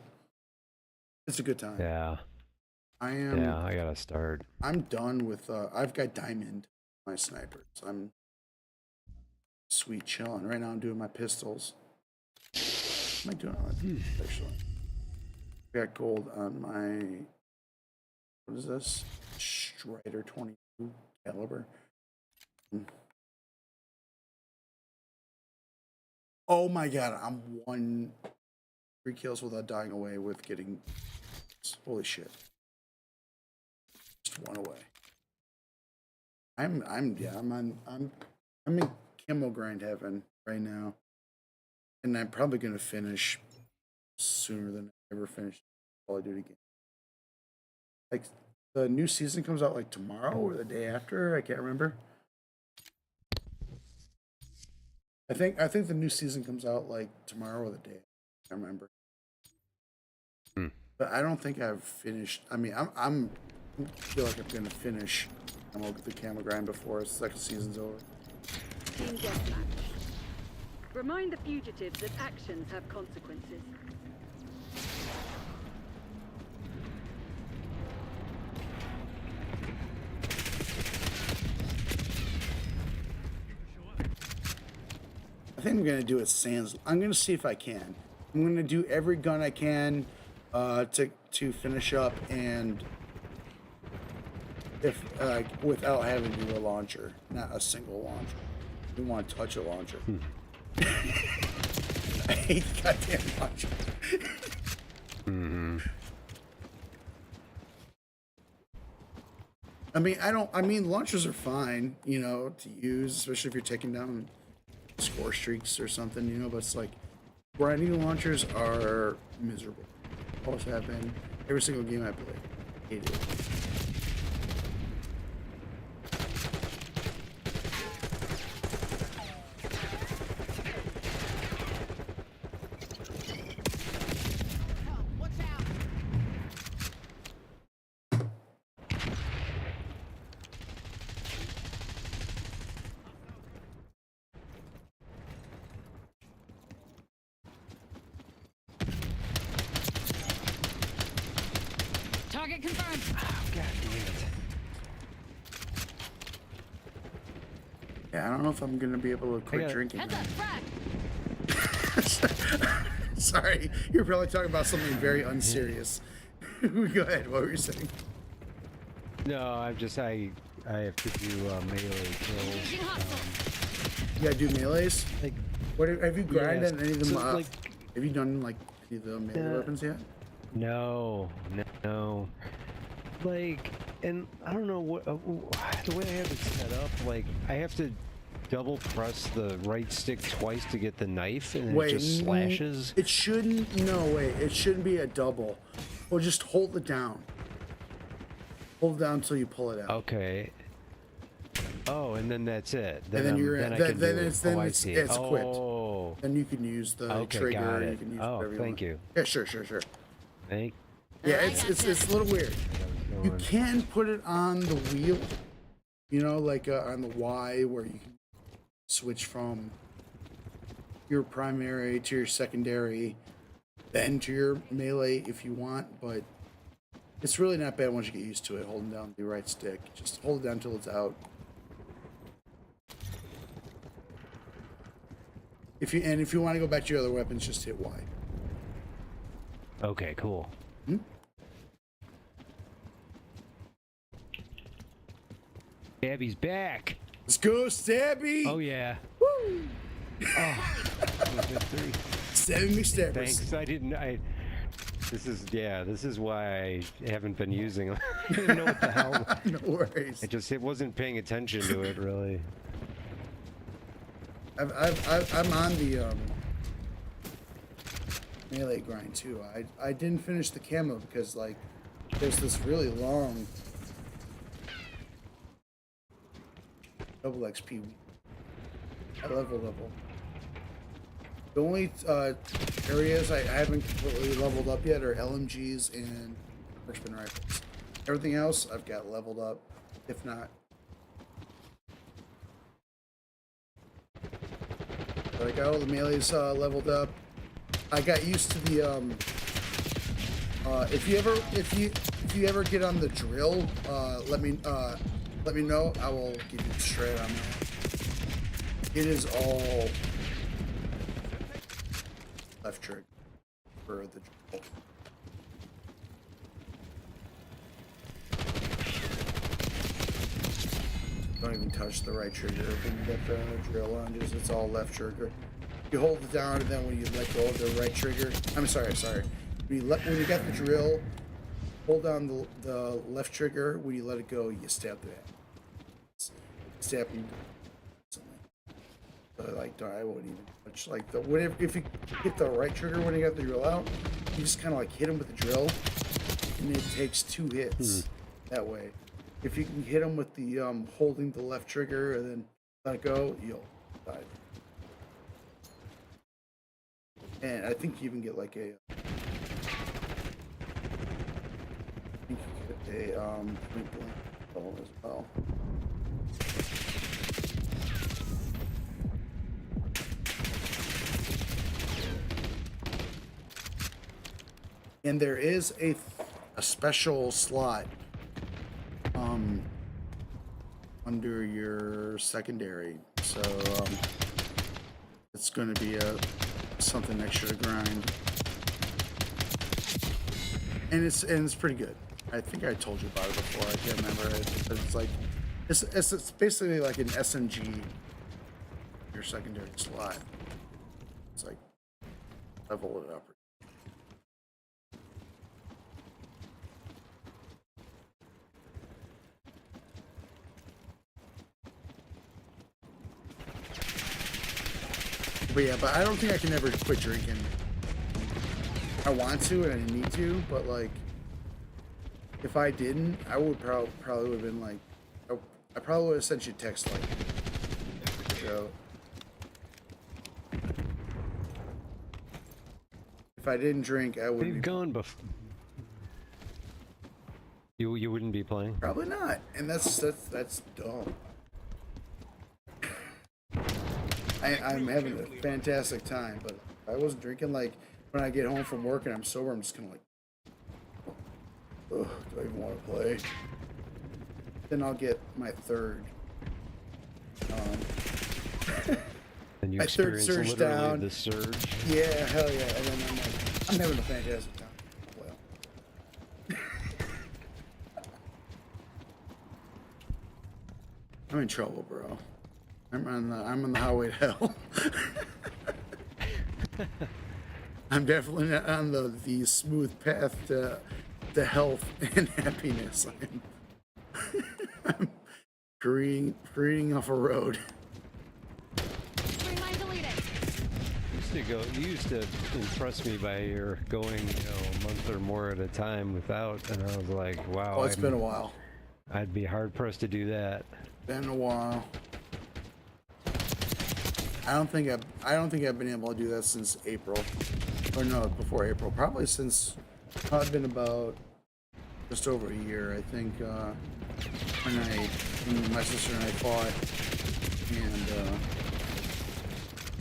Speaker 3: it's a good time.
Speaker 7: Yeah.
Speaker 3: Yeah,
Speaker 7: I gotta start.
Speaker 3: I'm done with. I've got diamond my snipers. I'm sweet chilling right now. I'm doing my pistols. What am I doing on my pistols, actually? I got gold on my. What is this? Strider 22 caliber. Oh my god! I'm 3 kills without dying away with getting. Holy shit! Just 1 away. I'm in camo grind heaven right now, and I'm probably gonna finish sooner than I ever finished Call of Duty game. Like the new season comes out like tomorrow or the day after. I can't remember. I think the new season comes out like tomorrow or the day. I can't remember. But I don't think I've finished. I mean, I feel like I'm gonna finish the camo grind before the second season's over.
Speaker 2: Team deathmatch. Remind the fugitives that actions have consequences.
Speaker 3: I think I'm gonna do it sans. I'm gonna see if I can. I'm gonna do every gun I can to finish up, and if without having to do a launcher, not a single launcher. I don't want to touch a launcher. I hate the goddamn launcher. I mean, launchers are fine, you know, to use, especially if you're taking down score streaks or something, you know, but it's like grinding launchers are miserable. Always have been. Every single game I play. Hated it.
Speaker 8: Target confirmed.
Speaker 7: Oh, God damn
Speaker 3: Yeah, I don't know if I'm gonna be able to quit drinking.
Speaker 8: Heads up, frag.
Speaker 3: Sorry, you're probably talking about something very unserious. Go ahead. What were you saying?
Speaker 7: No, I have to do melee kills.
Speaker 8: Engaging hostile.
Speaker 3: You gotta do melees.
Speaker 7: Like,
Speaker 3: What have you grinded
Speaker 7: yes.
Speaker 3: any of them?
Speaker 7: So, like,
Speaker 3: have you done like any of the melee weapons yet?
Speaker 7: no. Like, and I don't know what the way I have it set up. Like, I have to double press the right stick twice to get the knife, and it just slashes.
Speaker 3: It shouldn't. No, wait. It shouldn't be a double. Well, just hold it down. Hold it down until you pull it out.
Speaker 7: Okay. Oh, and then that's it.
Speaker 3: And then you're
Speaker 7: then
Speaker 3: it's equipped.
Speaker 7: Oh.
Speaker 3: Then you can use the trigger.
Speaker 7: Got it.
Speaker 3: You can use
Speaker 7: Oh,
Speaker 3: whatever you
Speaker 7: thank you.
Speaker 3: Yeah, sure.
Speaker 7: Thank.
Speaker 3: Yeah, it's a little weird. You can put it on the wheel, you know, like on the Y, where you can switch from your primary to your secondary, then to your melee if you want, but it's really not bad once you get used to it, holding down the right stick. Just hold it down until it's out. If you want to go back to your other weapons, just hit Y.
Speaker 7: Okay, cool. Abby's back.
Speaker 3: Let's go, Stabby!
Speaker 7: Oh yeah.
Speaker 3: Woo!
Speaker 7: Oh.
Speaker 3: Stabby McStabbers.
Speaker 7: Thanks. This is why I haven't been using them. I didn't know what the hell.
Speaker 3: No worries.
Speaker 7: It wasn't paying attention to it really.
Speaker 3: I'm on the melee grind too. I didn't finish the camo because like there's this really long double XP. I level. The only areas I haven't completely leveled up yet are LMGs and marksman rifles. Everything else I've got leveled up, if not. But I got all the melees leveled up. I got used to the if you ever get on the drill, let me know. I will give you straight on that. It is all left trigger for the drill. Don't even touch the right trigger when you get the drill on. Just it's all left trigger. You hold it down, and then when you let go of the right trigger, I'm sorry. When you got the drill, hold down the left trigger. When you let it go, you stab the back. Stab him. So like, I wouldn't even touch like the whenever if you hit the right trigger when you got the drill out, you just kind of like hit him with the drill, and it takes 2 hits that way. If you can hit him with the holding the left trigger and then let it go, you'll die. And I think you even get like a point blank ball as well. And there is a special slot under your secondary, so it's going to be something extra to grind, and it's pretty good. I think I told you about it before. I can't remember it, but it's like it's basically like an SMG, your secondary slot. It's like level it up. But yeah, but I don't think I can ever quit drinking. I want to and I need to, but like, if I didn't, I would probably would have been like, I probably would have sent you a text like, so. If I didn't drink, I would.
Speaker 7: They've gone before. You wouldn't be playing?
Speaker 3: Probably not, and that's dumb. I'm having a fantastic time, but if I wasn't drinking, like when I get home from work and I'm sober, I'm just kind of like, ugh, do I even want to play? Then I'll get my third
Speaker 7: And you
Speaker 3: My third
Speaker 7: experience
Speaker 3: surge
Speaker 7: literally
Speaker 3: down.
Speaker 7: the surge.
Speaker 3: Yeah, hell yeah. And then I'm like, I'm having a fantastic time. Well. I'm in trouble, bro. I'm on the highway to hell. I'm definitely not on the smooth path to health and happiness. I'm careening off a road.
Speaker 8: Green line deleted.
Speaker 7: You used to impress me by your going, a month or more at a time without, and I was like, wow.
Speaker 3: Oh, it's been a while.
Speaker 7: I'd be hard pressed to do that.
Speaker 3: Been a while. I don't think I've been able to do that since April, or no, before April. Probably since it's been about just over a year. I think when my sister and I fought, and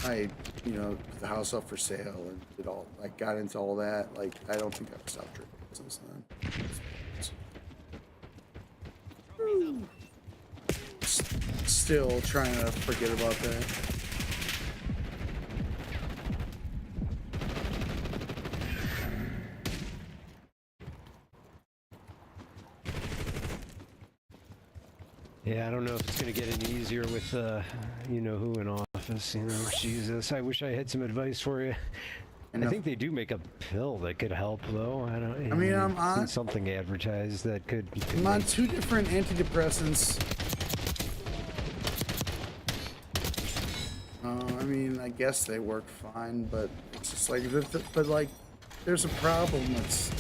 Speaker 3: I put the house up for sale and did all. I got into all that. Like I don't think I've stopped drinking since then. Still trying to forget about that.
Speaker 7: Yeah, I don't know if it's going to get any easier with, who in office. Jesus, I wish I had some advice for you. I think they do make a pill that could help, though.
Speaker 3: I'm on
Speaker 7: seen something advertised that could.
Speaker 3: I'm on 2 different antidepressants. I guess they work fine, but it's just like, there's a problem. It's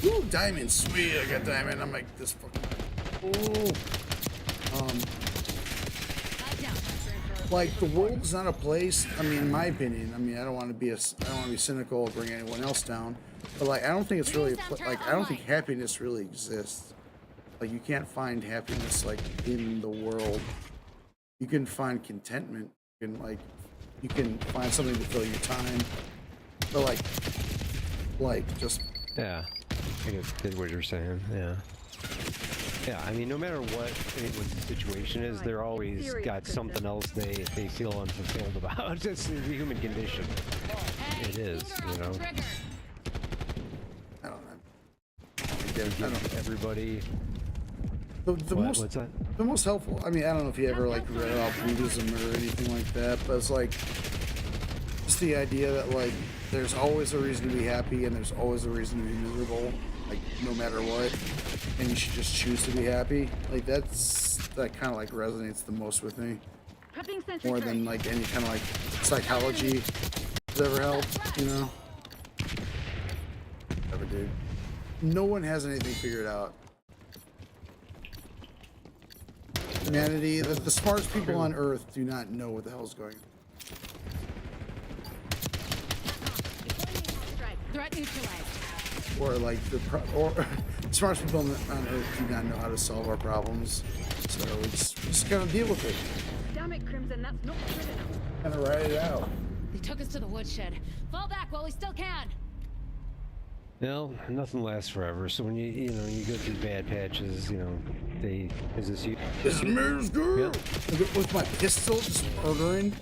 Speaker 3: ooh, diamond, sweet. I got diamond. I'm like this fucking. Ooh. Like the world's not a place. In my opinion. I don't want to be cynical or bring anyone else down. But like, I don't think it's really I don't think happiness really exists. Like you can't find happiness like in the world. You can find contentment. You can find something to fill your time. But like just.
Speaker 7: Yeah, I get what you're saying. Yeah. Yeah, no matter what anyone's situation is, they're always got something else they feel unfulfilled about. It's the human condition. It is,
Speaker 8: Finger off the trigger.
Speaker 3: I don't know.
Speaker 7: Everybody.
Speaker 3: What's that? The most helpful. I don't know if you ever read about Buddhism or anything like that, but it's like just the idea that there's always a reason to be happy and there's always a reason to be miserable, no matter what, and you should just choose to be happy. That kind of resonates the most with me, more than any kind of psychology has ever helped. Never did. No one has anything figured out. Humanity, the smartest people on Earth do not know what the hell's going on.
Speaker 8: Threat neutralized.
Speaker 3: Or the smartest people on Earth do not know how to solve our problems. So we just gotta deal with it.
Speaker 2: Damn it, Crimson, that's not good enough.
Speaker 3: Gotta ride it out.
Speaker 8: They took us to the woodshed. Fall back while we still can.
Speaker 7: Well, nothing lasts forever. So when you go through bad patches, is this you?
Speaker 3: This is Mirror's girl.
Speaker 7: Yep.
Speaker 3: With my pistol, just murdering.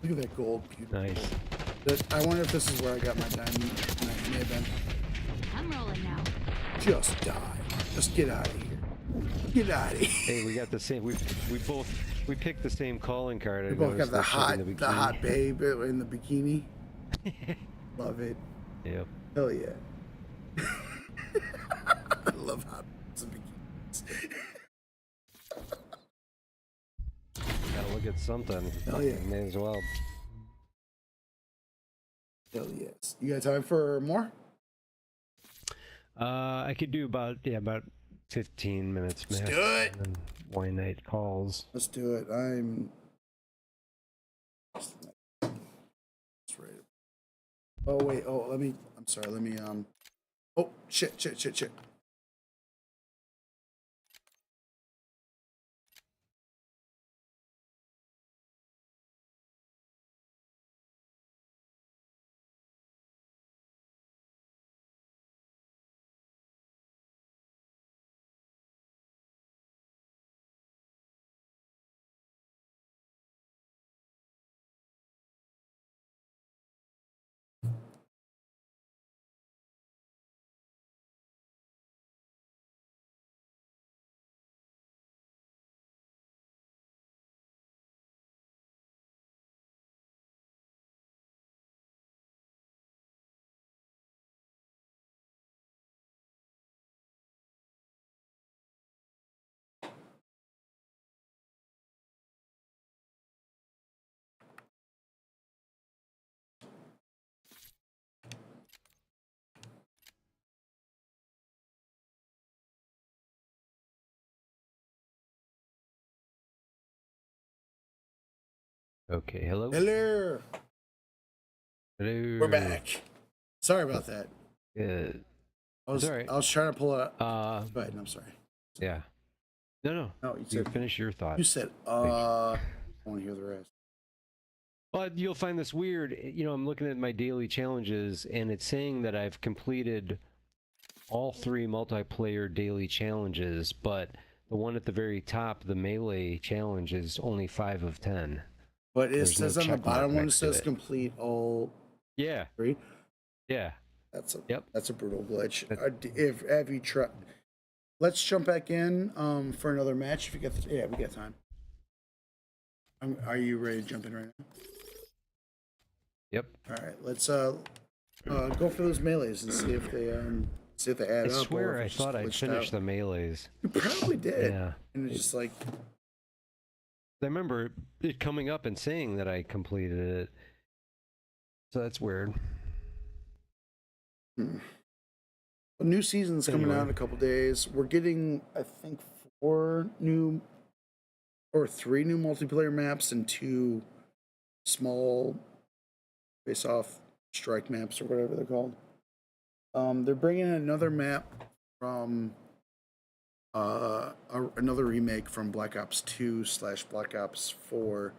Speaker 3: Look at that gold.
Speaker 7: Nice.
Speaker 3: I wonder if this is where I got my diamond. May have been.
Speaker 8: I'm rolling now.
Speaker 3: Just die. Just get out of here. Get out of here.
Speaker 7: Hey, we got the same. We picked the same calling card.
Speaker 3: We both got the hot babe in the bikini. Love it.
Speaker 7: Yep.
Speaker 3: Hell yeah. I love hot babes and bikinis.
Speaker 7: Gotta look at something.
Speaker 3: Hell yeah.
Speaker 7: May as well.
Speaker 3: Hell yes. You got time for more?
Speaker 7: I could do about 15 minutes.
Speaker 3: Let's do it.
Speaker 7: And wine night calls.
Speaker 3: Let's do it. I'm ready. Oh wait. Oh, I'm sorry. Let me. Oh shit.
Speaker 7: Okay, hello?
Speaker 3: Hello.
Speaker 7: Hello.
Speaker 3: We're back. Sorry about that.
Speaker 7: Good.
Speaker 3: I was
Speaker 7: It's all right.
Speaker 3: I was trying to pull up. Go
Speaker 7: Uh,
Speaker 3: ahead. I'm sorry.
Speaker 7: yeah. No.
Speaker 3: No, you
Speaker 7: You
Speaker 3: said
Speaker 7: finish your thought.
Speaker 3: you said I want to hear the rest.
Speaker 7: But you'll find this weird. You know, I'm looking at my daily challenges, and it's saying that I've completed all 3 multiplayer daily challenges, but the one at the very top, the melee challenge, is only 5 of 10.
Speaker 3: But it
Speaker 7: There's no
Speaker 3: says on the
Speaker 7: check mark
Speaker 3: bottom one, it
Speaker 7: next to
Speaker 3: says
Speaker 7: it.
Speaker 3: complete all
Speaker 7: Yeah.
Speaker 3: 3.
Speaker 7: Yeah.
Speaker 3: That's a
Speaker 7: Yep.
Speaker 3: That's a brutal glitch.
Speaker 7: That-
Speaker 3: If have you tried? Let's jump back in for another match. If you got yeah, we got time. Are you ready to jump in right now?
Speaker 7: Yep.
Speaker 3: All right, let's go for those melees and see if they add
Speaker 7: I
Speaker 3: up.
Speaker 7: swear
Speaker 3: or if
Speaker 7: I
Speaker 3: it's just
Speaker 7: thought I'd
Speaker 3: glitched
Speaker 7: finished
Speaker 3: out.
Speaker 7: the melees.
Speaker 3: You probably did.
Speaker 7: Yeah.
Speaker 3: And it's just like
Speaker 7: I remember it coming up and saying that I completed it. So that's weird.
Speaker 3: a new season's coming
Speaker 7: Anyway.
Speaker 3: out in a couple days. We're getting, I think, 3 new multiplayer maps and 2 small face-off strike maps or whatever they're called. They're bringing in another map from another remake from Black Ops 2 / Black Ops 4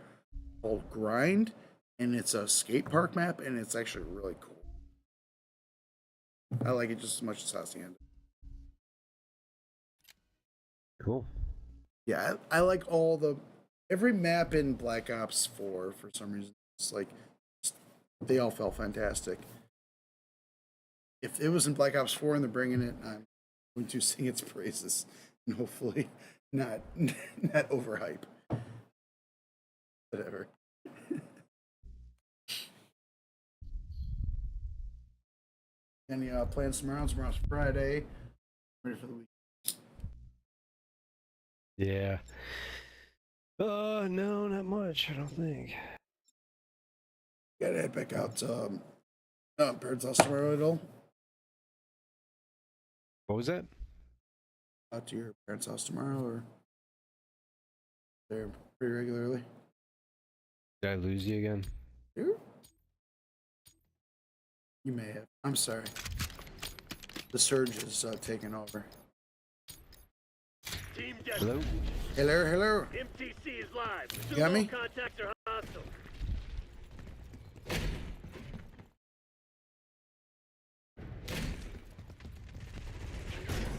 Speaker 3: called Grind, and it's a skate park map, and it's actually really cool. I like it just as much as Hacienda.
Speaker 7: Cool.
Speaker 3: Yeah, I like every map in Black Ops 4 for some reason. It's like they all felt fantastic. If it was in Black Ops 4 and they're bringing it, I'm going to sing its praises and hopefully not overhype. Whatever. Any plans tomorrow? Tomorrow's Friday. Ready for the week.
Speaker 7: Yeah. No, not much, I don't think.
Speaker 3: Gotta head back out to Parents' House tomorrow at all?
Speaker 7: What was that?
Speaker 3: Out to your parents' house tomorrow, or there pretty regularly?
Speaker 7: Did I lose you again?
Speaker 3: You may have. I'm sorry. The surge is taking over.
Speaker 6: Team Death.
Speaker 7: Hello?
Speaker 3: Hello.
Speaker 6: MTC is live.
Speaker 3: You got me?
Speaker 6: Contacts are hostile.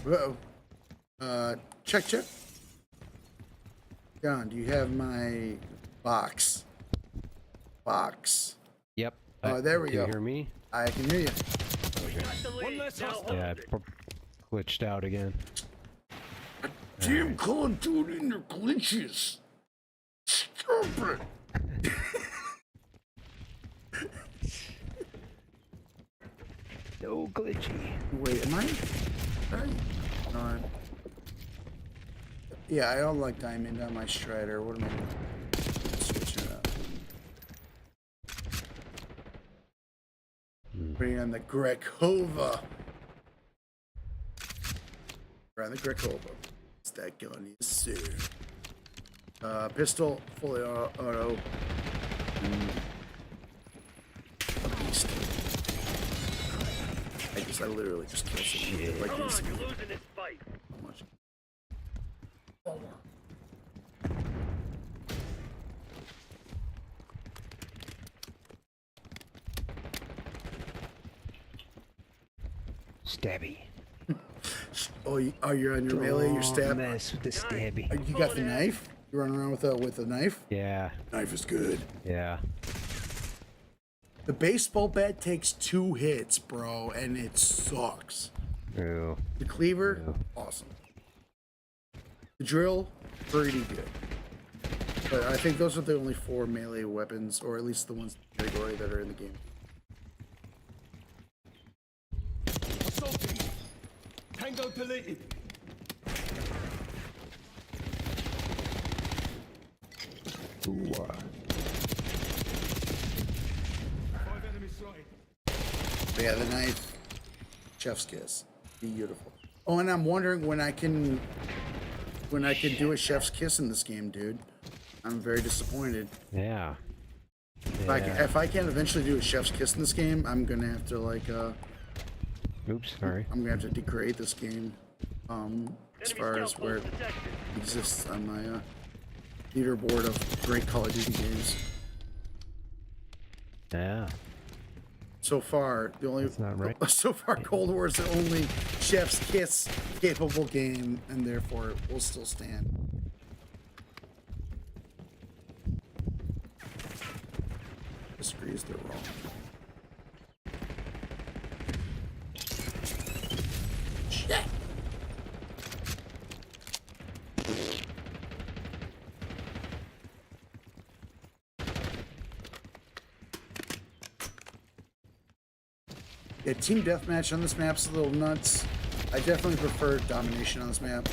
Speaker 3: Uh-oh. Check. John, do you have my box?
Speaker 7: Yep.
Speaker 3: Oh, there we
Speaker 7: Can
Speaker 3: go.
Speaker 7: you hear me?
Speaker 3: I can hear you.
Speaker 6: Got the lead. Now hold
Speaker 7: Yeah,
Speaker 6: it.
Speaker 7: glitched out again.
Speaker 3: Damn Call of Duty and their glitches. Stop it.
Speaker 7: No glitchy.
Speaker 3: Wait, am I? No. Yeah, I don't like Diamond on my Strider. What am I doing? Switching it up. Bring on the Grekova. We're on the Grekova. It's that gun, yes, sir. Pistol, fully auto. A beast. I literally just killed someone. Like
Speaker 6: Come on,
Speaker 3: this.
Speaker 6: you're losing this fight.
Speaker 3: So much.
Speaker 7: Stabby.
Speaker 3: Oh, you're on your melee, your stab.
Speaker 7: Mess with the stabby.
Speaker 3: You got the knife? You run around with a knife?
Speaker 7: Yeah.
Speaker 3: Knife is good.
Speaker 7: Yeah.
Speaker 3: The baseball bat takes 2 hits, bro, and it sucks.
Speaker 7: Ooh.
Speaker 3: The cleaver, awesome. The drill, pretty good. But I think those are the only 4 melee weapons, or at least the ones in the category that are in the game.
Speaker 9: Tango deleted.
Speaker 7: Ooh.
Speaker 9: 5 enemies sighted.
Speaker 3: But yeah, the knife, chef's kiss, beautiful. Oh, and I'm wondering when I can do a chef's kiss in this game, dude. I'm very disappointed.
Speaker 7: Yeah.
Speaker 3: If I can eventually do a chef's kiss in this game, I'm gonna have to like
Speaker 7: Oops, sorry.
Speaker 3: I'm gonna have to degrade this game. As far as where it exists on my leaderboard of great Call of Duty games.
Speaker 7: Yeah.
Speaker 3: So far, the only
Speaker 7: That's not right.
Speaker 3: so far Cold War is the only chef's kiss capable game, and therefore it will still stand. Disagrees, they're wrong. Shit. Yeah, team deathmatch on this map's a little nuts. I definitely prefer domination on this map.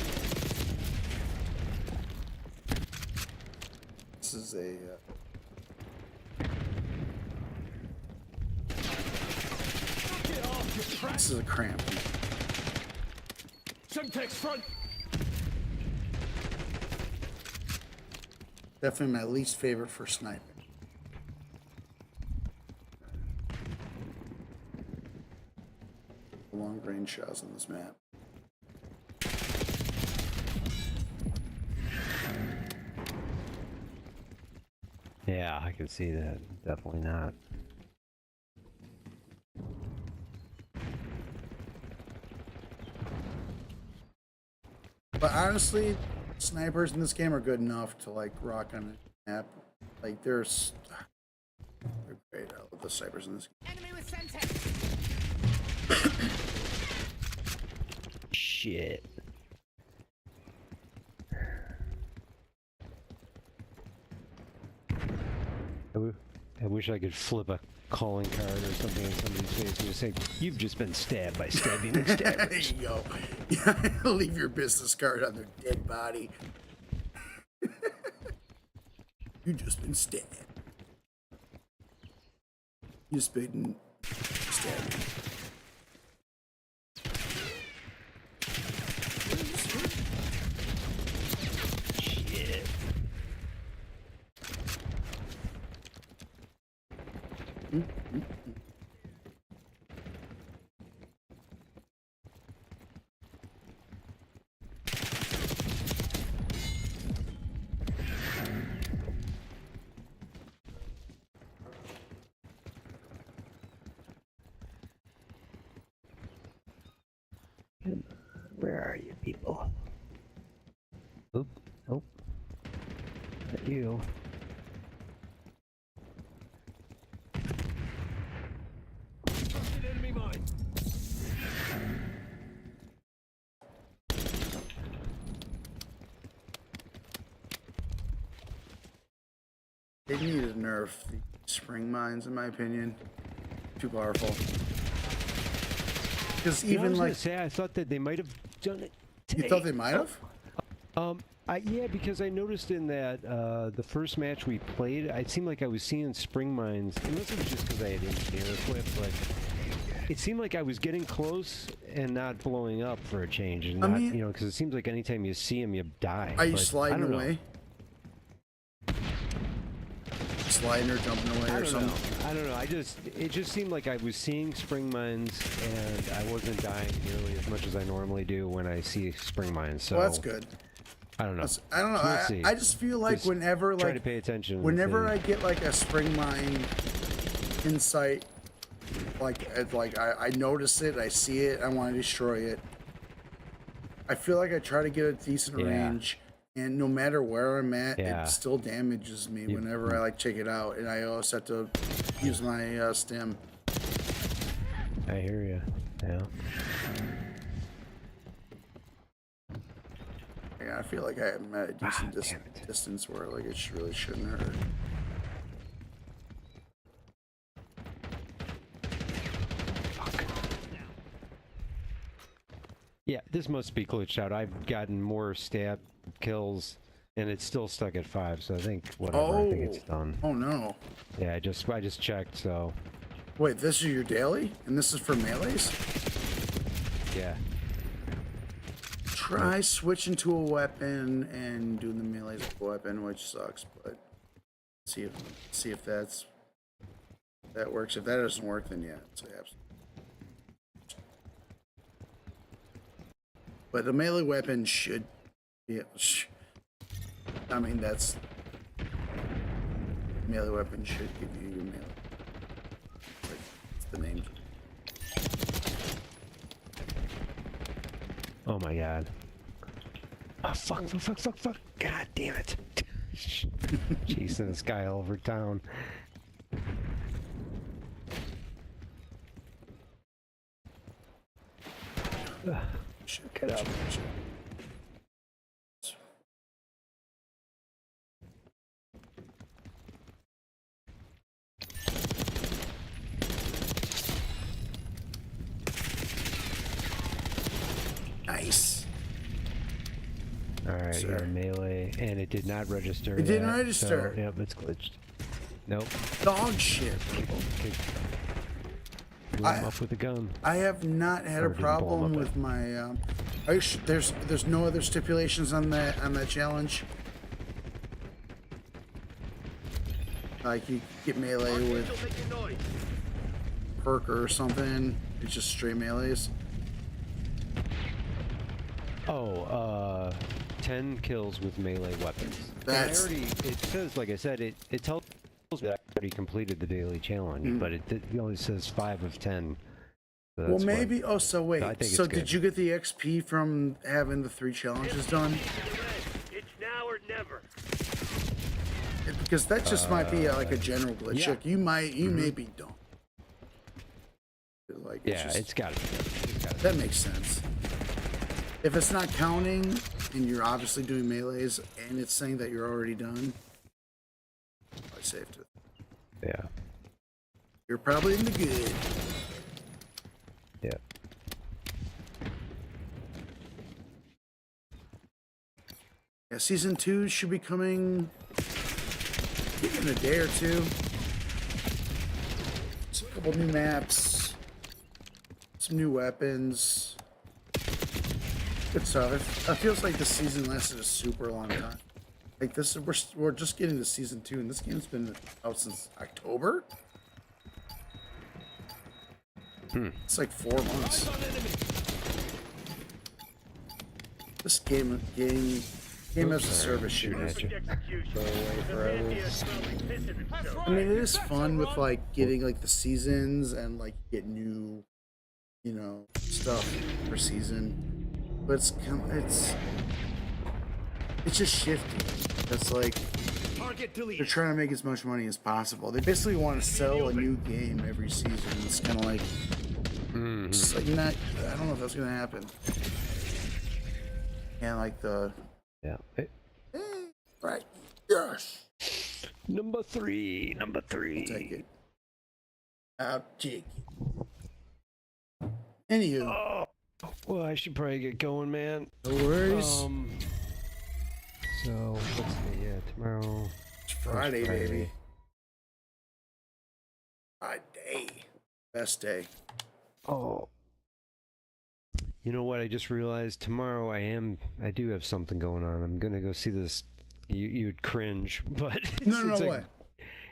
Speaker 3: This is a this is a cramp.
Speaker 9: Semtex front.
Speaker 3: Definitely my least favorite for sniping. Long range shots on this map.
Speaker 7: Yeah, I can see that. Definitely not.
Speaker 3: But honestly, snipers in this game are good enough to like rock on a map. Like they're great. I love the snipers in this game.
Speaker 8: Enemy with Semtex.
Speaker 7: Shit. I wish I could flip a calling card or something in somebody's face and just say, "You've just been stabbed by stabbing and
Speaker 3: There
Speaker 7: stabbers."
Speaker 3: you go. Yeah, leave your business card on their dead body. You just been stabbed. You just been stabbed.
Speaker 7: Shit. Where are you people? Oop, nope. Not you.
Speaker 9: Trusted enemy mine.
Speaker 3: They need to nerf the spring mines, in my opinion. Too powerful. Because
Speaker 7: You know, I
Speaker 3: even
Speaker 7: was gonna
Speaker 3: like,
Speaker 7: say, I thought that they might have done it today.
Speaker 3: you thought they might have?
Speaker 7: Yeah, because I noticed in that the first match we played, it seemed like I was seeing spring mines. Unless it was just because I had engineer equipped, but it seemed like I was getting close and not blowing up for a change. And not,
Speaker 3: mean-
Speaker 7: you know, because it seems like anytime you see them, you die.
Speaker 3: Are you
Speaker 7: But I
Speaker 3: sliding
Speaker 7: don't know.
Speaker 3: away? Sliding or jumping away or something?
Speaker 7: I don't know. It just seemed like I was seeing spring mines and I wasn't dying nearly as much as I normally do when I see spring mines. So
Speaker 3: Well, that's good.
Speaker 7: I don't know.
Speaker 3: I don't know.
Speaker 7: We'll see.
Speaker 3: I just feel like
Speaker 7: Just
Speaker 3: whenever
Speaker 7: try
Speaker 3: like
Speaker 7: to pay attention.
Speaker 3: whenever
Speaker 7: and
Speaker 3: I get like a spring mine insight, I notice it, I see it, I want to destroy it. I feel like I try to get a decent
Speaker 7: Yeah.
Speaker 3: range, and no matter where I'm at,
Speaker 7: Yeah.
Speaker 3: it still damages me whenever I like check it out, and I always have to use my stem.
Speaker 7: I hear you. Yeah.
Speaker 3: Yeah, I feel like I'm at a decent
Speaker 7: damn it.
Speaker 3: distance where like it really shouldn't hurt.
Speaker 7: Yeah, this must be glitched out. I've gotten more stab kills, and it's still stuck at 5. So I think whatever. I think it's done.
Speaker 3: Oh no!
Speaker 7: Yeah, I just checked. So
Speaker 3: Wait, this is your daily, and this is for melees?
Speaker 7: yeah.
Speaker 3: Try switching to a weapon and doing the melees with a weapon, which sucks, but see if that's that works. If that doesn't work, then yeah, it's absolutely. But a melee weapon should, yeah. I mean, that's melee weapon should give you your melee. Like, it's the name.
Speaker 7: Oh my god. Oh fuck. God damn it. Chasing this guy over town. Get up.
Speaker 3: Nice.
Speaker 7: Alright, you're melee, and it did not register.
Speaker 3: It didn't register.
Speaker 7: So, yep, it's glitched. Nope.
Speaker 3: Dog shit.
Speaker 7: Blew him up with a gun.
Speaker 3: I have not had a problem with my. There's no other stipulations on that challenge. Like you get melee with perk or something. It's just straight melees.
Speaker 7: Oh, 10 kills with melee weapons.
Speaker 3: That's...
Speaker 7: it says, like I said, it tells me that I already completed the daily challenge, but it only says 5 of 10. So
Speaker 3: well, maybe. Oh, so wait. So did
Speaker 7: good.
Speaker 3: you get the XP from having the 3 challenges done?
Speaker 6: It's now or never.
Speaker 3: Because that just might be like a general glitch.
Speaker 7: Yeah.
Speaker 3: Like you may be done. Like
Speaker 7: it's got it.
Speaker 3: That makes sense. If it's not counting and you're obviously doing melees and it's saying that you're already done, I saved it.
Speaker 7: Yeah.
Speaker 3: You're probably in the good.
Speaker 7: Yeah.
Speaker 3: Yeah, season 2 should be coming in a day or two. It's a couple new maps, some new weapons. Good stuff. It feels like the season lasted a super long time. Like this, we're just getting to season 2, and this game's been out since October. It's like 4 months. This game as a service shooting at you. Go away forever. I mean, it is fun with like getting like the seasons and like get new, stuff per season. But it's just shifty. It's like they're trying to make as much money as possible. They basically want to sell a new game every season. It's kind of like, it's like not. I don't know if that's gonna happen. And like the right, yes.
Speaker 7: Number three.
Speaker 3: I'll take it. I'll take it. Anywho.
Speaker 7: Well, I should probably get going, man.
Speaker 3: No worries.
Speaker 7: So let's see. Yeah, tomorrow.
Speaker 3: It's Friday, baby. Friday. Best day.
Speaker 7: Oh. You know what? I just realized tomorrow I do have something going on. I'm gonna go see this. You'd cringe, but
Speaker 3: what?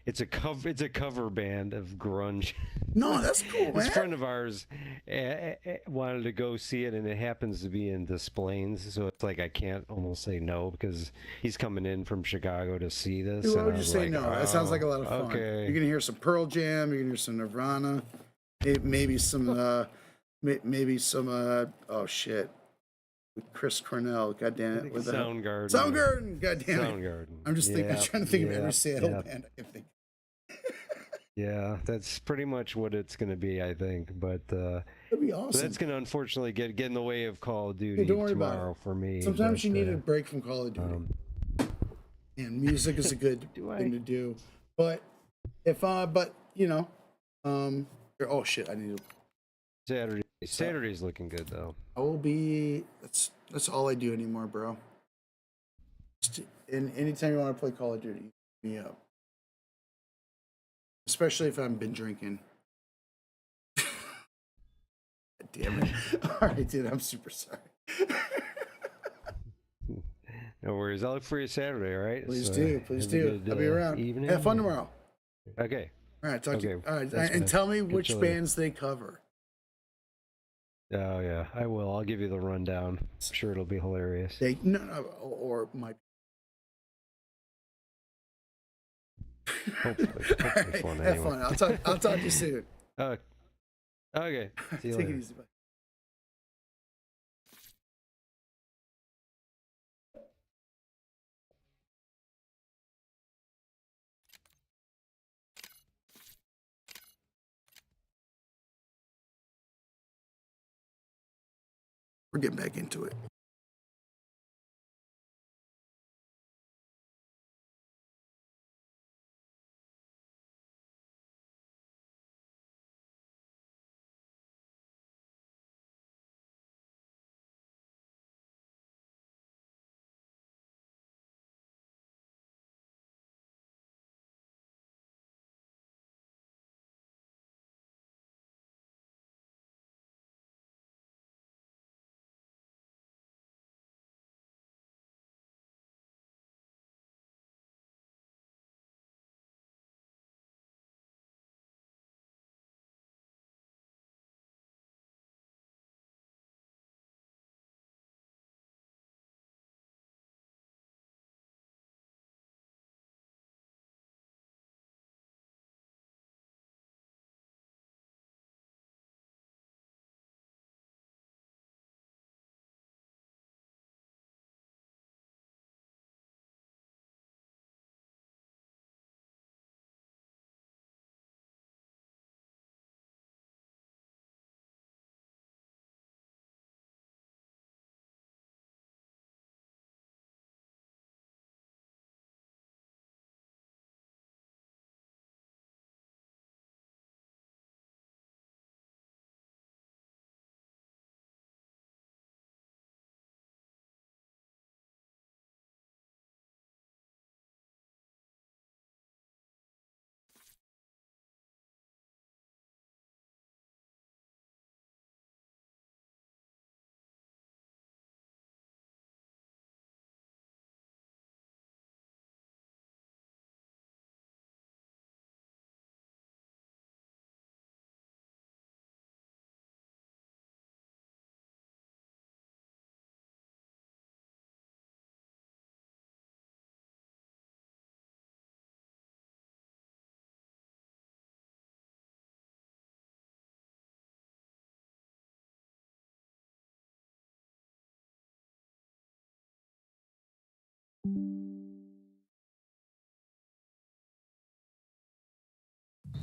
Speaker 7: It's a cover band of grunge.
Speaker 3: No, that's cool, man.
Speaker 7: This friend of ours wanted to go see it, and it happens to be in Des Plaines, so it's like I can't almost say no because he's coming in from Chicago to see this.
Speaker 3: Dude, why would you say no? That sounds like a lot of fun.
Speaker 7: Okay.
Speaker 3: You're gonna hear some Pearl Jam. You're gonna hear some Nirvana. Maybe some. Oh shit. With Chris Cornell. God damn it. With
Speaker 7: Soundgarden.
Speaker 3: Soundgarden. God damn it.
Speaker 7: Soundgarden.
Speaker 3: I'm just thinking. I'm trying to think of every Seattle band I can think.
Speaker 7: Yeah, that's pretty much what it's going to be, I think. But
Speaker 3: that'd be awesome.
Speaker 7: So that's going to unfortunately get in the way of Call of Duty
Speaker 3: don't worry
Speaker 7: tomorrow
Speaker 3: about it.
Speaker 7: for me.
Speaker 3: Sometimes you need a break from Call of Duty. And music is a good thing to do. But if oh shit, I need to.
Speaker 7: Saturday's looking good though.
Speaker 3: I will be. That's all I do anymore, bro. And anytime you want to play Call of Duty, hit me up. Especially if I've been drinking. Damn it. All right, dude, I'm super sorry.
Speaker 7: No worries. I'll look for you Saturday, all right?
Speaker 3: Please do. I'll be around.
Speaker 7: Evening.
Speaker 3: Have fun tomorrow.
Speaker 7: Okay.
Speaker 3: All right, talk to you.
Speaker 7: Okay,
Speaker 3: All right,
Speaker 7: that's
Speaker 3: and
Speaker 7: fine.
Speaker 3: tell me
Speaker 7: Catch
Speaker 3: which
Speaker 7: you later.
Speaker 3: bands they cover.
Speaker 7: Oh yeah, I will. I'll give you the rundown. I'm sure it'll be hilarious.
Speaker 3: They no, or my.
Speaker 7: Hopefully
Speaker 3: All right,
Speaker 7: fun
Speaker 3: have
Speaker 7: anyway.
Speaker 3: fun. I'll talk to you soon.
Speaker 7: Okay. See you
Speaker 3: Take
Speaker 7: later.
Speaker 3: it easy. Bye. We're getting back into it.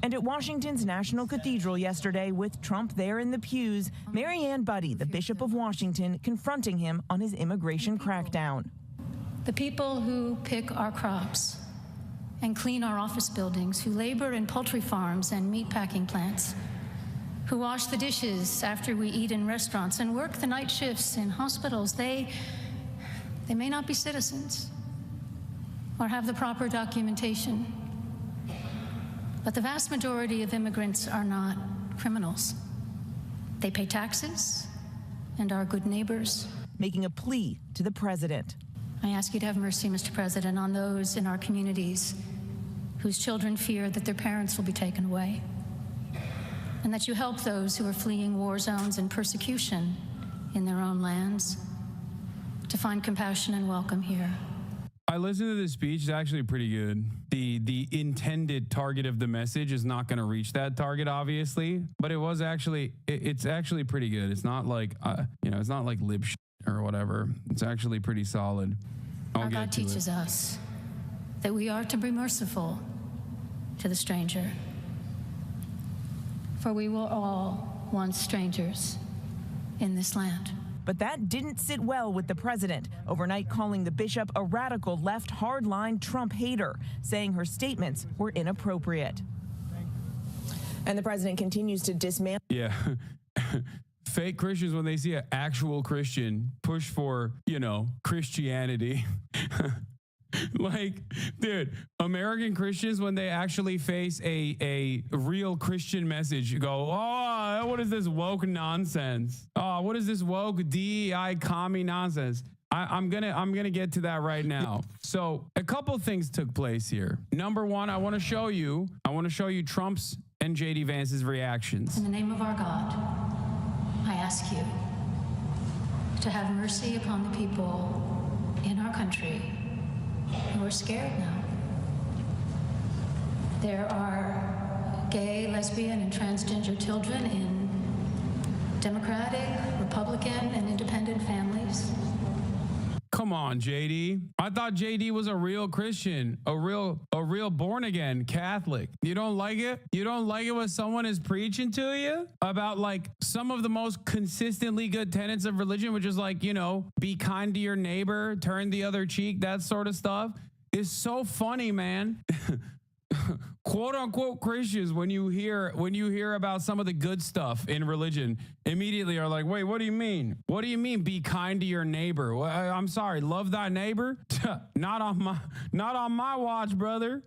Speaker 10: And at Washington's National Cathedral yesterday, with Trump there in the pews, Mary Ann Buddy, the Bishop of Washington, confronting him on his immigration crackdown.
Speaker 11: The people who pick our crops and clean our office buildings, who labor in poultry farms and meatpacking plants, who wash the dishes after we eat in restaurants and work the night shifts in hospitals, they may not be citizens or have the proper documentation. But the vast majority of immigrants are not criminals. They pay taxes and are good neighbors.
Speaker 10: Making a plea to the president.
Speaker 11: I ask you to have mercy, Mr. President, on those in our communities whose children fear that their parents will be taken away, and that you help those who are fleeing war zones and persecution in their own lands to find compassion and welcome here.
Speaker 1: I listened to this speech. It's actually pretty good. The intended target of the message is not going to reach that target, obviously, but it's actually pretty good. It's not like it's not like lib shit or whatever. It's actually pretty solid.
Speaker 11: Our God teaches us that we are to be merciful to the stranger, for we were all once strangers in this land.
Speaker 10: But that didn't sit well with the president, overnight calling the bishop a radical left hardline Trump hater, saying her statements were inappropriate. And the president continues to dismantle.
Speaker 1: Yeah. Fake Christians, when they see an actual Christian push for, Christianity. Like, dude, American Christians, when they actually face a real Christian message, go, oh, what is this woke nonsense? Oh, what is this woke DEI commie nonsense? I'm gonna get to that right now. So a couple things took place here. Number one, I want to show you Trump's and JD Vance's reactions.
Speaker 11: In the name of our God, I ask you to have mercy upon the people in our country who are scared now. There are gay, lesbian, and transgender children in Democratic, Republican, and independent families.
Speaker 1: Come on, JD. I thought JD was a real Christian, a real born again Catholic. You don't like it? You don't like it when someone is preaching to you about like some of the most consistently good tenets of religion, which is like, you know, be kind to your neighbor, turn the other cheek, that sort of stuff. It's so funny, man. Quote unquote Christians, when you hear about some of the good stuff in religion, immediately are like, wait, what do you mean? What do you mean be kind to your neighbor? Well, I'm sorry, love thy neighbor? Not on my watch, brother.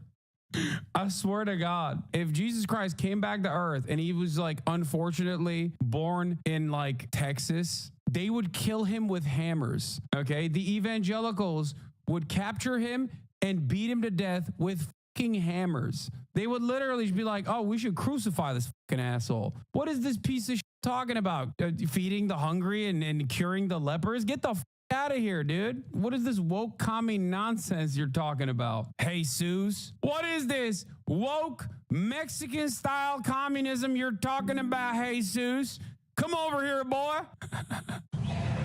Speaker 1: I swear to God, if Jesus Christ came back to earth and he was like unfortunately born in like Texas, they would kill him with hammers. Okay, the evangelicals would capture him and beat him to death with hammers. They would literally be like, oh, we should crucify this fucking asshole. What is this piece of shit talking about? Feeding the hungry and curing the lepers? Get the out of here, dude. What is this woke commie nonsense you're talking about? Jesus. What is this woke Mexican style communism you're talking about, Jesus? Come over here, boy.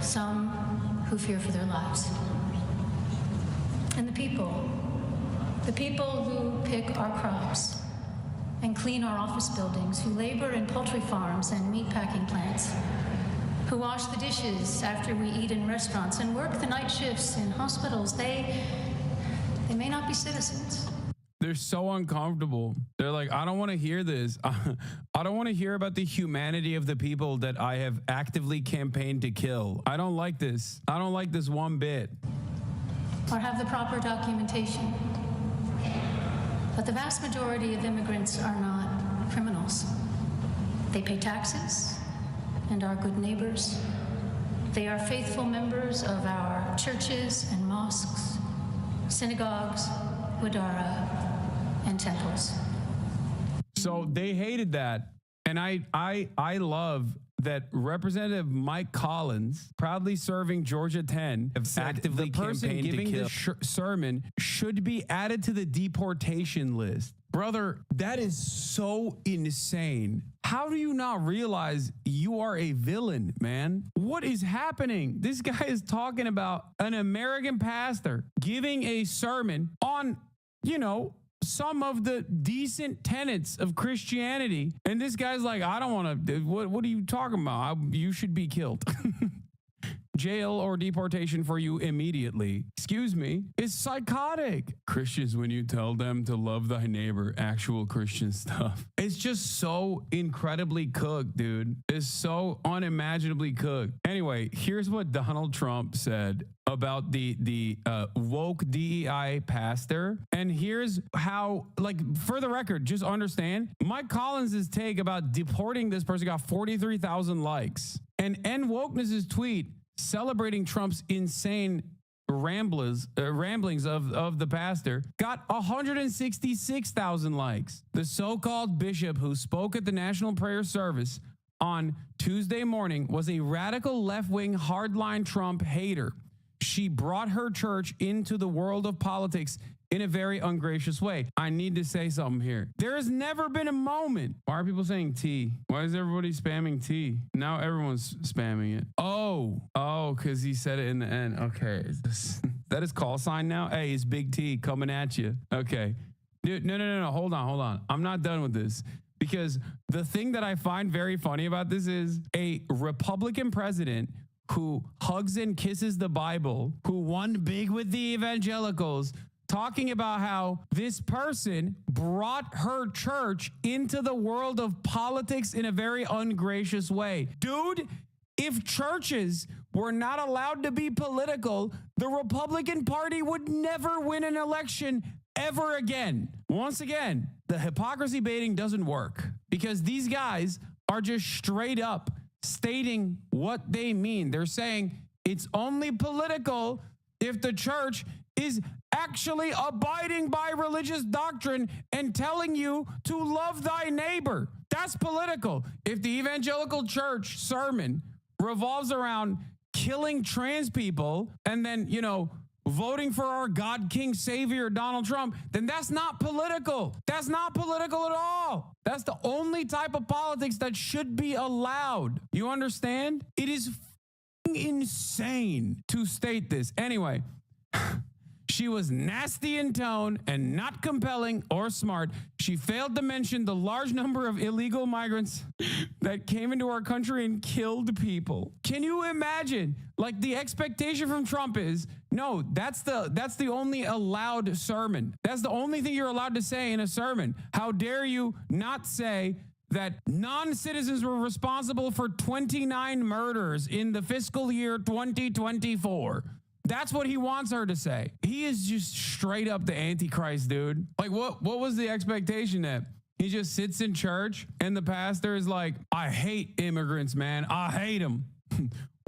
Speaker 11: Some who fear for their lives. And the people who pick our crops and clean our office buildings, who labor in poultry farms and meat packing plants, who wash the dishes after we eat in restaurants and work the night shifts in hospitals, they may not be citizens.
Speaker 1: They're so uncomfortable. They're like, I don't want to hear this. I don't want to hear about the humanity of the people that I have actively campaigned to kill. I don't like this. I don't like this one bit.
Speaker 11: Or have the proper documentation. But the vast majority of immigrants are not criminals. They pay taxes and are good neighbors. They are faithful members of our churches and mosques, synagogues, wadara, and temples.
Speaker 1: So they hated that. And I love that Representative Mike Collins, proudly serving Georgia 10, actively the person giving the sermon should be added to the deportation list. Brother, that is so insane. How do you not realize you are a villain, man? What is happening? This guy is talking about an American pastor giving a sermon on, you know, some of the decent tenets of Christianity. And this guy's like, I don't want to, what are you talking about? You should be killed. Jail or deportation for you immediately. Excuse me. It's psychotic. Christians, when you tell them to love thy neighbor, actual Christian stuff. It's just so incredibly cooked, dude. It's so unimaginably cooked. Anyway, here's what Donald Trump said about the woke DEI pastor. And here's how, like, for the record, just understand, Mike Collins' take about deporting this person got 43,000 likes. And N Wokeness' tweet celebrating Trump's insane ramblings of the pastor got 166,000 likes. The so-called bishop who spoke at the National Prayer Service on Tuesday morning was a radical left-wing hardline Trump hater. She brought her church into the world of politics in a very ungracious way. I need to say something here. There has never been a moment. Why are people saying T? Why is everybody spamming T? Now everyone's spamming it. Oh, because he said it in the end. Okay. Is that his call sign now? Hey, it's Big T coming at you. Okay. Dude, no. Hold on. I'm not done with this. Because the thing that I find very funny about this is a Republican president who hugs and kisses the Bible, who won big with the evangelicals, talking about how this person brought her church into the world of politics in a very ungracious way. Dude, if churches were not allowed to be political, the Republican Party would never win an election ever again. Once again, the hypocrisy baiting doesn't work because these guys are just straight up stating what they mean. They're saying, It's only political if the church is actually abiding by religious doctrine and telling you to love thy neighbor. That's political. If the evangelical church sermon revolves around killing trans people and then, voting for our God, King, Savior, Donald Trump, then that's not political. That's not political at all. That's the only type of politics that should be allowed. You understand? It is insane to state this. Anyway, she was nasty in tone and not compelling or smart. She failed to mention the large number of illegal migrants that came into our country and killed people. Can you imagine? Like, the expectation from Trump is, no, that's the only allowed sermon. That's the only thing you're allowed to say in a sermon. How dare you not say that non-citizens were responsible for 29 murders in the fiscal year 2024. That's what he wants her to say. He is just straight up the Antichrist, dude. Like, what was the expectation that he just sits in church and the pastor is like, I hate immigrants, man. I hate them.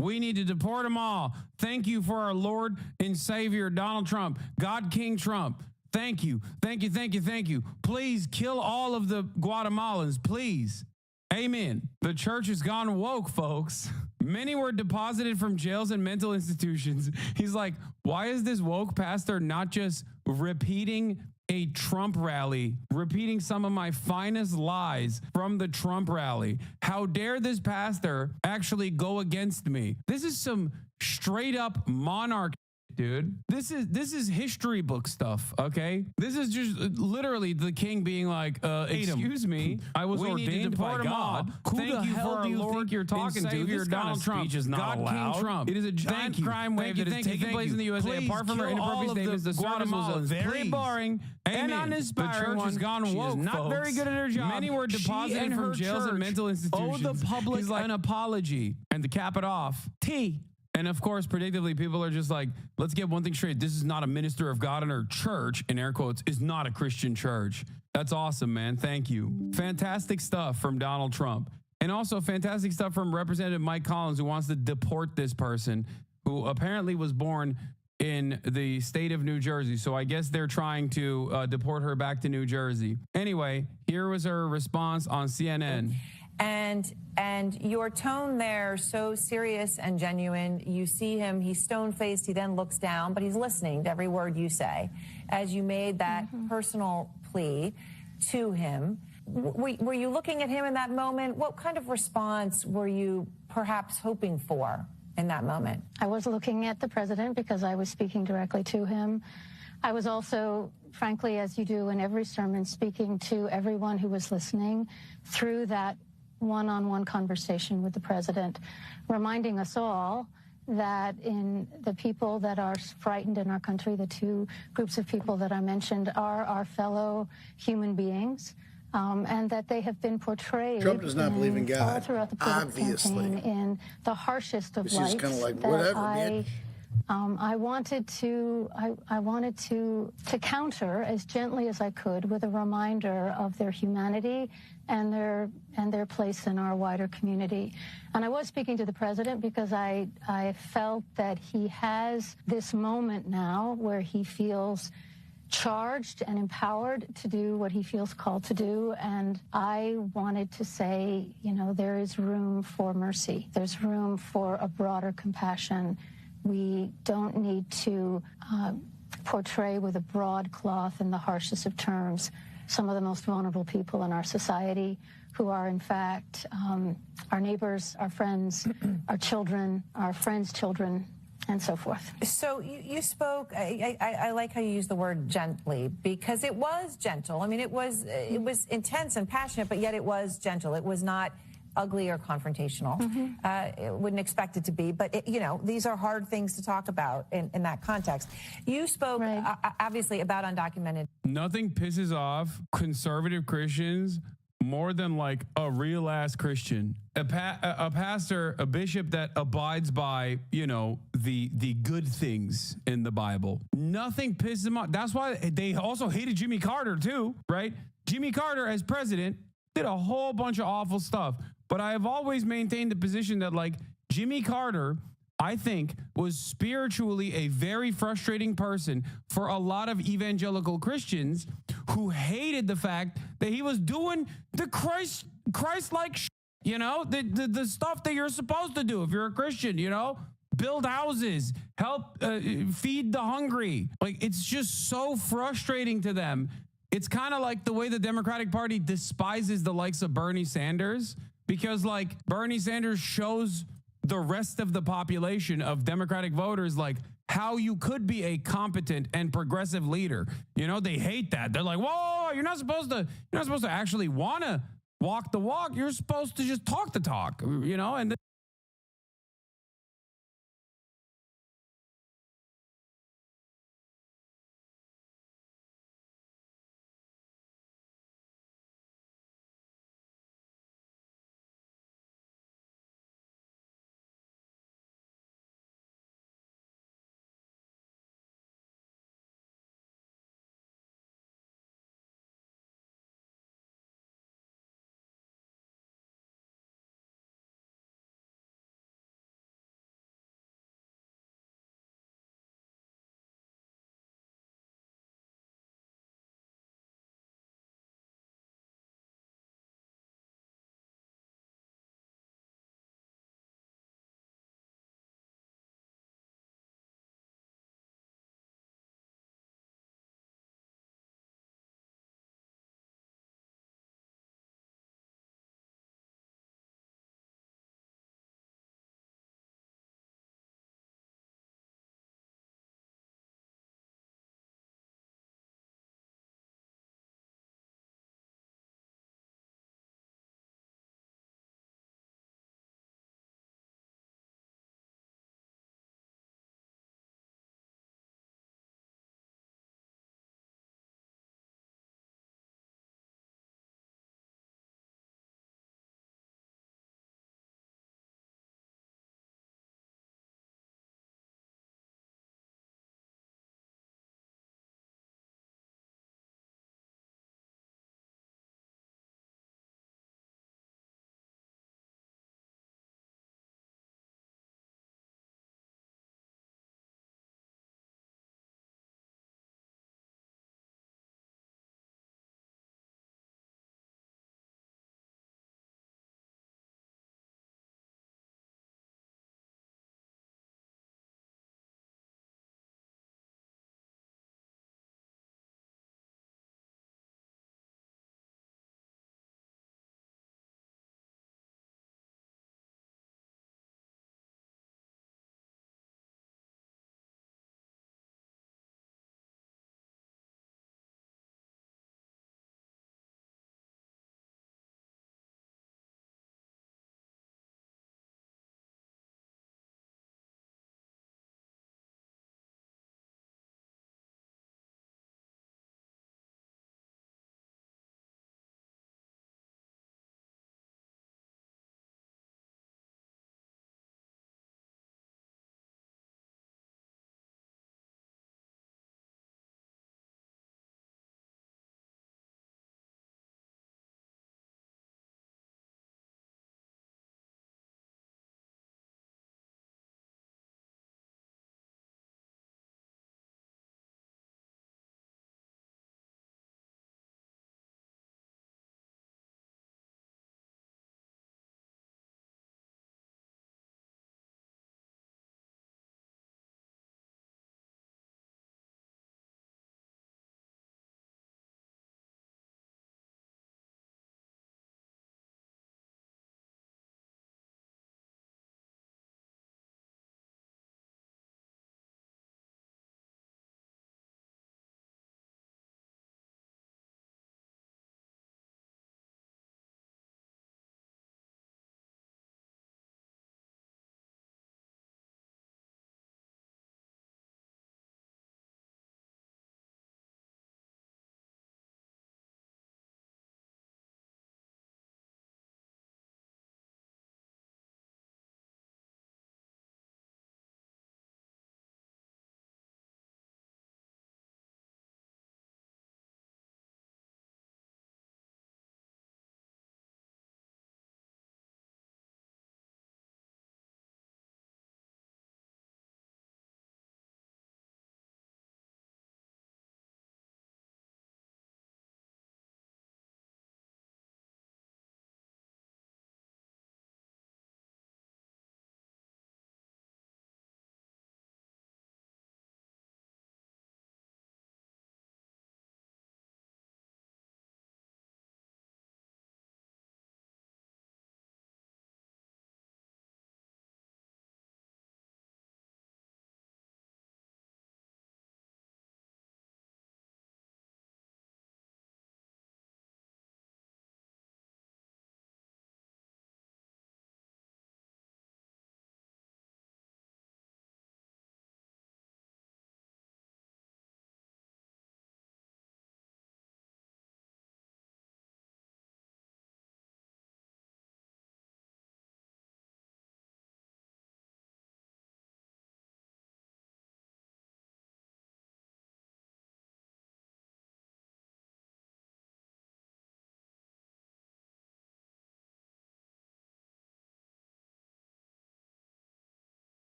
Speaker 1: We need to deport them all. Thank you for our Lord and Savior, Donald Trump, God King Trump. Thank you. Thank you. Thank you. Thank you. Please kill all of the Guatemalans, please. Amen. The church has gone woke, folks. Many were deposited from jails and mental institutions. He's like, why is this woke pastor not just repeating a Trump rally, repeating some of my finest lies from the Trump rally? How dare this pastor actually go against me? This is some straight up monarch, dude. This is history book stuff, okay? This is just literally the king being like, excuse me, I was ordained by God. Thank you for our Lord you're talking to. This Donald Trump is not allowed. King Trump. It is a giant crime wave that is taking place in the USA. Apart from her inappropriate statements, the service was very boring and uninspiring. The church has gone woke, not very good at her job. Many were deposited from jails and mental institutions. Owe the public an apology. And to cap it off, And of course, predictably, people are just like, let's get one thing straight. This is not a minister of God, and her church, in air quotes, is not a Christian church. That's awesome, man. Thank you. Fantastic stuff from Donald Trump. And also fantastic stuff from Representative Mike Collins, who wants to deport this person who apparently was born in the state of New Jersey. So I guess they're trying to deport her back to New Jersey. Anyway, here was her response on CNN.
Speaker 10: And your tone there, so serious and genuine. You see him, he's stone-faced, he then looks down, but he's listening to every word you say. As you made that personal plea to him, were you looking at him in that moment? What kind of response were you perhaps hoping for in that moment?
Speaker 11: I was looking at the president because I was speaking directly to him. I was also, frankly, as you do in every sermon, speaking to everyone who was listening through that one-on-one conversation with the president, reminding us all that in the people that are frightened in our country, the two groups of people that I mentioned are our fellow human beings, and that they have been portrayed.
Speaker 3: Trump does not believe in God,
Speaker 11: all throughout the political campaign in the harshest of lights.
Speaker 3: Kind of like, whatever, man.
Speaker 11: I wanted to counter as gently as I could with a reminder of their humanity and their place in our wider community. And I was speaking to the president because I felt that he has this moment now where he feels charged and empowered to do what he feels called to do. And I wanted to say, there is room for mercy. There's room for a broader compassion. We don't need to portray with a broad cloth in the harshest of terms some of the most vulnerable people in our society who are, in fact, our neighbors, our friends, our children, our friends' children, and so forth.
Speaker 10: So you spoke, I like how you use the word gently, because it was gentle. I mean, it was intense and passionate, but yet it was gentle. It was not ugly or confrontational. Wouldn't expect it to be, but these are hard things to talk about in that context. You spoke obviously about undocumented.
Speaker 1: Nothing pisses off conservative Christians more than like a real ass Christian, a pastor, a bishop that abides by, the good things in the Bible. Nothing pisses them off. That's why they also hated Jimmy Carter too, right? Jimmy Carter as president did a whole bunch of awful stuff. But I have always maintained the position that, like, Jimmy Carter I think was spiritually a very frustrating person for a lot of evangelical Christians who hated the fact that he was doing the Christ-like you know, the stuff that you're supposed to do if you're a Christian, you know, build houses, help feed the hungry. Like, it's just so frustrating to them. It's kind of like the way the Democratic Party despises the likes of Bernie Sanders, because like Bernie Sanders shows the rest of the population of Democratic voters like how you could be a competent and progressive leader. You know, they hate that. They're like, whoa, you're not supposed to actually want to walk the walk. You're supposed to just talk the talk, you know, and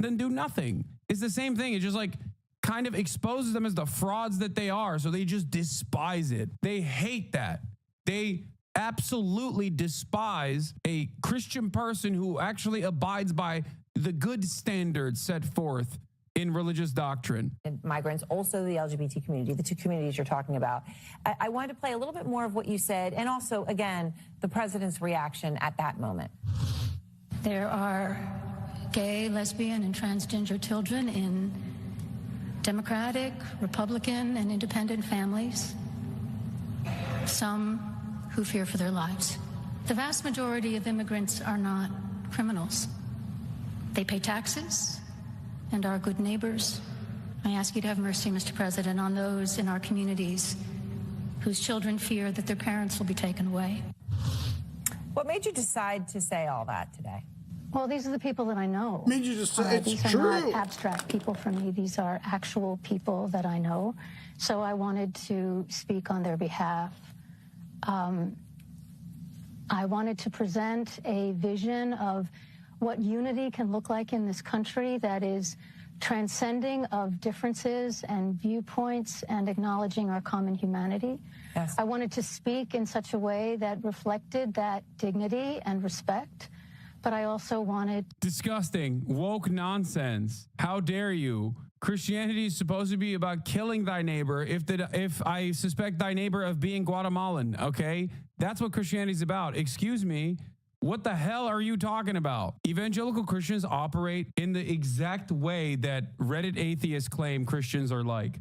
Speaker 1: than do nothing. It's the same thing. It just like kind of exposes them as the frauds that they are. So they just despise it. They hate that. They absolutely despise a Christian person who actually abides by the good standards set forth in religious doctrine.
Speaker 12: And migrants, also the LGBT community, the two communities you're talking about. I wanted to play a little bit more of what you said, and also, again, the president's reaction at that moment.
Speaker 11: There are gay, lesbian, and transgender children in Democratic, Republican, and independent families. Some who fear for their lives. The vast majority of immigrants are not criminals. They pay taxes and are good neighbors. I ask you to have mercy, Mr. President, on those in our communities whose children fear that their parents will be taken away.
Speaker 12: What made you decide to say all that today?
Speaker 11: Well, these are the people that I know.
Speaker 3: Made you just say it's
Speaker 11: these
Speaker 3: true.
Speaker 11: are not abstract people for me. These are actual people that I know. So I wanted to speak on their behalf. I wanted to present a vision of what unity can look like in this country that is transcending of differences and viewpoints and acknowledging our common humanity.
Speaker 12: Yes.
Speaker 11: I wanted to speak in such a way that reflected that dignity and respect, but I also wanted...
Speaker 1: Disgusting. Woke nonsense. How dare you? Christianity is supposed to be about killing thy neighbor if I suspect thy neighbor of being Guatemalan, okay? That's what Christianity is about. Excuse me. What the hell are you talking about? Evangelical Christians operate in the exact way that Reddit atheists claim Christians are like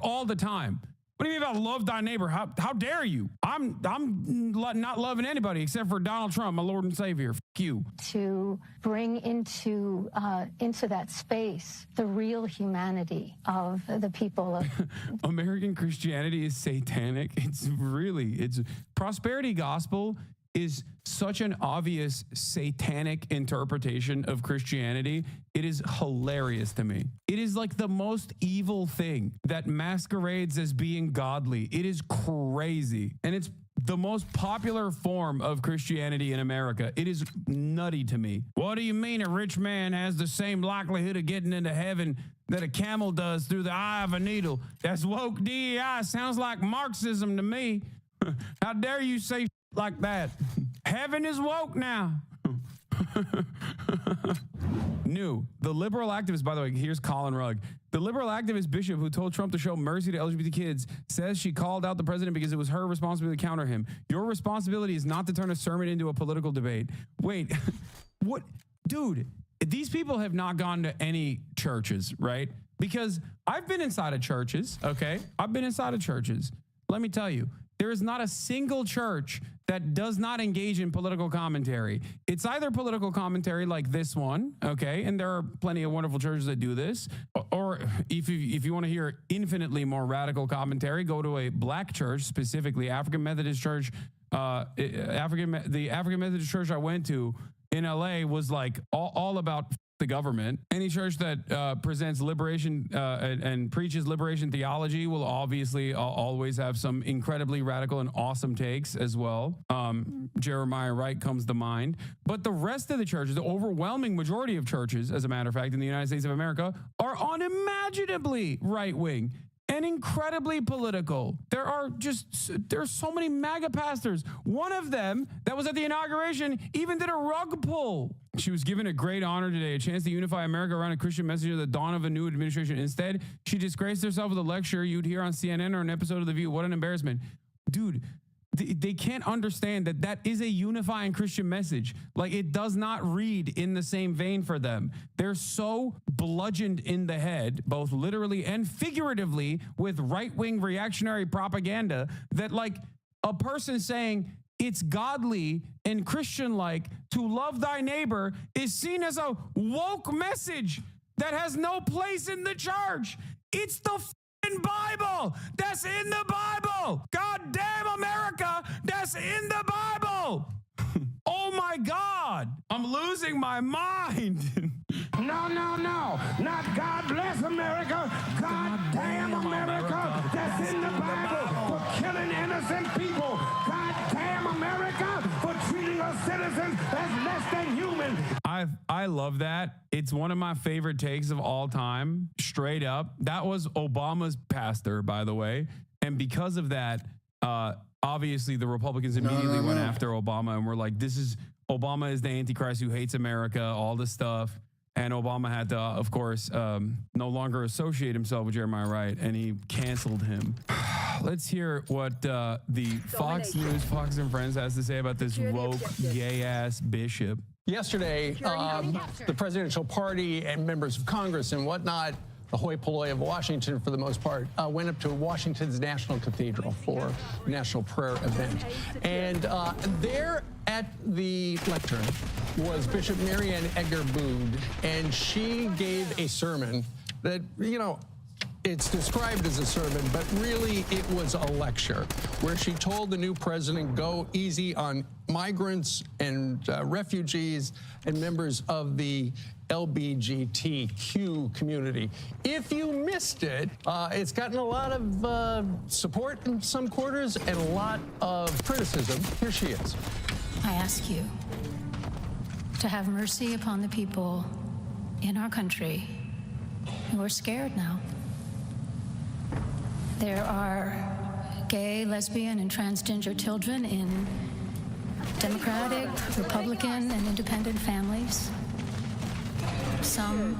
Speaker 1: all the time. What do you mean about love thy neighbor? How dare you? I'm not loving anybody except for Donald Trump, my Lord and Savior. F you.
Speaker 11: To bring into that space the real humanity of the people of
Speaker 1: American Christianity is satanic. It's prosperity gospel is such an obvious satanic interpretation of Christianity. It is hilarious to me. It is like the most evil thing that masquerades as being godly. It is crazy. And it's the most popular form of Christianity in America. It is nutty to me. What do you mean a rich man has the same likelihood of getting into heaven that a camel does through the eye of a needle? That's woke DEI. Sounds like Marxism to me. How dare you say like that? Heaven is woke now. New. The liberal activist, by the way, here's Colin Rugg. The liberal activist bishop who told Trump to show mercy to LGBT kids says she called out the president because it was her responsibility to counter him. Your responsibility is not to turn a sermon into a political debate. Wait, what? Dude, these people have not gone to any churches, right? Because I've been inside of churches, okay? I've been inside of churches. Let me tell you, there is not a single church that does not engage in political commentary. It's either political commentary like this one, okay, and there are plenty of wonderful churches that do this, or if you want to hear infinitely more radical commentary, go to a black church, specifically African Methodist Church. The African Methodist Church I went to in LA was like all about the government. Any church that presents liberation and preaches liberation theology will obviously always have some incredibly radical and awesome takes as well. Jeremiah Wright comes to mind. But the rest of the churches, the overwhelming majority of churches, as a matter of fact, in the United States of America, are unimaginably right-wing and incredibly political. There's so many MAGA pastors. One of them that was at the inauguration even did a rug pull. She was given a great honor today, a chance to unify America around a Christian message at the dawn of a new administration. Instead, she disgraced herself with a lecture you'd hear on CNN or an episode of The View. What an embarrassment. Dude, they can't understand that is a unifying Christian message. Like, it does not read in the same vein for them. They're so bludgeoned in the head, both literally and figuratively, with right-wing reactionary propaganda that, like, a person saying it's godly and Christian-like to love thy neighbor is seen as a woke message that has no place in the church. It's the Bible. That's in the Bible. God damn America. That's in the Bible. Oh my God. I'm losing my mind.
Speaker 9: No. Not God bless America. God damn America. That's in the Bible for killing innocent people. God damn America. America for treating us citizens as less than human.
Speaker 1: I love that. It's one of my favorite takes of all time. Straight up. That was Obama's pastor, by the way. And because of that, obviously the Republicans immediately went after Obama and were like, Obama is the Antichrist who hates America, all this stuff. And Obama had to, of course, no longer associate himself with Jeremiah Wright, and he canceled him. Let's hear what the Fox News, Fox and Friends has to say about this woke, gay-ass bishop.
Speaker 13: Yesterday, the presidential party and members of Congress and whatnot, the hoi polloi of Washington for the most part, went up to Washington's National Cathedral for a national prayer event. And there at the lectern was Bishop Marianne Egger-Bood, and she gave a sermon that, you know, it's described as a sermon, but really it was a lecture where she told the new president, go easy on migrants and refugees and members of the LGBTQ community. If you missed it, it's gotten a lot of support in some quarters and a lot of criticism. Here she is.
Speaker 11: I ask you to have mercy upon the people in our country who are scared now. There are gay, lesbian, and transgender children in Democratic, Republican, and independent families. Some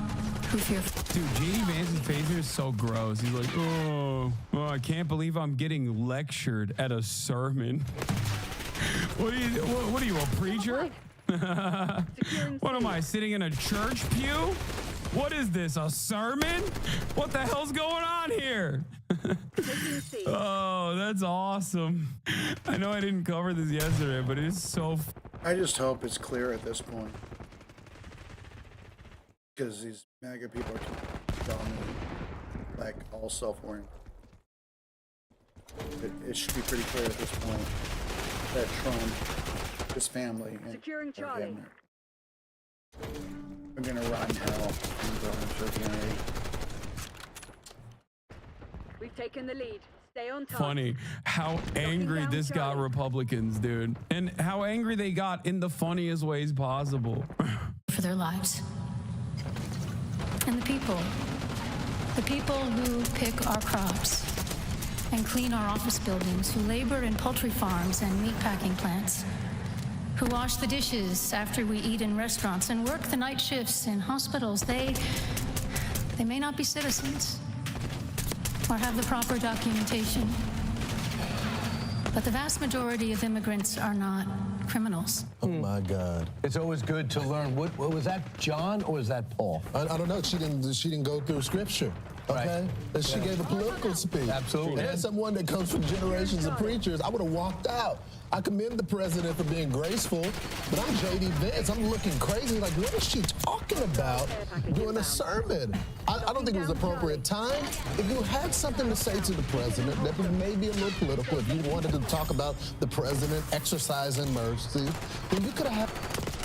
Speaker 11: who fear.
Speaker 1: Dude, J.D. Vance's face here is so gross. He's like, oh, I can't believe I'm getting lectured at a sermon. What are you, a preacher? What am I, sitting in a church pew? What is this, a sermon? What the hell's going on here? Oh, that's awesome. I know I didn't cover this yesterday, but it's so...
Speaker 3: I just hope it's clear at this point. Because these MAGA people are dominating, like, all self-warning. It should be pretty clear at this point that Trump, his family, and
Speaker 2: Securing Charlie.
Speaker 3: are gonna rot in hell.
Speaker 2: We've taken the lead. Stay on top.
Speaker 1: Funny how angry this got Republicans, dude. And how angry they got in the funniest ways possible.
Speaker 11: For their lives. And the people who pick our crops and clean our office buildings, who labor in poultry farms and meatpacking plants, who wash the dishes after we eat in restaurants and work the night shifts in hospitals, they may not be citizens or have the proper documentation, but the vast majority of immigrants are not criminals.
Speaker 14: Oh my God!
Speaker 13: It's always good to learn. What was that, John, or was that Paul?
Speaker 14: I don't know. She didn't go through scripture. Okay,
Speaker 13: Right.
Speaker 14: and she gave a political speech.
Speaker 13: Absolutely.
Speaker 14: And as someone that comes from generations of preachers, I would have walked out. I commend the president for being graceful, but I'm J.D. Vance. I'm looking crazy. Like, what is she talking about doing a sermon? I don't think it was appropriate time. If you had something to say to the president that was maybe a little political, if you wanted to talk about the president exercising mercy, then you could have had...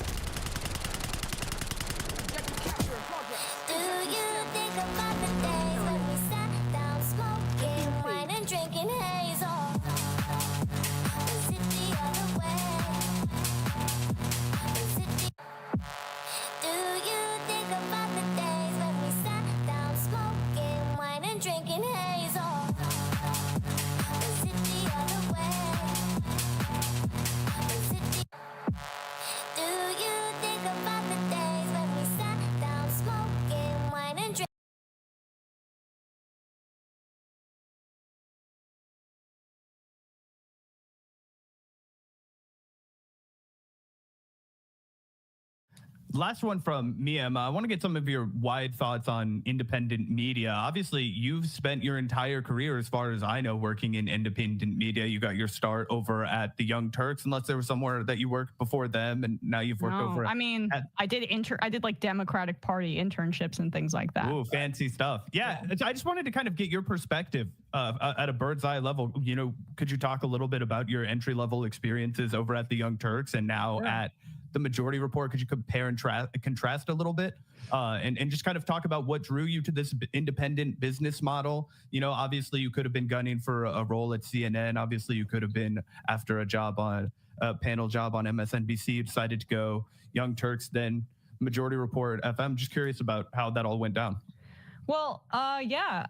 Speaker 15: Last one from me, Emma. I want to get some of your wide thoughts on independent media. Obviously, you've spent your entire career, as far as I know, working in independent media. You got your start over at the Young Turks, unless there was somewhere that you worked before them, and now you've worked over.
Speaker 16: I mean, I did like Democratic Party internships and things like that.
Speaker 15: Ooh, fancy stuff. Yeah, I just wanted to kind of get your perspective at a bird's eye level. You know, could you talk a little bit about your entry level experiences over at the Young Turks and now at the Majority Report? Could you compare and contrast a little bit and just kind of talk about what drew you to this independent business model? You know, obviously you could have been gunning for a role at CNN. Obviously you could have been after a job on panel job on MSNBC. You decided to go Young Turks, then Majority Report FM. Just curious about how that all went down.
Speaker 16: Well, yeah,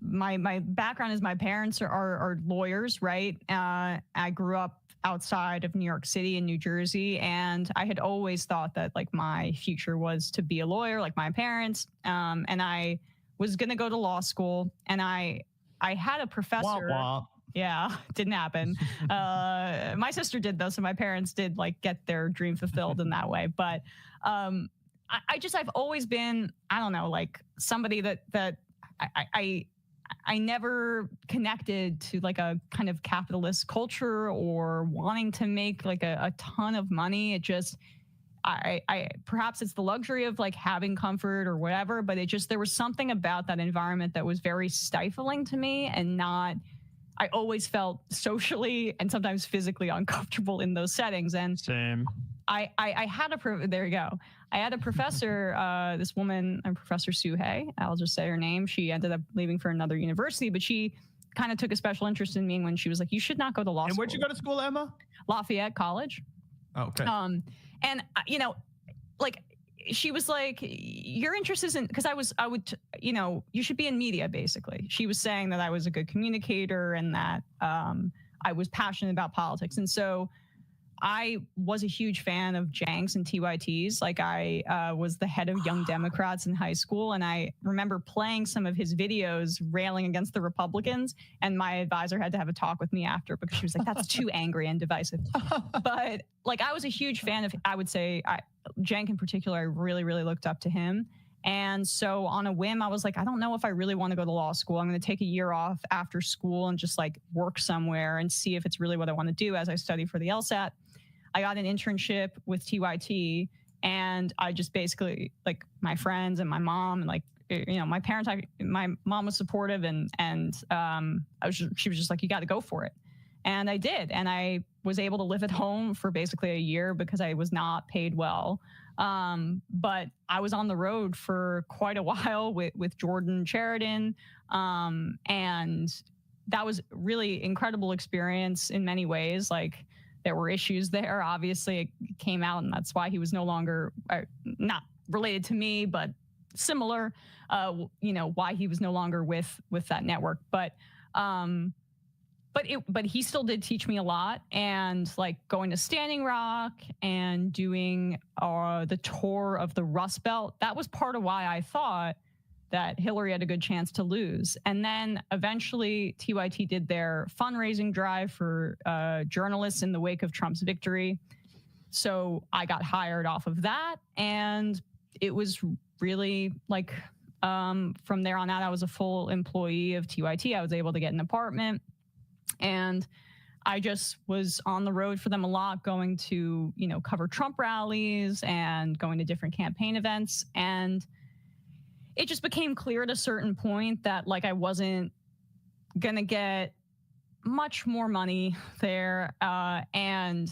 Speaker 16: my background is my parents are lawyers, right? I grew up outside of New York City in New Jersey, and I had always thought that like my future was to be a lawyer like my parents. And I was going to go to law school, and I had a professor.
Speaker 15: Wah, wah.
Speaker 16: Yeah, didn't happen. My sister did though, so my parents did like get their dream fulfilled in that way. But I've always been, I don't know, like somebody that I never connected to like a kind of capitalist culture or wanting to make like a ton of money. It just, I perhaps it's the luxury of like having comfort or whatever, but there was something about that environment that was very stifling to me, and I always felt socially and sometimes physically uncomfortable in those settings. And
Speaker 15: same.
Speaker 16: I had there you go. I had a professor, this woman, Professor Suhei, I'll just say her name. She ended up leaving for another university, but she kind of took a special interest in me when she was like, you should not go to law school.
Speaker 15: And where'd you go to school, Emma?
Speaker 16: Lafayette College.
Speaker 15: Oh, okay.
Speaker 16: And like she was like, your interest isn't, because you should be in media, basically. She was saying that I was a good communicator and that I was passionate about politics. And so I was a huge fan of Jenks and TYTs. Like I was the head of Young Democrats in high school. And I remember playing some of his videos railing against the Republicans. And my advisor had to have a talk with me after because she was like, that's too angry and divisive. But like, I was a huge fan of, I would say, Jenk in particular, I really, really looked up to him. And so on a whim, I was like, I don't know if I really want to go to law school. I'm going to take a year off after school and just like work somewhere and see if it's really what I want to do as I study for the LSAT. I got an internship with TYT, and I just basically, like, my friends and my mom and like, my parents, my mom was supportive, and she was just like, you got to go for it. And I did. And I was able to live at home for basically a year because I was not paid well. But I was on the road for quite a while with Jordan Sheridan. And that was really incredible experience in many ways. Like, there were issues there. Obviously, it came out, and that's why he was no longer, not related to me, but similar, why he was no longer with that network. But he still did teach me a lot, and like going to Standing Rock and doing the tour of the Rust Belt, that was part of why I thought that Hillary had a good chance to lose. And then eventually TYT did their fundraising drive for journalists in the wake of Trump's victory. So I got hired off of that. And it was really like, from there on out, I was a full employee of TYT. I was able to get an apartment, and I just was on the road for them a lot, going to, cover Trump rallies and going to different campaign events. And it just became clear at a certain point that like I wasn't gonna get much more money there. And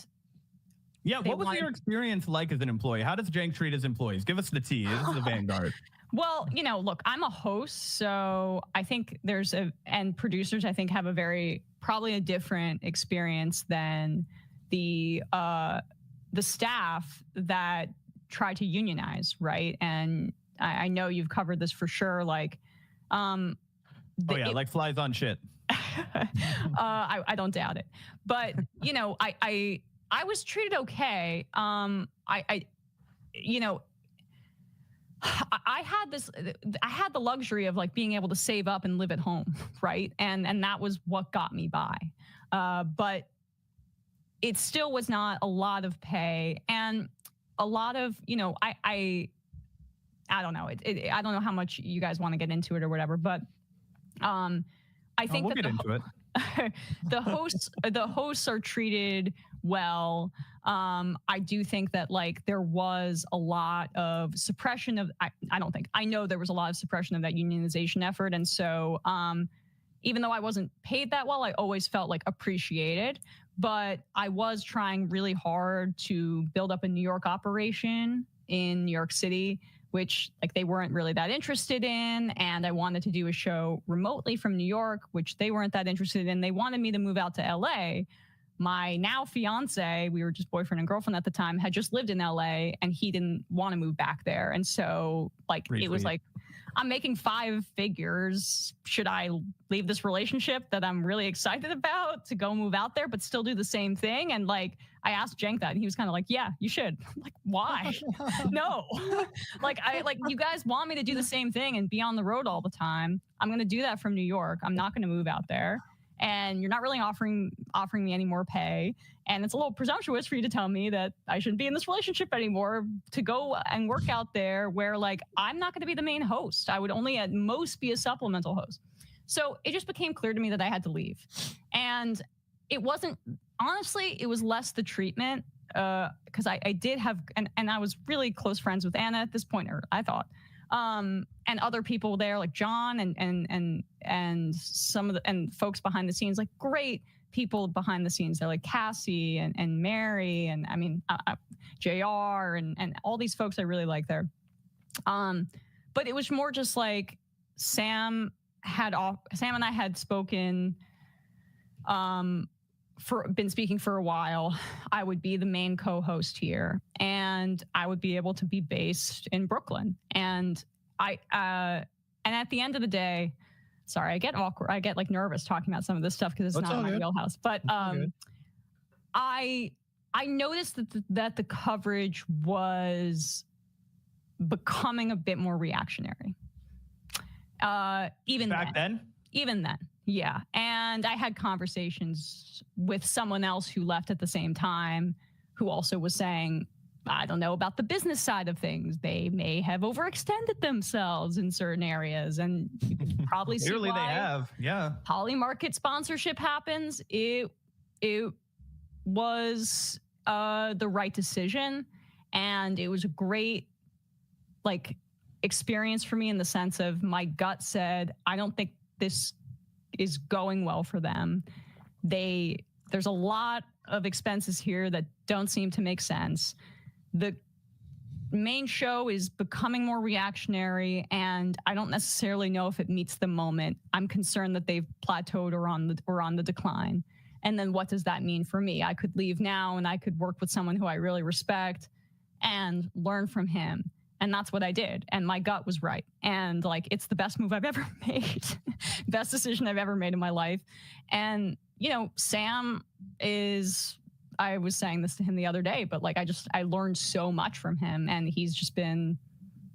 Speaker 15: yeah, what was your experience like as an employee? How does Jenk treat his employees? Give us the tea. This is the Vanguard.
Speaker 16: Well, look, I'm a host, so I think and producers I think have probably a different experience than the staff that try to unionize, right? And I know you've covered this for sure. Like,
Speaker 15: like flies on shit.
Speaker 16: I don't doubt it, but I was treated okay. I had the luxury of like being able to save up and live at home, right? And that was what got me by. But it still was not a lot of pay, and a lot of I don't know. I don't know how much you guys want to get into it or whatever, but I think
Speaker 15: we'll get into it.
Speaker 16: the hosts are treated well. I do think that like there was a lot of suppression of. I know there was a lot of suppression of that unionization effort, and so even though I wasn't paid that well, I always felt like appreciated. But I was trying really hard to build up a New York operation in New York City, which like they weren't really that interested in. And I wanted to do a show remotely from New York, which they weren't that interested in. They wanted me to move out to LA. My now fiance, we were just boyfriend and girlfriend at the time, had just lived in LA and he didn't want to move back there. And so like, it was like, I'm making 5 figures. Should I leave this relationship that I'm really excited about to go move out there, but still do the same thing? And like, I asked Cenk that and he was kind of like, yeah, you should. I'm like, why? No, like you guys want me to do the same thing and be on the road all the time. I'm going to do that from New York. I'm not going to move out there. And you're not really offering me any more pay. And it's a little presumptuous for you to tell me that I shouldn't be in this relationship anymore to go and work out there where like, I'm not going to be the main host. I would only at most be a supplemental host. So it just became clear to me that I had to leave. And it wasn't, honestly, it was less the treatment because I did have, and I was really close friends with Anna at this point, or I thought. And other people there like John and some of the and folks behind the scenes, like great people behind the scenes. They're like Cassie and Mary and I mean JR and all these folks I really like there. But it was more just like Sam and I had spoken been speaking for a while. I would be the main co-host here and I would be able to be based in Brooklyn. And and at the end of the day, sorry, I get awkward. I get like nervous talking about some of this stuff because it's not in my wheelhouse. But I noticed that the coverage was becoming a bit more reactionary. Even then. Yeah. And I had conversations with someone else who left at the same time who also was saying, I don't know about the business side of things. They may have overextended themselves in certain areas. And you can probably see why
Speaker 15: they have. Yeah.
Speaker 16: Polymarket sponsorship happens. It was the right decision. And it was a great like experience for me in the sense of my gut said, I don't think this is going well for them. There's a lot of expenses here that don't seem to make sense. The main show is becoming more reactionary, and I don't necessarily know if it meets the moment. I'm concerned that they've plateaued or on the decline. And then what does that mean for me? I could leave now and I could work with someone who I really respect and learn from him. And that's what I did. And my gut was right. And like, it's the best move I've ever made. Best decision I've ever made in my life. And, you know, Sam is, I was saying this to him the other day, but like, I learned so much from him. And he's just been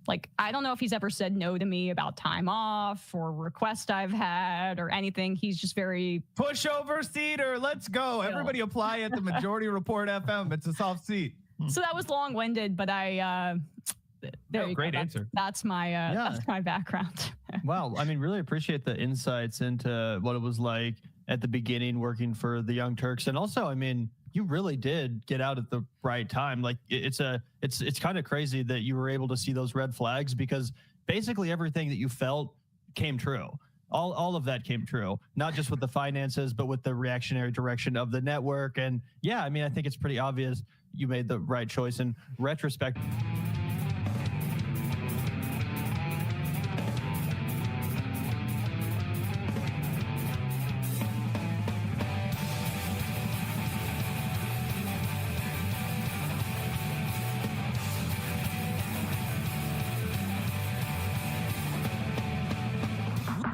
Speaker 16: like, I don't know if he's ever said no to me about time off or request I've had or anything. He's just very
Speaker 15: pushover seater. Let's go. Yeah. Everybody apply at the Majority Report FM. It's a soft seat.
Speaker 16: So that was long-winded, but
Speaker 15: great answer.
Speaker 16: That's my background.
Speaker 17: Wow. I mean, really appreciate the insights into what it was like at the beginning working for the Young Turks. And also, I mean, you really did get out at the right time. Like it's kind of crazy that you were able to see those red flags because basically everything that you felt came true. All of that came true, not just with the finances, but with the reactionary direction of the network. And yeah, I mean, I think it's pretty obvious you made the right choice in retrospect.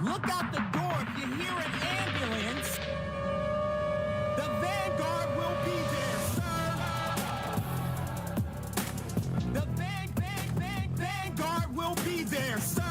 Speaker 9: Look out the door if you hear an ambulance. The Vanguard will be there, sir. The Vanguard will be there, sir.